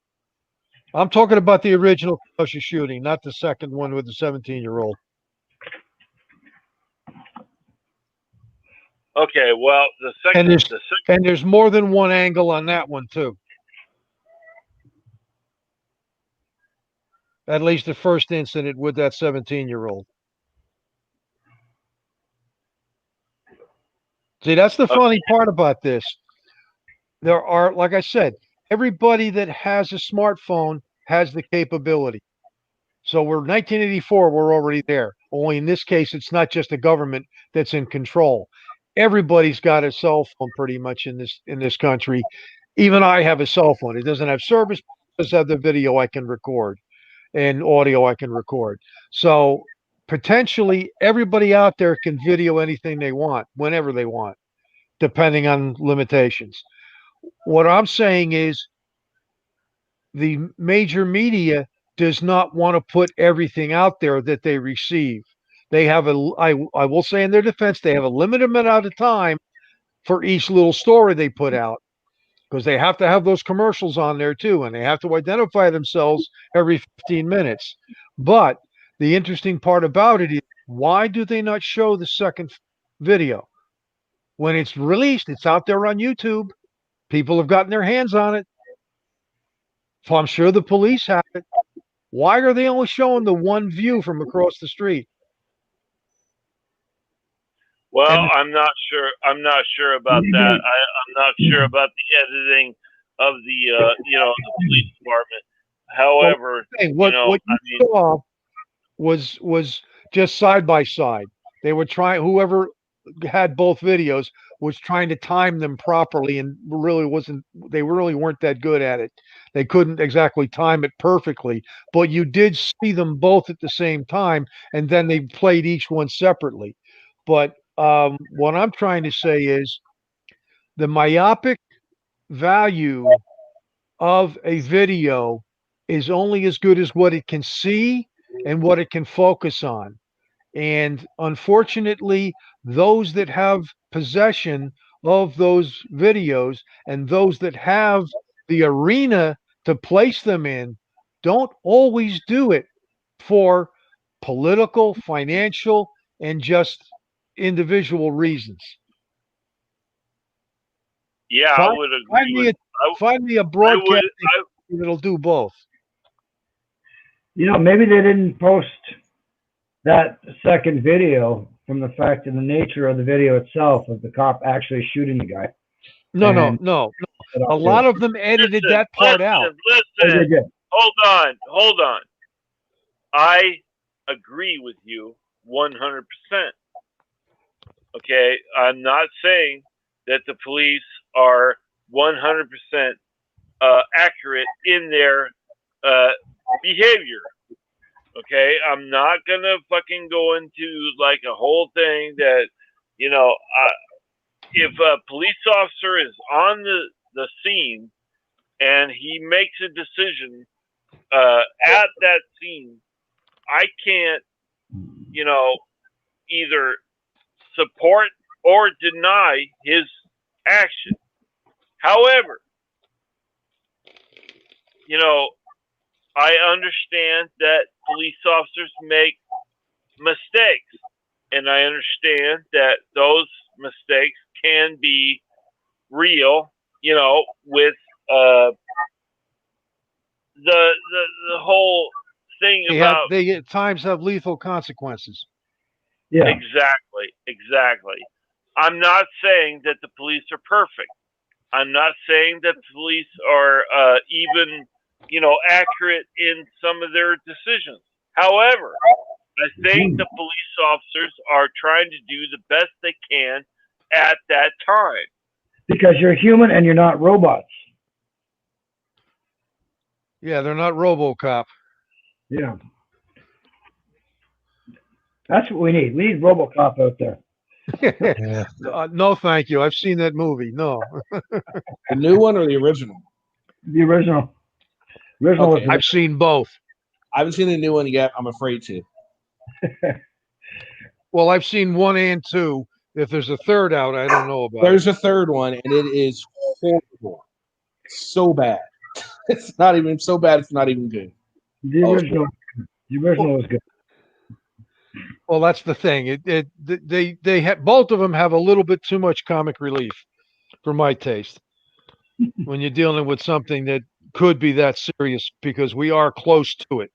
I'm talking about the original Kenosha shooting, not the second one with the 17-year-old. Okay, well, And there's more than one angle on that one too. At least the first incident with that 17-year-old. See, that's the funny part about this. There are, like I said, everybody that has a smartphone has the capability. So we're 1984, we're already there. Only in this case, it's not just the government that's in control. Everybody's got a cell phone pretty much in this country. Even I have a cell phone. It doesn't have service, it does have the video I can record and audio I can record. So potentially everybody out there can video anything they want, whenever they want, depending on limitations. What I'm saying is the major media does not want to put everything out there that they receive. They have I will say in their defense, they have a limited amount of time for each little story they put out, because they have to have those commercials on there too, and they have to identify themselves every 15 minutes. But the interesting part about it is, why do they not show the second video? When it's released, it's out there on YouTube. People have gotten their hands on it. So I'm sure the police have it. Why are they only showing the one view from across the street? Well, I'm not sure. I'm not sure about that. I'm not sure about the editing of the the police department. However, what you saw was just side by side. They were trying. Whoever had both videos was trying to time them properly, and really wasn't. They really weren't that good at it. They couldn't exactly time it perfectly, but you did see them both at the same time, and then they played each one separately. But what I'm trying to say is the myopic value of a video is only as good as what it can see and what it can focus on. And unfortunately, those that have possession of those videos and those that have the arena to place them in don't always do it for political, financial, and just individual reasons. Yeah, I would agree. Find me a broadcasting that'll do both. Maybe they didn't post that second video from the fact and the nature of the video itself of the cop actually shooting the guy. No. A lot of them edited that part out. Listen, hold on. I agree with you 100%. Okay, I'm not saying that the police are 100% accurate in their behavior. Okay, I'm not gonna fucking go into like a whole thing that, if a police officer is on the scene and he makes a decision at that scene, I can't, either support or deny his action. However, I understand that police officers make mistakes, and I understand that those mistakes can be real, with the whole thing they at times have lethal consequences. Yeah. Exactly. I'm not saying that the police are perfect. I'm not saying that the police are even, accurate in some of their decisions. However, I think the police officers are trying to do the best they can at that time. Because you're human and you're not robots. Yeah, they're not RoboCop. Yeah. That's what we need. We need RoboCop out there. No, thank you. I've seen that movie. No. The new one or the original? The original. Okay. I've seen both. I haven't seen the new one yet. I'm afraid to. Well, I've seen 1 and 2, If there's a third out, I don't know about There's it. a third one, and it is horrible. So bad. It's not even so bad. It's not even good. The original was good. Well, that's the thing. They have, both of them have a little bit too much comic relief for my taste when you're dealing with something that could be that serious, because we are close to it.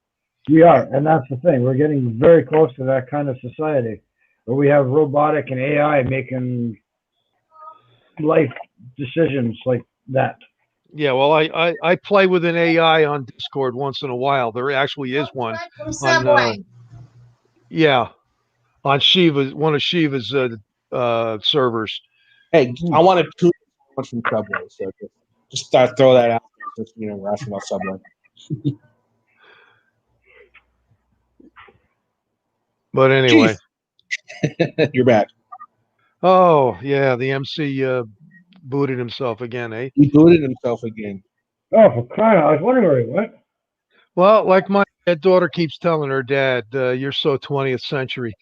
We are, and that's the thing. We're getting very close to that kind of society where we have robotic and AI making life decisions like that. Yeah, well, I play with an AI on Discord once in a while. There actually is one on yeah, on Shiva's, one of Shiva's servers. Hey, I wanted too much from Subway, so just throw that out there. Just, we're asking about Subway. But anyway, you're back. Oh yeah, the MC booted himself again, eh? He booted himself again. Oh, for crying out! I was wondering where he went. Well, like my daughter keeps telling her dad, "You're so 20th century."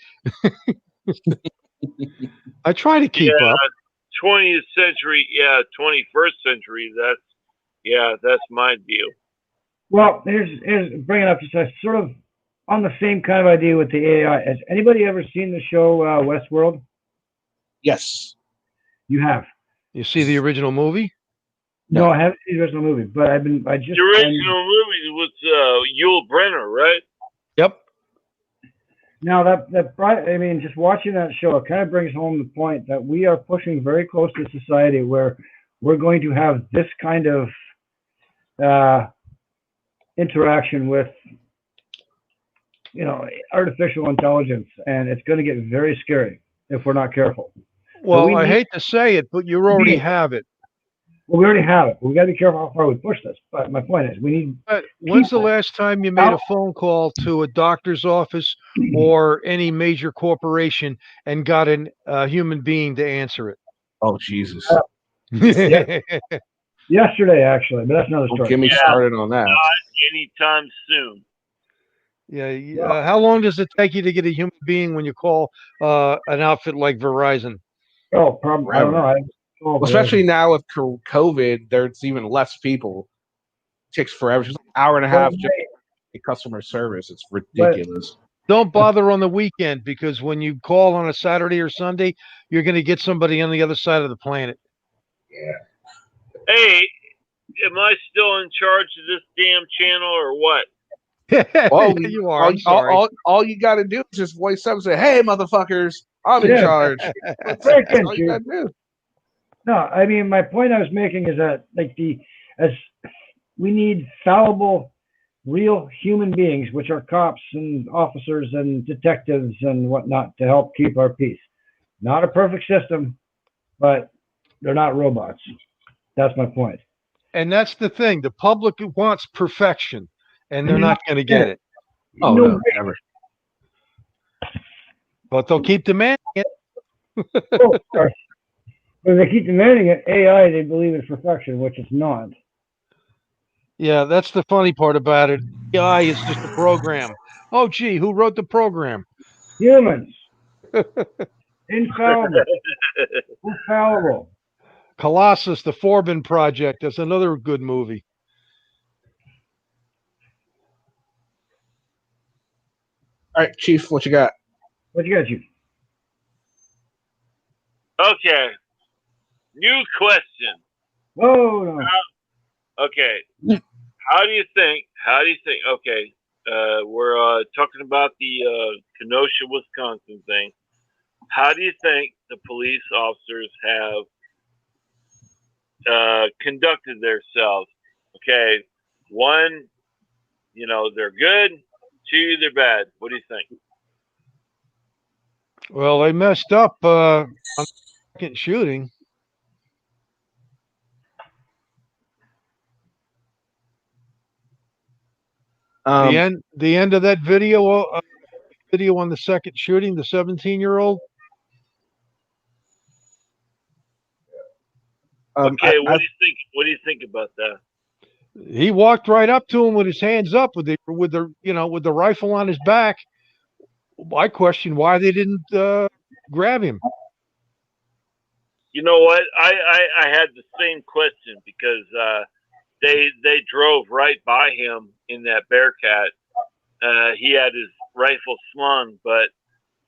I try to keep up. 20th century, 21st century. That's my deal. Well, here's bringing up just a sort of on the same kind of idea with the AI. Has anybody ever seen the show Westworld? Yes. You have. You see the original movie? No, I haven't seen the original movie, but the original movie was Yul Brynner, right? Yep. Now I mean, just watching that show, it kind of brings home the point that we are pushing very close to society where we're going to have this kind of interaction with, artificial intelligence, and it's going to get very scary if we're not careful. Well, I hate to say it, but you already have it. Well, we already have it. We got to be careful how far we push this. But my point is, we need. When's the last time you made a phone call to a doctor's office or any major corporation and got a human being to answer it? Oh, Jesus. Yesterday, actually, but that's another story. Don't get me started on that. Not anytime soon. Yeah. How long does it take you to get a human being when you call an outfit like Verizon? Oh, probably. I don't know. Well, especially now with COVID, there's even less people. It takes forever. It's just an hour and a half just to customer service. It's ridiculous. Don't bother on the weekend, because when you call on a Saturday or Sunday, you're going to get somebody on the other side of the planet. Yeah. Hey, am I still in charge of this damn channel or what? Well, you are. I'm sorry. All you got to do is just voice up and say, "Hey, motherfuckers, I'm in charge." That's all you got to do. No, I mean, my point I was making is that as we need fallible, real human beings, which are cops and officers and detectives and whatnot, to help keep our peace. Not a perfect system, but they're not robots. That's my point. And that's the thing. The public wants perfection, and they're not going to get it. Oh, no, never. But they'll keep demanding it. When they keep demanding it, AI, they believe it's perfection, which it's not. Yeah, that's the funny part about it. AI is just a program. Oh, gee, who wrote the program? Humans. Infallible. Infallible. Colossus, the Forbin Project. That's another good movie. All right, Chief, what you got? What you got, Chief? Okay. New question. Whoa. No. Okay. How do you think? Okay. We're talking about the Kenosha, Wisconsin thing. How do you think the police officers have conducted themselves? Okay. One, they're good. Two, they're bad. What do you think? Well, they messed up on the second shooting. The end of that video on the second shooting, the 17-year-old. Okay, what do you think? What do you think about that? He walked right up to him with his hands up, with the rifle on his back. I question why they didn't grab him. You know what? I had the same question because they drove right by him in that Bearcat. He had his rifle slung, but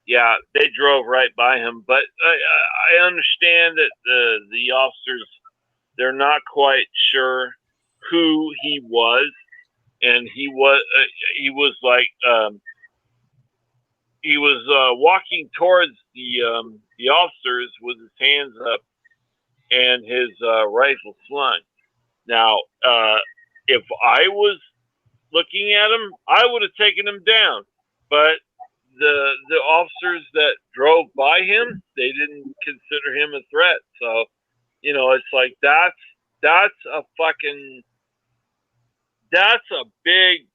yeah, they drove right by him. But I understand that the officers, they're not quite sure who he was, and he was like he was walking towards the officers with his hands up and his rifle slung. Now, if I was looking at him, I would have taken him down. But the officers that drove by him, they didn't consider him a threat. So, it's like that's a fucking that's a big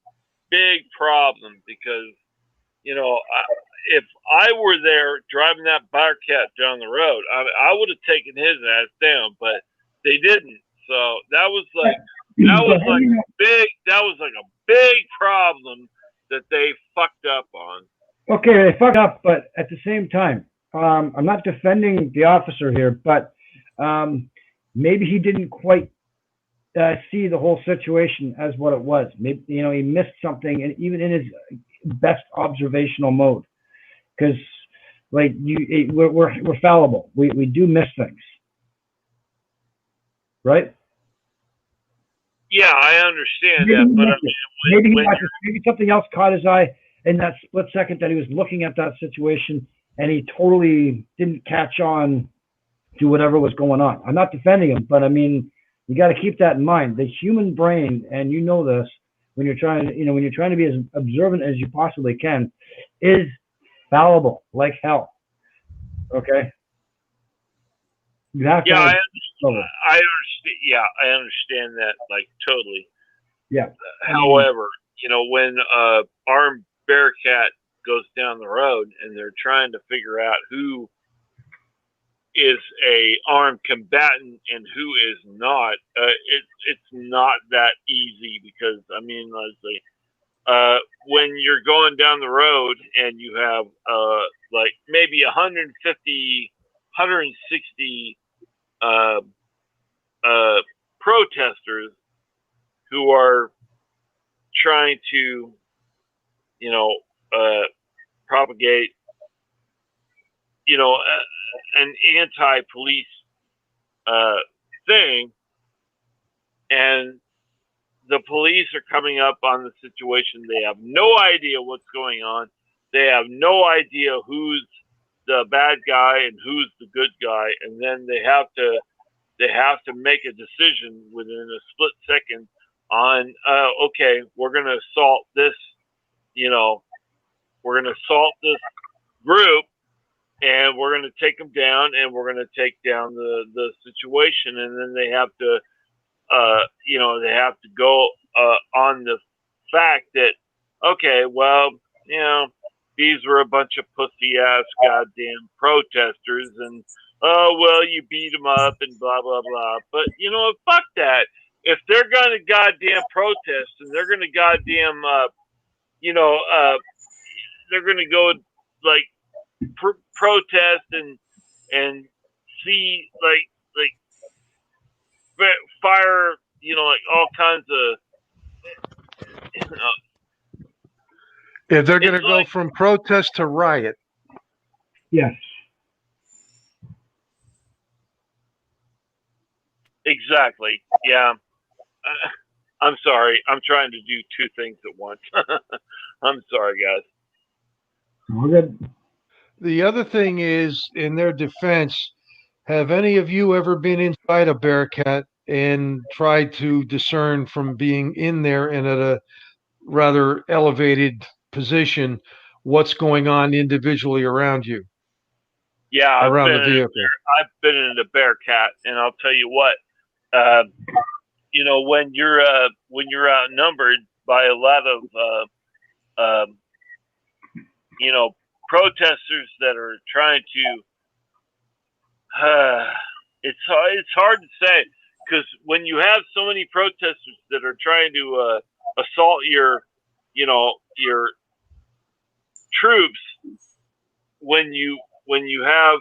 problem because if I were there driving that Bearcat down the road, I would have taken his ass down, but they didn't. So that was like a big problem that they fucked up on. Okay, they fucked up, but at the same time, I'm not defending the officer here, but maybe he didn't quite see the whole situation as what it was. Maybe he missed something, and even in his best observational mode, because we're fallible. We do miss things, right? Yeah, I understand that, but I mean, maybe something else caught his eye in that split second that he was looking at that situation, and he totally didn't catch on to whatever was going on. I'm not defending him, but I mean, you got to keep that in mind. The human brain, and you know this, when you're trying to be as observant as you possibly can, is fallible like hell. Okay. You have to. I understand. Yeah, I understand that, like, totally. Yeah. However, when armed Bearcat goes down the road and they're trying to figure out who is a armed combatant and who is not, it's not that easy because, I mean, honestly, when you're going down the road and you have like maybe 150, 160 protesters who are trying to, propagate, an anti-police thing, and the police are coming up on the situation. They have no idea what's going on. They have no idea who's the bad guy and who's the good guy, and then they have to make a decision within a split second on okay, we're going to assault this, we're going to assault this group, and we're going to take them down, and we're going to take down the situation, and then they have to they have to go on the fact that, okay, well, these were a bunch of pussy ass goddamn protesters, and well, you beat them up and blah blah blah. But fuck that. If they're going to goddamn protest and they're going to goddamn they're going to go like protest and see like fire, like all kinds of, Yeah, they're going to go from protest to riot. Yes. Exactly. Yeah. I'm sorry. I'm trying to do two things at once. I'm sorry, guys. We're good. The other thing is, in their defense, have any of you ever been inside a Bearcat and tried to discern from being in there and at a rather elevated position what's going on individually around you? Yeah, around the vehicle. I've been in a Bearcat, and I'll tell you what, when you're outnumbered by a lot of protesters that are trying to, it's hard to say, because when you have so many protesters that are trying to assault your troops, when you have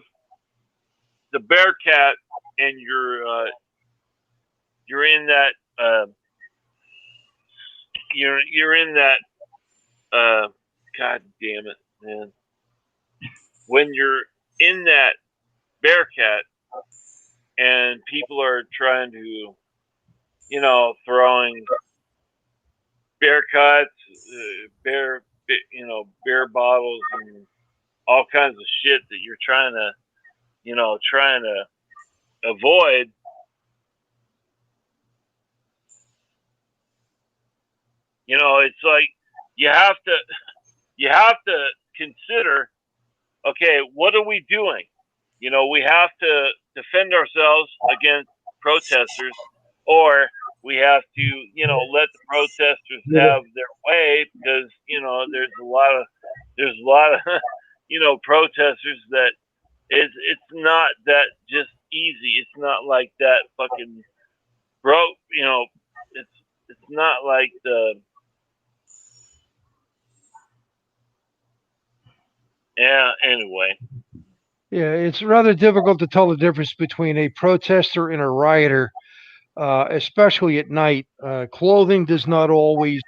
a Bearcat and you're in that you're in that God damn it, man. When you're in that Bearcat and people are trying to, throwing bear cuts, bear bottles and all kinds of shit that you're trying to avoid. It's like you have to consider, okay, what are we doing? We have to defend ourselves against protesters, or we have to, let the protesters have their way, because there's a lot of protesters that it's not that just easy. It's not like that fucking broke. It's not like the anyway. Yeah, it's rather difficult to tell the difference between a protester and a rioter, especially at night. Clothing does not always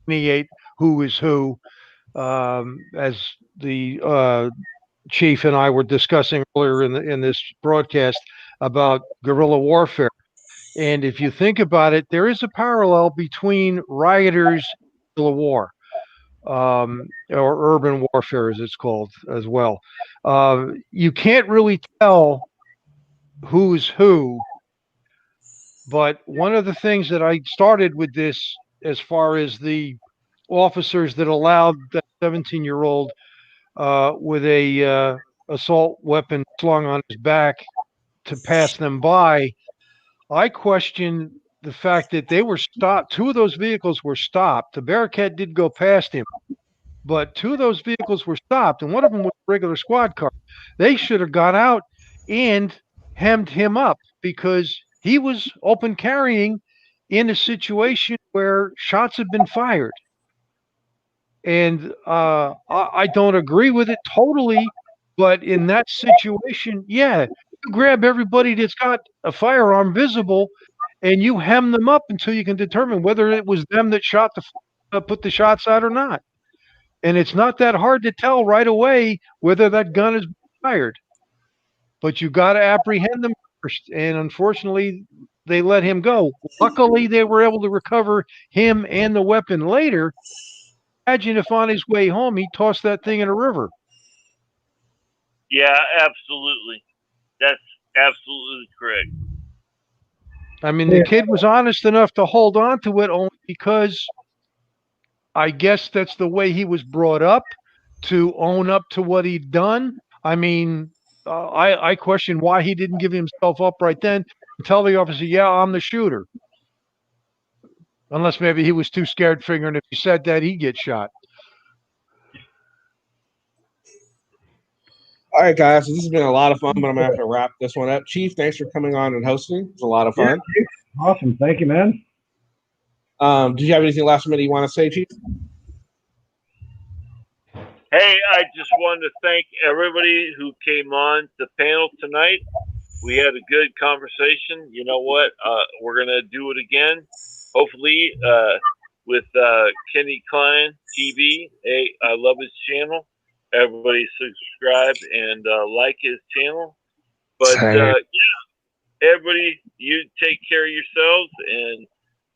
delineate who is who, as the chief and I were discussing earlier in this broadcast about guerrilla warfare. And if you think about it, there is a parallel between rioters and guerrilla war, or urban warfare, as it's called as well. You can't really tell who's who, but one of the things that I started with this, as far as the officers that allowed that 17-year-old with a assault weapon slung on his back to pass them by, I question the fact that they were stopped. Two of those vehicles were stopped. The Bearcat did go past him, but two of those vehicles were stopped, and one of them was a regular squad car. They should have got out and hemmed him up, because he was open carrying in a situation where shots had been fired. And I don't agree with it totally, but in that situation, yeah, you grab everybody that's got a firearm visible and you hem them up until you can determine whether it was them that put the shots out or not. And it's not that hard to tell right away whether that gun is fired. But you got to apprehend them first. And unfortunately, they let him go. Luckily, they were able to recover him and the weapon later. Imagine if on his way home he tossed that thing in a river. Yeah, absolutely. That's absolutely correct. I mean, the kid was honest enough to hold on to it only because I guess that's the way he was brought up, to own up to what he'd done. I mean, I question why he didn't give himself up right then and tell the officer, yeah, I'm the shooter. Unless maybe he was too scared, figuring if he said that, he'd get shot. All right, guys. So this has been a lot of fun, but I'm going to have to wrap this one up. Chief, thanks for coming on and hosting. It was a lot of fun. Yeah, awesome. Thank you, man. Did you have anything last minute you want to say, Chief? Hey, I just wanted to thank everybody who came on the panel tonight. We had a good conversation. You know what? We're going to do it again, hopefully, with Kenny Klein TV. Hey, I love his channel. Everybody subscribe and like his channel. But, yeah, everybody, you take care of yourselves, and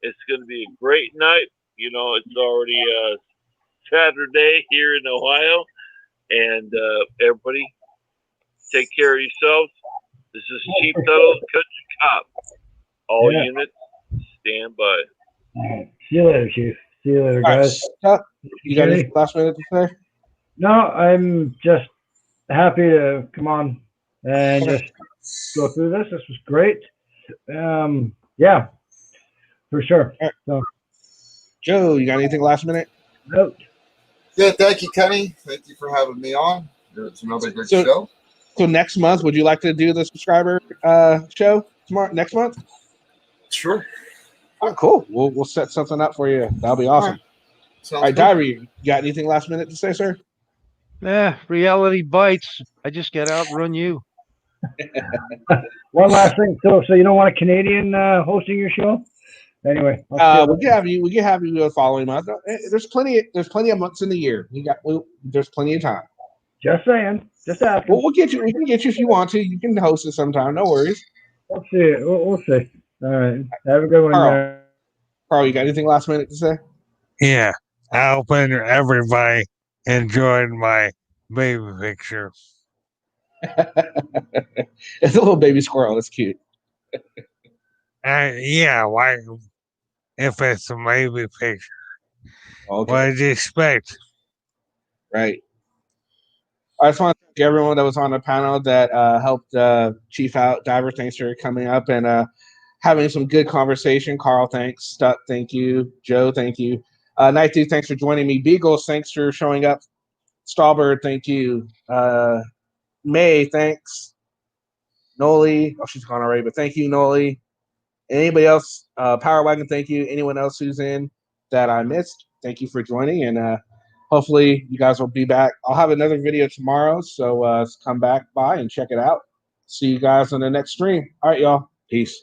it's going to be a great night. It's already Saturday here in Ohio, and everybody take care of yourselves. This is Chief Tuttle, Country Cop. All units, stand by. All right. See you later, Chief. See you later, guys. You got any last minute to say? No, I'm just happy to come on and just go through this. This was great. Yeah, for sure. Right. So, Joe, you got anything last minute? nope. Yeah, thank you, Kenny. Thank you for having me on. It's another good show. So next month, would you like to do the subscriber show next month? Sure. Oh, cool. We'll set something up for you. That'll be awesome. All right, Diary, you got anything last minute to say, sir? Reality bites. I just got to outrun you. One last thing. So you don't want a Canadian hosting your show? Anyway, We can have you. We can have you the following month. There's plenty. There's plenty of months in the year. There's plenty of time. Just saying. Just asking. We'll get you. We can get you if you want to. You can host it sometime. No worries. We'll see. We'll see. All right. Have a good one. Carl, you got anything last minute to say? Yeah. I hope everybody enjoyed my baby picture. It's a little baby squirrel. It's cute. Yeah, why? If it's a baby picture, Okay. what did you expect? Right. I just want to thank everyone that was on the panel that helped Chief out. Diver, thanks for coming up and having some good conversation. Carl, thanks. Stuck, thank you. Joe, thank you. Night Dude, thanks for joining me. Beagles, thanks for showing up. Stallbird, thank you. May, thanks. Noli, she's gone already, but thank you, Noli. Anybody else? Power Wagon, thank you. Anyone else who's in that I missed, thank you for joining. And hopefully you guys will be back. I'll have another video tomorrow, so come back by and check it out. See you guys on the next stream. All right, y'all. Peace.